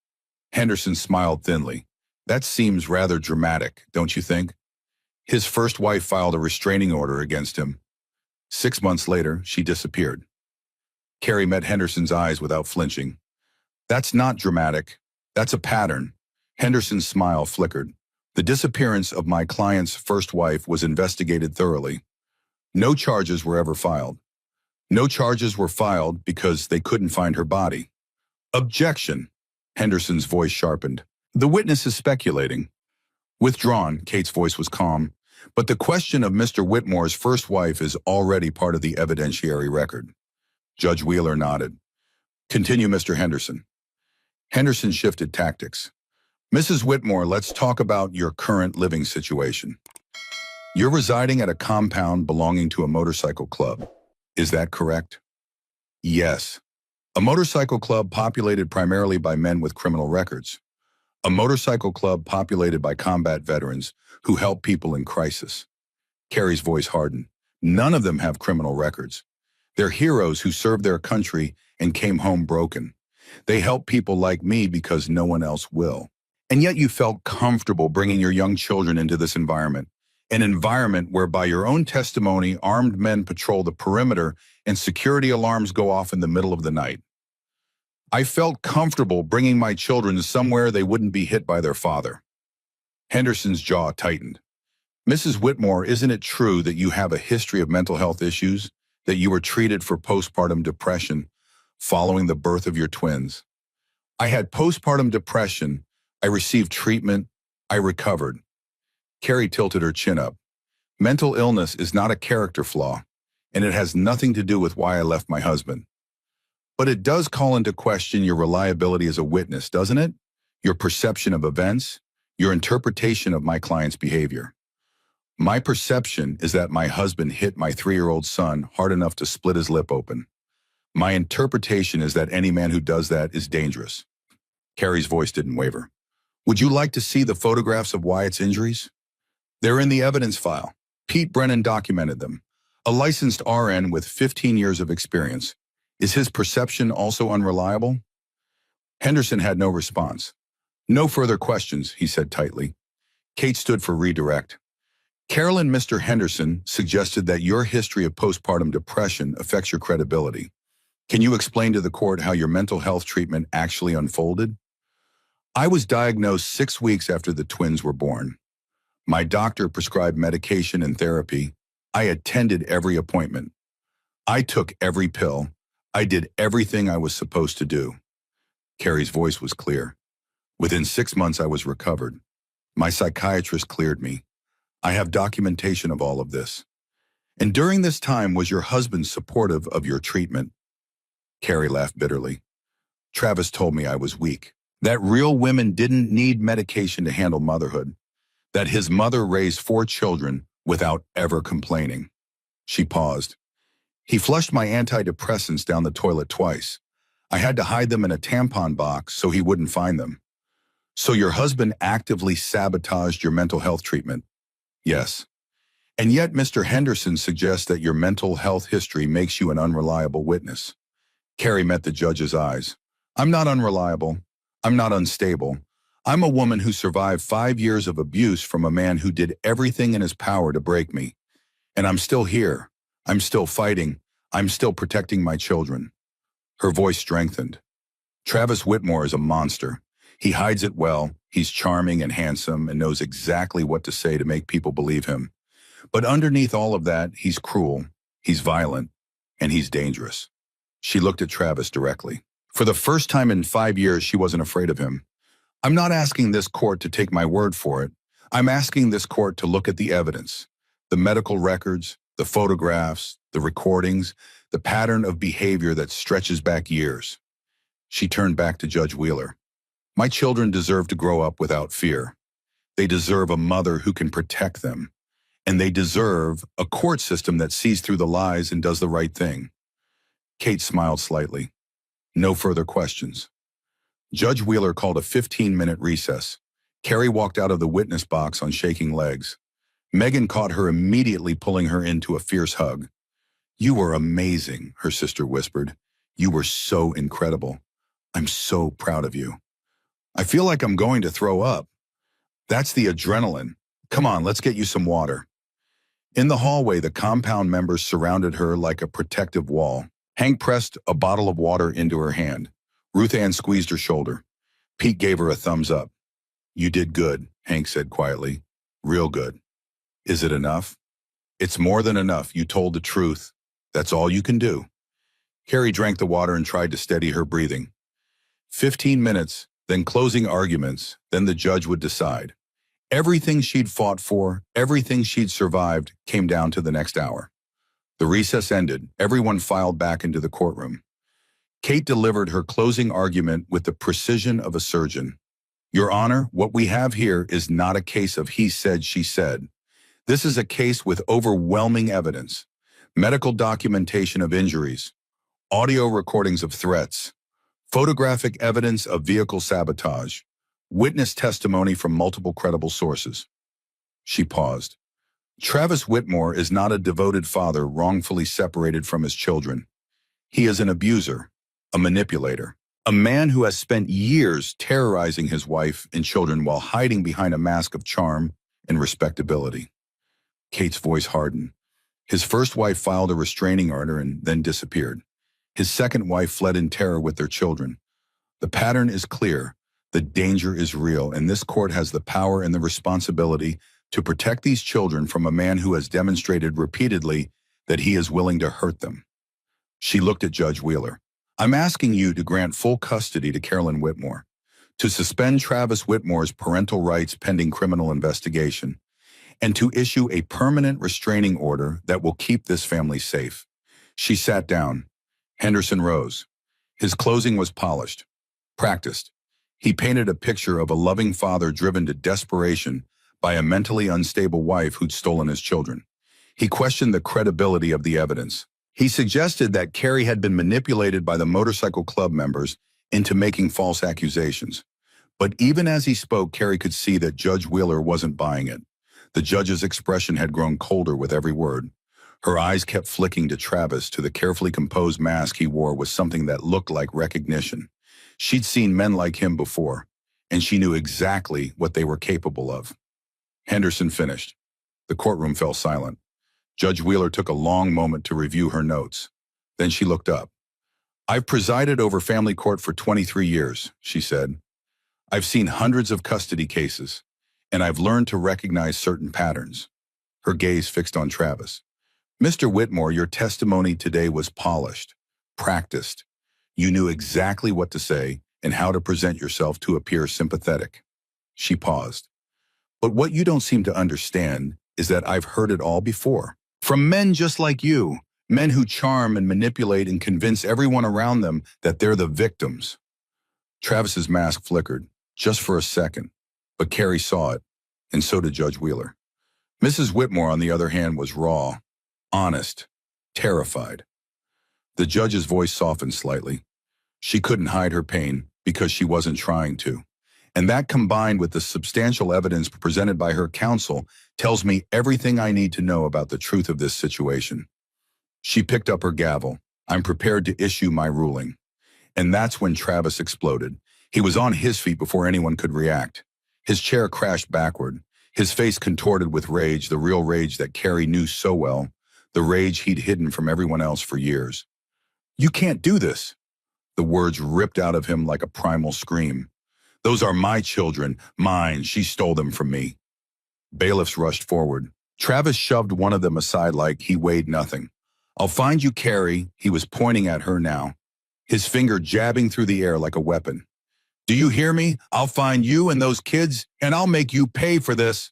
Henderson smiled thinly. "That seems rather dramatic, don't you think? His first wife filed a restraining order against him. 6 months later, she disappeared." Carrie met Henderson's eyes without flinching. "That's not dramatic. That's a pattern." Henderson's smile flickered. "The disappearance of my client's first wife was investigated thoroughly. No charges were ever filed. No charges were filed because they couldn't find her body." "Objection!" Henderson's voice sharpened. "The witness is speculating." "Withdrawn," Kate's voice was calm. "But the question of Mr. Whitmore's first wife is already part of the evidentiary record." Judge Wheeler nodded. "Continue, Mr. Henderson." Henderson shifted tactics. "Mrs. Whitmore, let's talk about your current living situation. You're residing at a compound belonging to a motorcycle club. Is that correct?" "Yes. A motorcycle club populated primarily by men with criminal records. A motorcycle club populated by combat veterans who help people in crisis." Carrie's voice hardened. "None of them have criminal records. They're heroes who served their country and came home broken. They help people like me because no one else will. And yet you felt comfortable bringing your young children into this environment, an environment where, by your own testimony, armed men patrol the perimeter and security alarms go off in the middle of the night. I felt comfortable bringing my children somewhere they wouldn't be hit by their father." Henderson's jaw tightened. "Mrs. Whitmore, isn't it true that you have a history of mental health issues, that you were treated for postpartum depression following the birth of your twins?" "I had postpartum depression. I received treatment. I recovered." Carrie tilted her chin up. "Mental illness is not a character flaw, and it has nothing to do with why I left my husband. But it does call into question your reliability as a witness, doesn't it? Your perception of events, your interpretation of my client's behavior." "My perception is that my husband hit my 3-year-old son hard enough to split his lip open. My interpretation is that any man who does that is dangerous." Carrie's voice didn't waver. "Would you like to see the photographs of Wyatt's injuries? They're in the evidence file. Pete Brennan documented them. A licensed RN with 15 years of experience. Is his perception also unreliable?" Henderson had no response. "No further questions," he said tightly. Kate stood for redirect. "Carolyn, Mr. Henderson suggested that your history of postpartum depression affects your credibility. Can you explain to the court how your mental health treatment actually unfolded?" "I was diagnosed 6 weeks after the twins were born. My doctor prescribed medication and therapy. I attended every appointment. I took every pill. I did everything I was supposed to do." Carrie's voice was clear. "Within 6 months, I was recovered. My psychiatrist cleared me. I have documentation of all of this." "And during this time, was your husband supportive of your treatment?" Carrie laughed bitterly. "Travis told me I was weak, that real women didn't need medication to handle motherhood, that his mother raised 4 children without ever complaining. She paused. He flushed my antidepressants down the toilet twice. I had to hide them in a tampon box so he wouldn't find them. So your husband actively sabotaged your mental health treatment? Yes. And yet Mr. Henderson suggests that your mental health history makes you an unreliable witness. Carrie met the judge's eyes. I'm not unreliable. I'm not unstable. I'm a woman who survived 5 years of abuse from a man who did everything in his power to break me. And I'm still here. I'm still fighting. I'm still protecting my children. Her voice strengthened. Travis Whitmore is a monster. He hides it well. He's charming and handsome and knows exactly what to say to make people believe him. But underneath all of that, he's cruel, he's violent, and he's dangerous. She looked at Travis directly. For the first time in 5 years, she wasn't afraid of him. I'm not asking this court to take my word for it. I'm asking this court to look at the evidence, the medical records, the photographs, the recordings, the pattern of behavior that stretches back years. She turned back to Judge Wheeler. My children deserve to grow up without fear. They deserve a mother who can protect them. And they deserve a court system that sees through the lies and does the right thing. Kate smiled slightly. No further questions. Judge Wheeler called a 15-minute recess. Carrie walked out of the witness box on shaking legs. Megan caught her immediately, pulling her into a fierce hug. You were amazing, her sister whispered. You were so incredible. I'm so proud of you. I feel like I'm going to throw up. That's the adrenaline. Come on, let's get you some water. In the hallway, the compound members surrounded her like a protective wall. Hank pressed a bottle of water into her hand. Ruth Ann squeezed her shoulder. Pete gave her a thumbs up. You did good, Hank said quietly. Real good. Is it enough? It's more than enough. You told the truth. That's all you can do. Carrie drank the water and tried to steady her breathing. 15 minutes, then closing arguments, then the judge would decide. Everything she'd fought for, everything she'd survived, came down to the next hour. The recess ended. Everyone filed back into the courtroom. Kate delivered her closing argument with the precision of a surgeon. Your Honor, what we have here is not a case of he said, she said. This is a case with overwhelming evidence, medical documentation of injuries, audio recordings of threats, photographic evidence of vehicle sabotage, witness testimony from multiple credible sources. She paused. Travis Whitmore is not a devoted father wrongfully separated from his children. He is an abuser, a manipulator, a man who has spent years terrorizing his wife and children while hiding behind a mask of charm and respectability. Kate's voice hardened. His first wife filed a restraining order and then disappeared. His second wife fled in terror with their children. The pattern is clear. The danger is real, and this court has the power and the responsibility to protect these children from a man who has demonstrated repeatedly that he is willing to hurt them. She looked at Judge Wheeler. I'm asking you to grant full custody to Carolyn Whitmore, to suspend Travis Whitmore's parental rights pending criminal investigation, and to issue a permanent restraining order that will keep this family safe. She sat down. Henderson rose. His closing was polished, practiced. He painted a picture of a loving father driven to desperation by a mentally unstable wife who'd stolen his children. He questioned the credibility of the evidence. He suggested that Carrie had been manipulated by the motorcycle club members into making false accusations. But even as he spoke, Carrie could see that Judge Wheeler wasn't buying it. The judge's expression had grown colder with every word. Her eyes kept flicking to Travis, to the carefully composed mask he wore with something that looked like recognition. She'd seen men like him before, and she knew exactly what they were capable of. Henderson finished. The courtroom fell silent. Judge Wheeler took a long moment to review her notes. Then she looked up. I've presided over family court for 23 years, she said. I've seen hundreds of custody cases, and I've learned to recognize certain patterns. Her gaze fixed on Travis. Mr. Whitmore, your testimony today was polished, practiced. You knew exactly what to say and how to present yourself to appear sympathetic. She paused. But what you don't seem to understand is that I've heard it all before. From men just like you, men who charm and manipulate and convince everyone around them that they're the victims. Travis's mask flickered, just for a second, but Carrie saw it, and so did Judge Wheeler. Mrs. Whitmore, on the other hand, was raw, honest, terrified. The judge's voice softened slightly. She couldn't hide her pain because she wasn't trying to. And that, combined with the substantial evidence presented by her counsel, tells me everything I need to know about the truth of this situation. She picked up her gavel. I'm prepared to issue my ruling. And that's when Travis exploded. He was on his feet before anyone could react. His chair crashed backward, his face contorted with rage, the real rage that Carrie knew so well, the rage he'd hidden from everyone else for years. "You can't do this." The words ripped out of him like a primal scream. "Those are my children, mine. She stole them from me." Bailiffs rushed forward. Travis shoved one of them aside like he weighed nothing. "I'll find you, Carrie." He was pointing at her now, his finger jabbing through the air like a weapon. "Do you hear me? I'll find you and those kids, and I'll make you pay for this."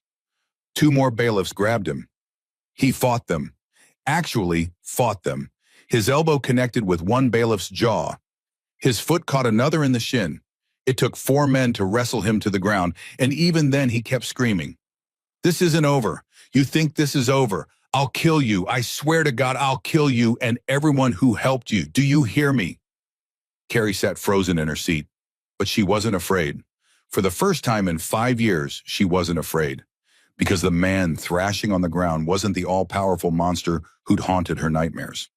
Two more bailiffs grabbed him. He fought them. Actually fought them. His elbow connected with one bailiff's jaw. His foot caught another in the shin. It took 4 men to wrestle him to the ground, and even then he kept screaming. "This isn't over. You think this is over? I'll kill you. I swear to God, I'll kill you and everyone who helped you. Do you hear me?" Carrie sat frozen in her seat, but she wasn't afraid. For the first time in 5 years, she wasn't afraid. Because the man thrashing on the ground wasn't the all-powerful monster who'd haunted her nightmares.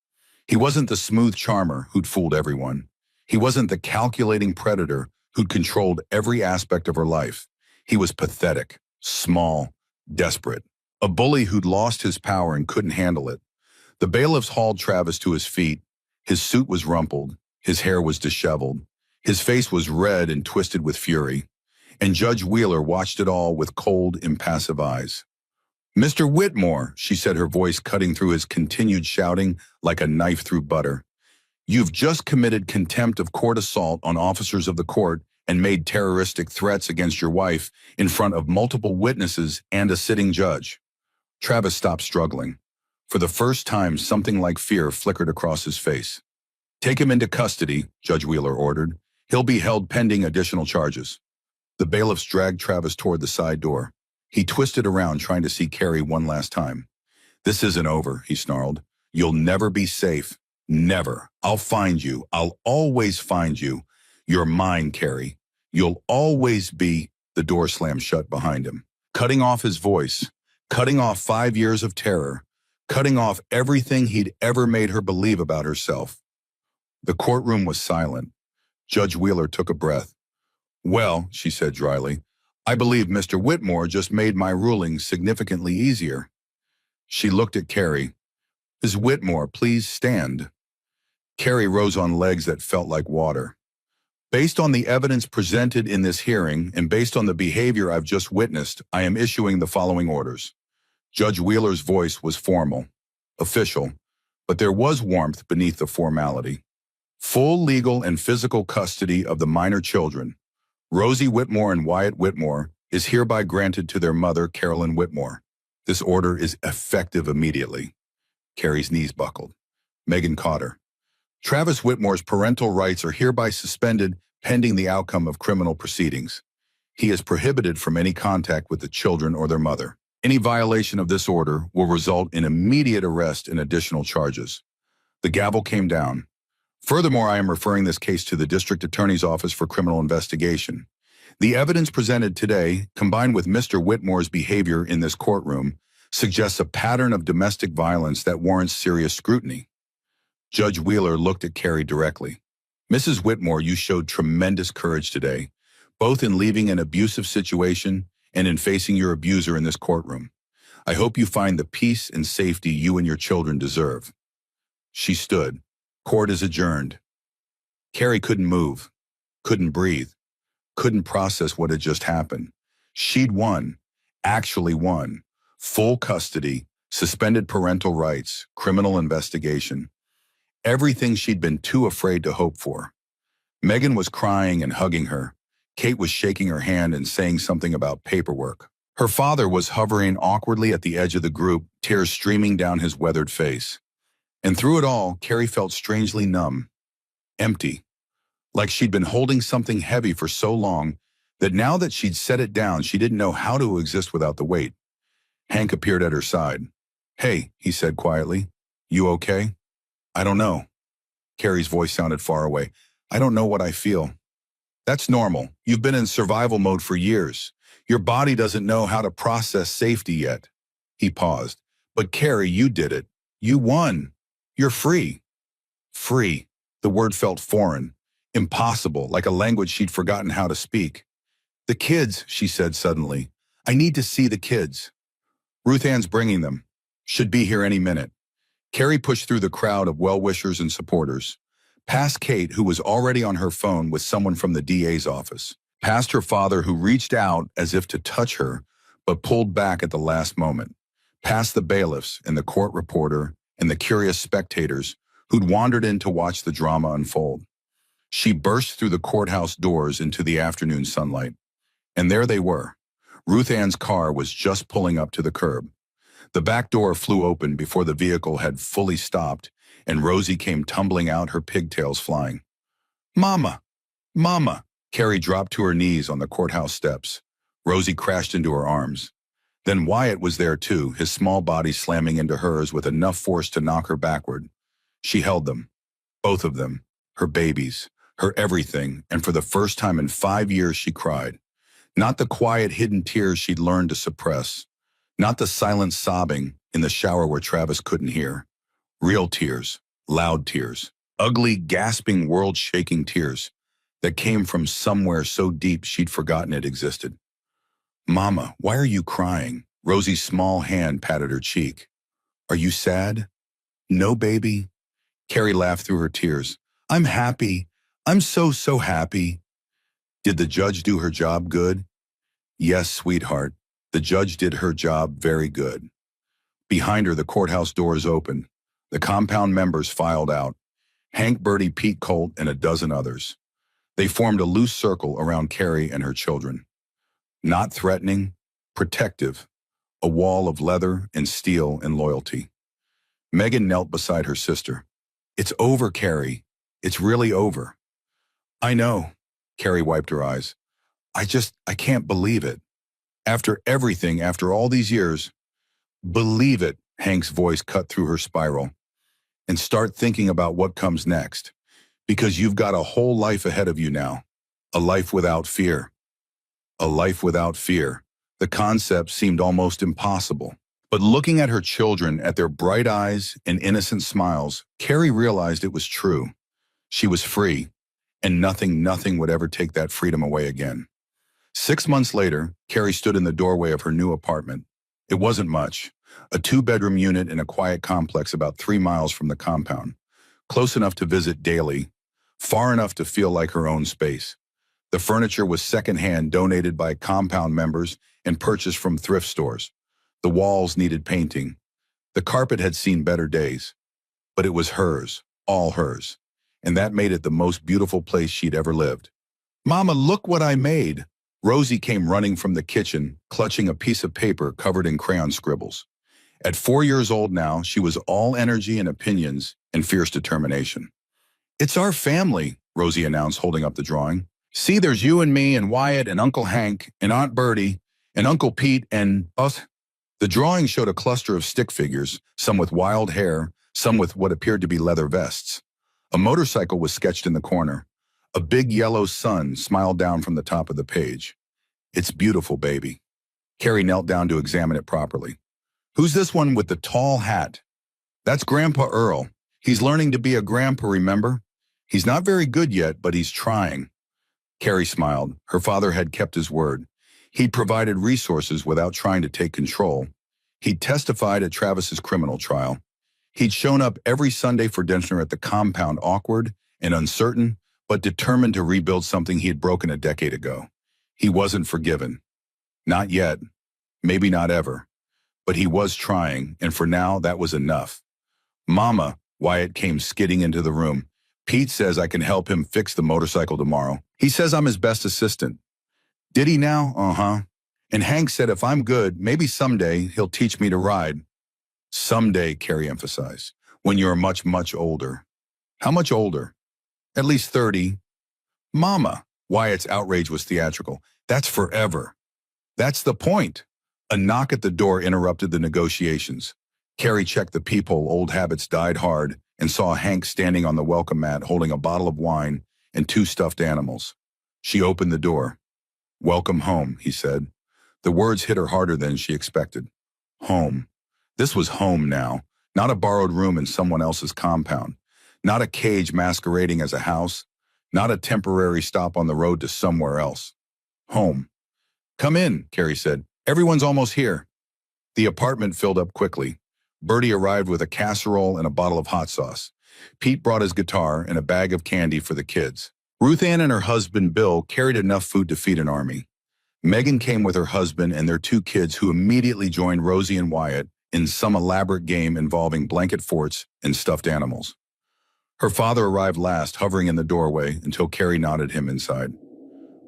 He wasn't the smooth charmer who'd fooled everyone. He wasn't the calculating predator who'd controlled every aspect of her life. He was pathetic, small, desperate. A bully who'd lost his power and couldn't handle it. The bailiffs hauled Travis to his feet. His suit was rumpled. His hair was disheveled. His face was red and twisted with fury. And Judge Wheeler watched it all with cold, impassive eyes. "Mr. Whitmore," she said, her voice cutting through his continued shouting like a knife through butter. "You've just committed contempt of court assault on officers of the court and made terroristic threats against your wife in front of multiple witnesses and a sitting judge." Travis stopped struggling. For the first time, something like fear flickered across his face. "Take him into custody," Judge Wheeler ordered. "He'll be held pending additional charges." The bailiffs dragged Travis toward the side door. He twisted around, trying to see Carrie one last time. "This isn't over," he snarled. "You'll never be safe. Never. I'll find you. I'll always find you. You're mine, Carrie. You'll always be." The door slammed shut behind him, cutting off his voice, cutting off 5 years of terror, cutting off everything he'd ever made her believe about herself. The courtroom was silent. Judge Wheeler took a breath. "Well," she said dryly, "I believe Mr. Whitmore just made my ruling significantly easier." She looked at Carrie. "Ms. Whitmore, please stand." Carrie rose on legs that felt like water. "Based on the evidence presented in this hearing and based on the behavior I've just witnessed, I am issuing the following orders." Judge Wheeler's voice was formal, official, but there was warmth beneath the formality. Full legal and physical custody of the minor children, Rosie Whitmore and Wyatt Whitmore, is hereby granted to their mother, Carolyn Whitmore. This order is effective immediately. Carrie's knees buckled. Megan caught her. Travis Whitmore's parental rights are hereby suspended pending the outcome of criminal proceedings. He is prohibited from any contact with the children or their mother. Any violation of this order will result in immediate arrest and additional charges. The gavel came down. Furthermore, I am referring this case to the District Attorney's Office for Criminal Investigation. The evidence presented today, combined with Mr. Whitmore's behavior in this courtroom, suggests a pattern of domestic violence that warrants serious scrutiny. Judge Wheeler looked at Carrie directly. "Mrs. Whitmore, you showed tremendous courage today, both in leaving an abusive situation and in facing your abuser in this courtroom. I hope you find the peace and safety you and your children deserve." She stood. "Court is adjourned." Carrie couldn't move, couldn't breathe, couldn't process what had just happened. She'd won, actually won. Full custody, suspended parental rights, criminal investigation. Everything she'd been too afraid to hope for. Megan was crying and hugging her. Kate was shaking her hand and saying something about paperwork. Her father was hovering awkwardly at the edge of the group, tears streaming down his weathered face. And through it all, Carrie felt strangely numb, empty, like she'd been holding something heavy for so long that now that she'd set it down, she didn't know how to exist without the weight. Hank appeared at her side. "Hey," he said quietly. "You okay?" "I don't know." Carrie's voice sounded far away. "I don't know what I feel." "That's normal. You've been in survival mode for years. Your body doesn't know how to process safety yet." He paused. "But Carrie, you did it. You won. You're free." Free. The word felt foreign, impossible, like a language she'd forgotten how to speak. "The kids," she said suddenly. "I need to see the kids." "Ruth Ann's bringing them. Should be here any minute." Carrie pushed through the crowd of well-wishers and supporters. Past Kate, who was already on her phone with someone from the DA's office. Past her father, who reached out as if to touch her, but pulled back at the last moment. Past the bailiffs and the court reporter and the curious spectators who'd wandered in to watch the drama unfold. She burst through the courthouse doors into the afternoon sunlight. And there they were. Ruth Ann's car was just pulling up to the curb. The back door flew open before the vehicle had fully stopped, and Rosie came tumbling out, her pigtails flying. "Mama! Mama!" Carrie dropped to her knees on the courthouse steps. Rosie crashed into her arms. Then Wyatt was there too, his small body slamming into hers with enough force to knock her backward. She held them, both of them, her babies, her everything, and for the first time in 5 years she cried. Not the quiet, hidden tears she'd learned to suppress. Not the silent sobbing in the shower where Travis couldn't hear. Real tears, loud tears, ugly, gasping, world-shaking tears that came from somewhere so deep she'd forgotten it existed. "Mama, why are you crying?" Rosie's small hand patted her cheek. "Are you sad?" "No, baby." Carrie laughed through her tears. "I'm happy. I'm so happy." "Did the judge do her job good?" "Yes, sweetheart. The judge did her job very good." Behind her, the courthouse doors opened. The compound members filed out. Hank, Bertie, Pete, Colt, and a dozen others. They formed a loose circle around Carrie and her children. Not threatening, protective, a wall of leather and steel and loyalty. Megan knelt beside her sister. "It's over, Carrie. It's really over." "I know." Carrie wiped her eyes. I can't believe it. After everything, after all these years." "Believe it," Hank's voice cut through her spiral. "And start thinking about what comes next. Because you've got a whole life ahead of you now. A life without fear." A life without fear. The concept seemed almost impossible. But looking at her children, at their bright eyes and innocent smiles, Carrie realized it was true. She was free, and nothing would ever take that freedom away again. 6 months later, Carrie stood in the doorway of her new apartment. It wasn't much. A 2-bedroom unit in a quiet complex about 3 miles from the compound. Close enough to visit daily, far enough to feel like her own space. The furniture was secondhand, donated by compound members and purchased from thrift stores. The walls needed painting. The carpet had seen better days. But it was hers, all hers. And that made it the most beautiful place she'd ever lived. "Mama, look what I made." Rosie came running from the kitchen, clutching a piece of paper covered in crayon scribbles. At 4 years old now, she was all energy and opinions and fierce determination. "It's our family," Rosie announced, holding up the drawing. "See, there's you and me and Wyatt and Uncle Hank and Aunt Bertie and Uncle Pete and us." The drawing showed a cluster of stick figures, some with wild hair, some with what appeared to be leather vests. A motorcycle was sketched in the corner. A big yellow sun smiled down from the top of the page. "It's beautiful, baby." Carrie knelt down to examine it properly. "Who's this one with the tall hat?" "That's Grandpa Earl. He's learning to be a grandpa, remember? He's not very good yet, but he's trying." Carrie smiled. Her father had kept his word. He'd provided resources without trying to take control. He'd testified at Travis's criminal trial. He'd shown up every Sunday for dinner at the compound, awkward and uncertain, but determined to rebuild something he had broken a decade ago. He wasn't forgiven. Not yet. Maybe not ever. But he was trying, and for now, that was enough. "Mama," Wyatt came skidding into the room. "Pete says I can help him fix the motorcycle tomorrow. He says I'm his best assistant." "Did he now?" "Uh-huh. And Hank said if I'm good, maybe someday he'll teach me to ride." "Someday," Carrie emphasized, "when you're much older." "How much older?" "At least 30. "Mama," Wyatt's outrage was theatrical. "That's forever." "That's the point. A knock at the door interrupted the negotiations. Carrie checked the peephole. Old habits died hard and saw Hank standing on the welcome mat holding a bottle of wine and two stuffed animals. She opened the door. "Welcome home," he said. The words hit her harder than she expected. Home. This was home now, not a borrowed room in someone else's compound, not a cage masquerading as a house, not a temporary stop on the road to somewhere else. Home. "Come in," Carrie said. "Everyone's almost here." The apartment filled up quickly. Bertie arrived with a casserole and a bottle of hot sauce. Pete brought his guitar and a bag of candy for the kids. Ruth Ann and her husband Bill carried enough food to feed an army. Megan came with her husband and their two kids, who immediately joined Rosie and Wyatt in some elaborate game involving blanket forts and stuffed animals. Her father arrived last, hovering in the doorway until Carrie nodded him inside.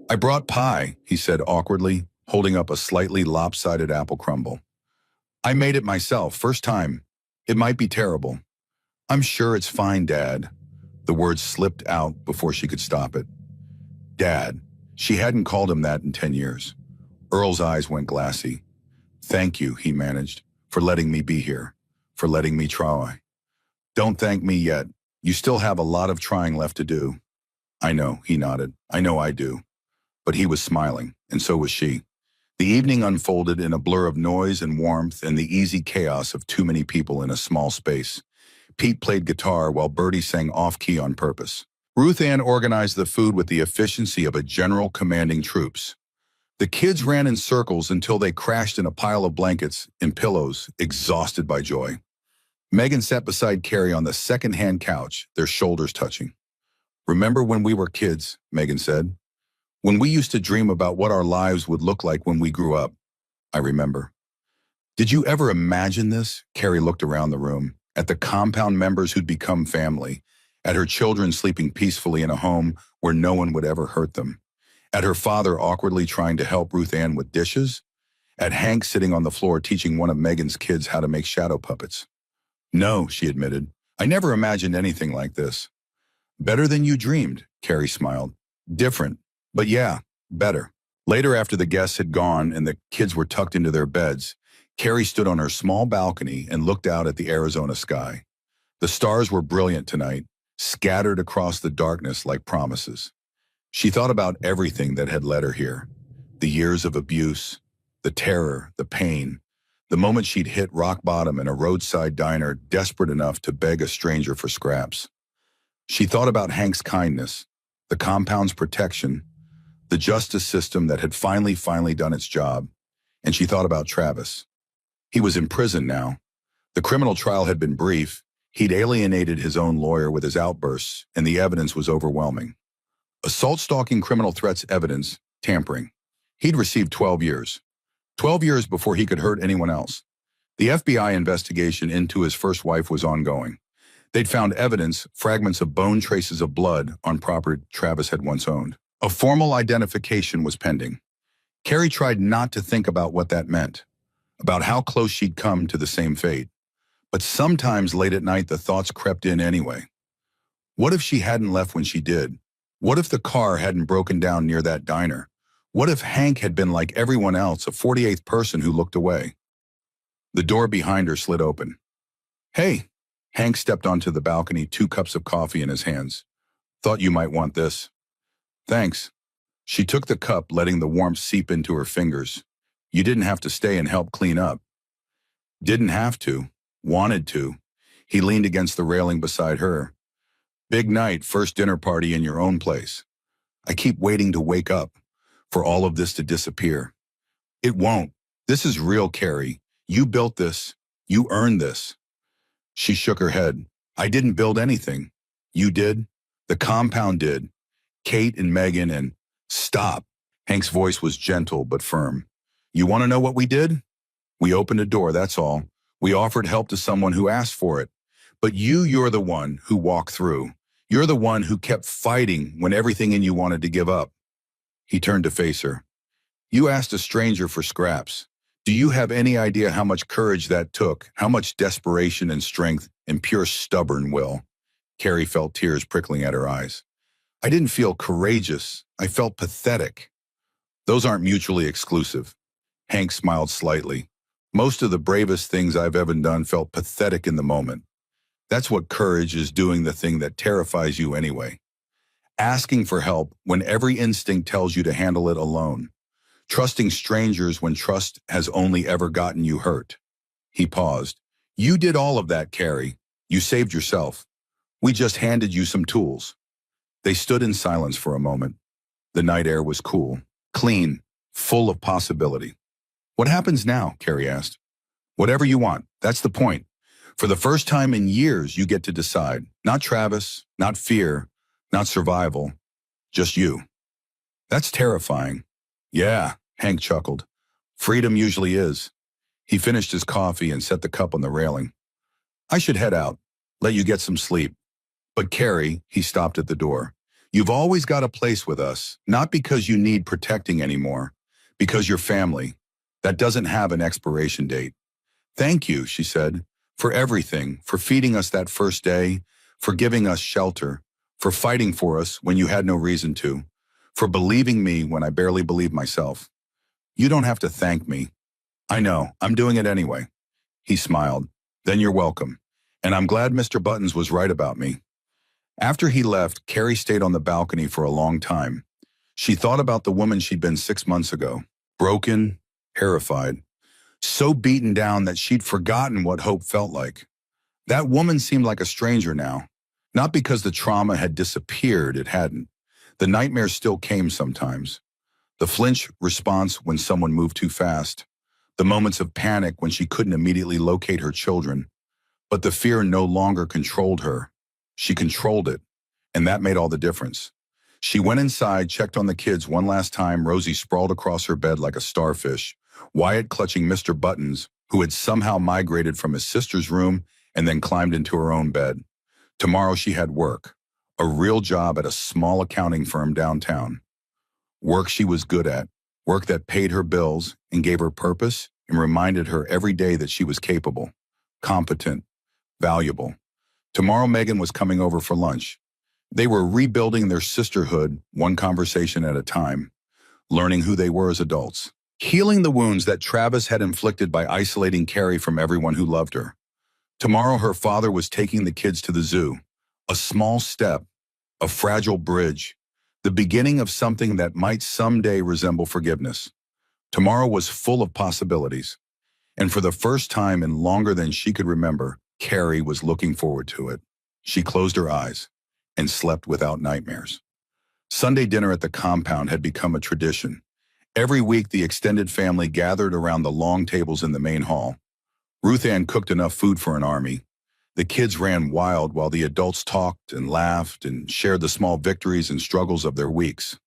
"I brought pie," he said awkwardly, holding up a slightly lopsided apple crumble. "I made it myself, first time. It might be terrible." "I'm sure it's fine, Dad." The words slipped out before she could stop it. Dad. She hadn't called him that in 10 years. Earl's eyes went glassy. "Thank you," he managed, "for letting me be here, for letting me try." "Don't thank me yet. You still have a lot of trying left to do." "I know," he nodded. "I know I do." But he was smiling, and so was she. The evening unfolded in a blur of noise and warmth and the easy chaos of too many people in a small space. Pete played guitar while Bertie sang off-key on purpose. Ruth Ann organized the food with the efficiency of a general commanding troops. The kids ran in circles until they crashed in a pile of blankets and pillows, exhausted by joy. Megan sat beside Carrie on the second-hand couch, their shoulders touching. "Remember when we were kids," Megan said. "When we used to dream about what our lives would look like when we grew up." "I remember." "Did you ever imagine this?" Carrie looked around the room, at the compound members who'd become family, at her children sleeping peacefully in a home where no one would ever hurt them, at her father awkwardly trying to help Ruth Ann with dishes, at Hank sitting on the floor teaching one of Megan's kids how to make shadow puppets. "No," she admitted. "I never imagined anything like this." "Better than you dreamed," Carrie smiled. "Different, but yeah, better." Later, after the guests had gone and the kids were tucked into their beds, Carrie stood on her small balcony and looked out at the Arizona sky. The stars were brilliant tonight, scattered across the darkness like promises. She thought about everything that had led her here. The years of abuse, the terror, the pain, the moment she'd hit rock bottom in a roadside diner, desperate enough to beg a stranger for scraps. She thought about Hank's kindness, the compound's protection, the justice system that had finally done its job, and she thought about Travis. He was in prison now. The criminal trial had been brief. He'd alienated his own lawyer with his outbursts, and the evidence was overwhelming. Assault, stalking, criminal threats, evidence, tampering. He'd received 12 years. 12 years before he could hurt anyone else. The FBI investigation into his first wife was ongoing. They'd found evidence, fragments of bone, traces of blood on property Travis had once owned. A formal identification was pending. Carrie tried not to think about what that meant, about how close she'd come to the same fate. But sometimes late at night, the thoughts crept in anyway. What if she hadn't left when she did? What if the car hadn't broken down near that diner? What if Hank had been like everyone else, a 48th person who looked away? The door behind her slid open. "Hey." Hank stepped onto the balcony, 2 cups of coffee in his hands. "Thought you might want this." "Thanks." She took the cup, letting the warmth seep into her fingers. "You didn't have to stay and help clean up." "Didn't have to. Wanted to." He leaned against the railing beside her. "Big night, first dinner party in your own place. I keep waiting to wake up, for all of this to disappear." "It won't. This is real, Carrie. You built this. You earned this." She shook her head. "I didn't build anything. You did. The compound did. Kate and Megan and—" "Stop." Hank's voice was gentle but firm. "You want to know what we did? We opened a door, that's all. We offered help to someone who asked for it. But you're the one who walked through. You're the one who kept fighting when everything in you wanted to give up." He turned to face her. "You asked a stranger for scraps. Do you have any idea how much courage that took, how much desperation and strength and pure stubborn will?" Carrie felt tears prickling at her eyes. "I didn't feel courageous. I felt pathetic." "Those aren't mutually exclusive." Hank smiled slightly. Most of the bravest things I've ever done felt pathetic in the moment. That's what courage is, doing the thing that terrifies you anyway. Asking for help when every instinct tells you to handle it alone. Trusting strangers when trust has only ever gotten you hurt. He paused. You did all of that, Carrie. You saved yourself. We just handed you some tools. They stood in silence for a moment. The night air was cool, clean, full of possibility. What happens now? Carrie asked. Whatever you want. That's the point. For the first time in years, you get to decide. Not Travis, not fear, not survival, just you. That's terrifying. Yeah, Hank chuckled. Freedom usually is. He finished his coffee and set the cup on the railing. I should head out, let you get some sleep. But Carrie, he stopped at the door. You've always got a place with us, not because you need protecting anymore, because you're family. That doesn't have an expiration date. Thank you, she said, for everything, for feeding us that first day, for giving us shelter, for fighting for us when you had no reason to, for believing me when I barely believed myself. You don't have to thank me. I know, I'm doing it anyway. He smiled. Then you're welcome. And I'm glad Mr. Buttons was right about me. After he left, Carrie stayed on the balcony for a long time. She thought about the woman she'd been 6 months ago, broken, terrified, so beaten down that she'd forgotten what hope felt like. That woman seemed like a stranger now, not because the trauma had disappeared, it hadn't. The nightmares still came sometimes. The flinch response when someone moved too fast, the moments of panic when she couldn't immediately locate her children. But the fear no longer controlled her. She controlled it, and that made all the difference. She went inside, checked on the kids one last time. Rosie sprawled across her bed like a starfish, Wyatt clutching Mr. Buttons, who had somehow migrated from his sister's room and then climbed into her own bed. Tomorrow she had work, a real job at a small accounting firm downtown. Work she was good at, work that paid her bills and gave her purpose and reminded her every day that she was capable, competent, valuable. Tomorrow Megan was coming over for lunch. They were rebuilding their sisterhood, one conversation at a time, learning who they were as adults, healing the wounds that Travis had inflicted by isolating Carrie from everyone who loved her. Tomorrow her father was taking the kids to the zoo, a small step, a fragile bridge, the beginning of something that might someday resemble forgiveness. Tomorrow was full of possibilities, and for the first time in longer than she could remember, Carrie was looking forward to it. She closed her eyes and slept without nightmares. Sunday dinner at the compound had become a tradition. Every week, the extended family gathered around the long tables in the main hall. Ruth Ann cooked enough food for an army. The kids ran wild while the adults talked and laughed and shared the small victories and struggles of their weeks.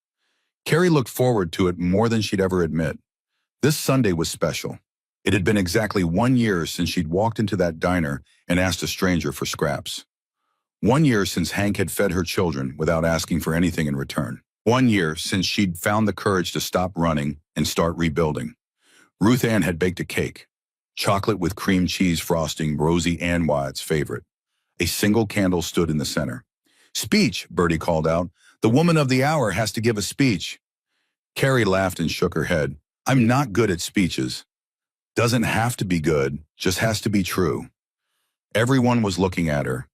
Carrie looked forward to it more than she'd ever admit. This Sunday was special. It had been exactly 1 year since she'd walked into that diner and asked a stranger for scraps. 1 year since Hank had fed her children without asking for anything in return. 1 year since she'd found the courage to stop running and start rebuilding. Ruth Ann had baked a cake, chocolate with cream cheese frosting, Rosie Ann Wyatt's favorite. A single candle stood in the center. Speech, Bertie called out. The woman of the hour has to give a speech. Carrie laughed and shook her head. I'm not good at speeches. Doesn't have to be good, just has to be true. Everyone was looking at her.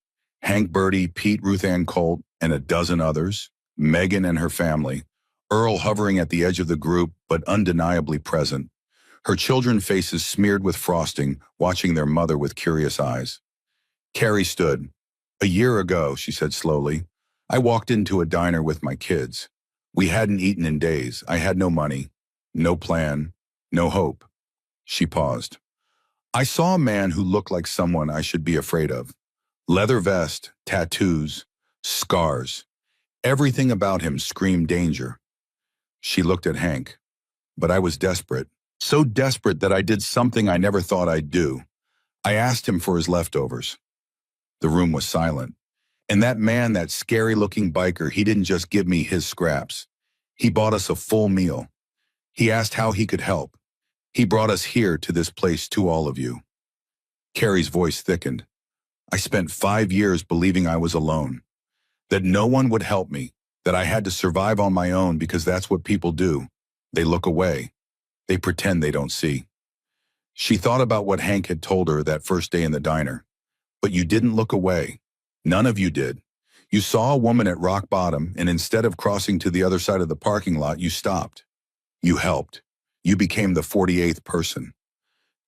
Hank, Bertie, Pete, Ruth Ann Colt, and a dozen others. Megan and her family. Earl hovering at the edge of the group, but undeniably present. Her children's faces smeared with frosting, watching their mother with curious eyes. Carrie stood. A year ago, she said slowly, I walked into a diner with my kids. We hadn't eaten in days. I had no money, no plan, no hope. She paused. I saw a man who looked like someone I should be afraid of. Leather vest, tattoos, scars. Everything about him screamed danger. She looked at Hank. But I was desperate. So desperate that I did something I never thought I'd do. I asked him for his leftovers. The room was silent. And that man, that scary-looking biker, he didn't just give me his scraps. He bought us a full meal. He asked how he could help. He brought us here to this place to all of you. Carrie's voice thickened. I spent 5 years believing I was alone, that no one would help me, that I had to survive on my own because that's what people do. They look away. They pretend they don't see. She thought about what Hank had told her that first day in the diner. But you didn't look away. None of you did. You saw a woman at rock bottom, and instead of crossing to the other side of the parking lot, you stopped. You helped. You became the 48th person.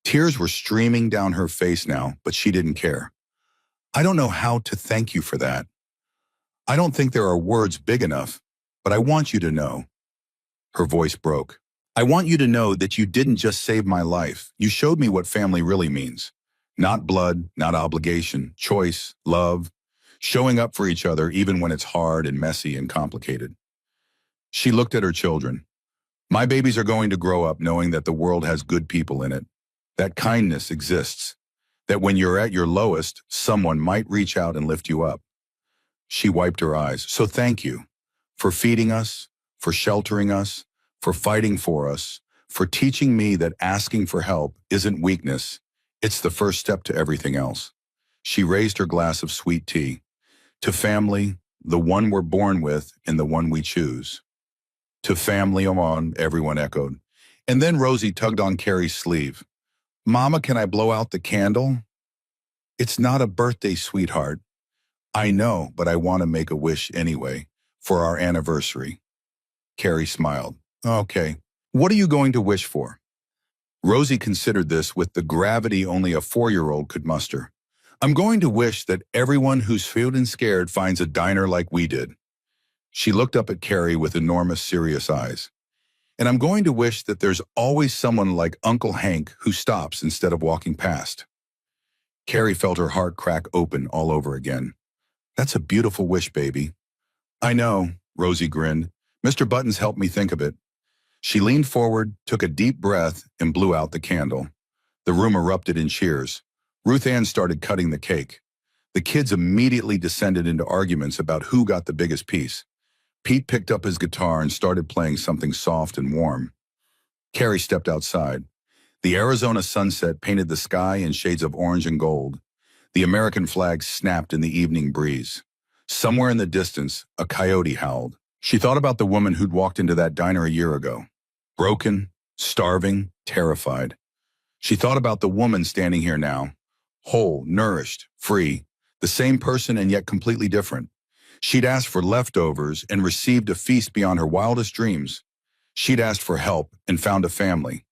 Tears were streaming down her face now, but she didn't care. I don't know how to thank you for that. I don't think there are words big enough, but I want you to know. Her voice broke. I want you to know that you didn't just save my life. You showed me what family really means. Not blood, not obligation, choice, love, showing up for each other even when it's hard and messy and complicated. She looked at her children. My babies are going to grow up knowing that the world has good people in it, that kindness exists, that when you're at your lowest, someone might reach out and lift you up. She wiped her eyes. So thank you for feeding us, for sheltering us, for fighting for us, for teaching me that asking for help isn't weakness. It's the first step to everything else. She raised her glass of sweet tea. To family, the one we're born with and the one we choose. To family, everyone echoed. And then Rosie tugged on Carrie's sleeve. Mama, can I blow out the candle? It's not a birthday, sweetheart. I know, but I want to make a wish anyway, for our anniversary. Carrie smiled. Okay, what are you going to wish for? Rosie considered this with the gravity only a 4-year-old could muster. I'm going to wish that everyone who's feeling scared finds a diner like we did. She looked up at Carrie with enormous, serious eyes. And I'm going to wish that there's always someone like Uncle Hank who stops instead of walking past. Carrie felt her heart crack open all over again. That's a beautiful wish, baby. I know, Rosie grinned. Mr. Buttons helped me think of it. She leaned forward, took a deep breath, and blew out the candle. The room erupted in cheers. Ruth Ann started cutting the cake. The kids immediately descended into arguments about who got the biggest piece. Pete picked up his guitar and started playing something soft and warm. Carrie stepped outside. The Arizona sunset painted the sky in shades of orange and gold. The American flag snapped in the evening breeze. Somewhere in the distance, a coyote howled. She thought about the woman who'd walked into that diner a year ago. Broken, starving, terrified. She thought about the woman standing here now. Whole, nourished, free. The same person and yet completely different. She'd asked for leftovers and received a feast beyond her wildest dreams. She'd asked for help and found a family.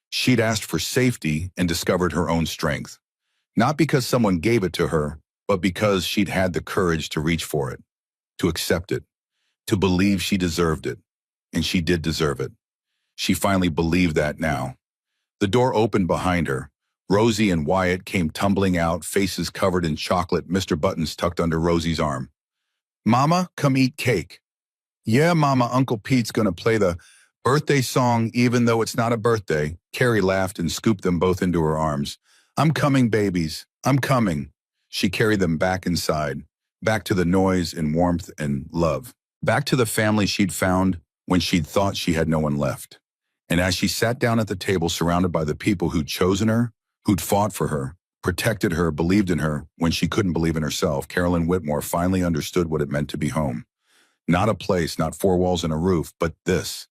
She'd asked for safety and discovered her own strength. Not because someone gave it to her, but because she'd had the courage to reach for it, to accept it, to believe she deserved it. And she did deserve it. She finally believed that now. The door opened behind her. Rosie and Wyatt came tumbling out, faces covered in chocolate, Mr. Buttons tucked under Rosie's arm. Mama, come eat cake. Yeah, Mama, Uncle Pete's gonna play the birthday song even though it's not a birthday. Carrie laughed and scooped them both into her arms. I'm coming, babies. I'm coming. She carried them back inside, back to the noise and warmth and love, back to the family she'd found when she'd thought she had no one left. And as she sat down at the table surrounded by the people who'd chosen her, who'd fought for her, protected her, believed in her when she couldn't believe in herself, Carolyn Whitmore finally understood what it meant to be home. Not a place, not 4 walls and a roof, but these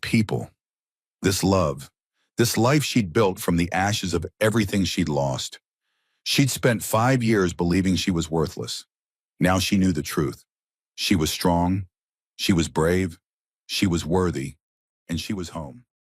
people, this love, this life she'd built from the ashes of everything she'd lost. She'd spent 5 years believing she was worthless. Now she knew the truth. She was strong, she was brave, she was worthy, and she was home.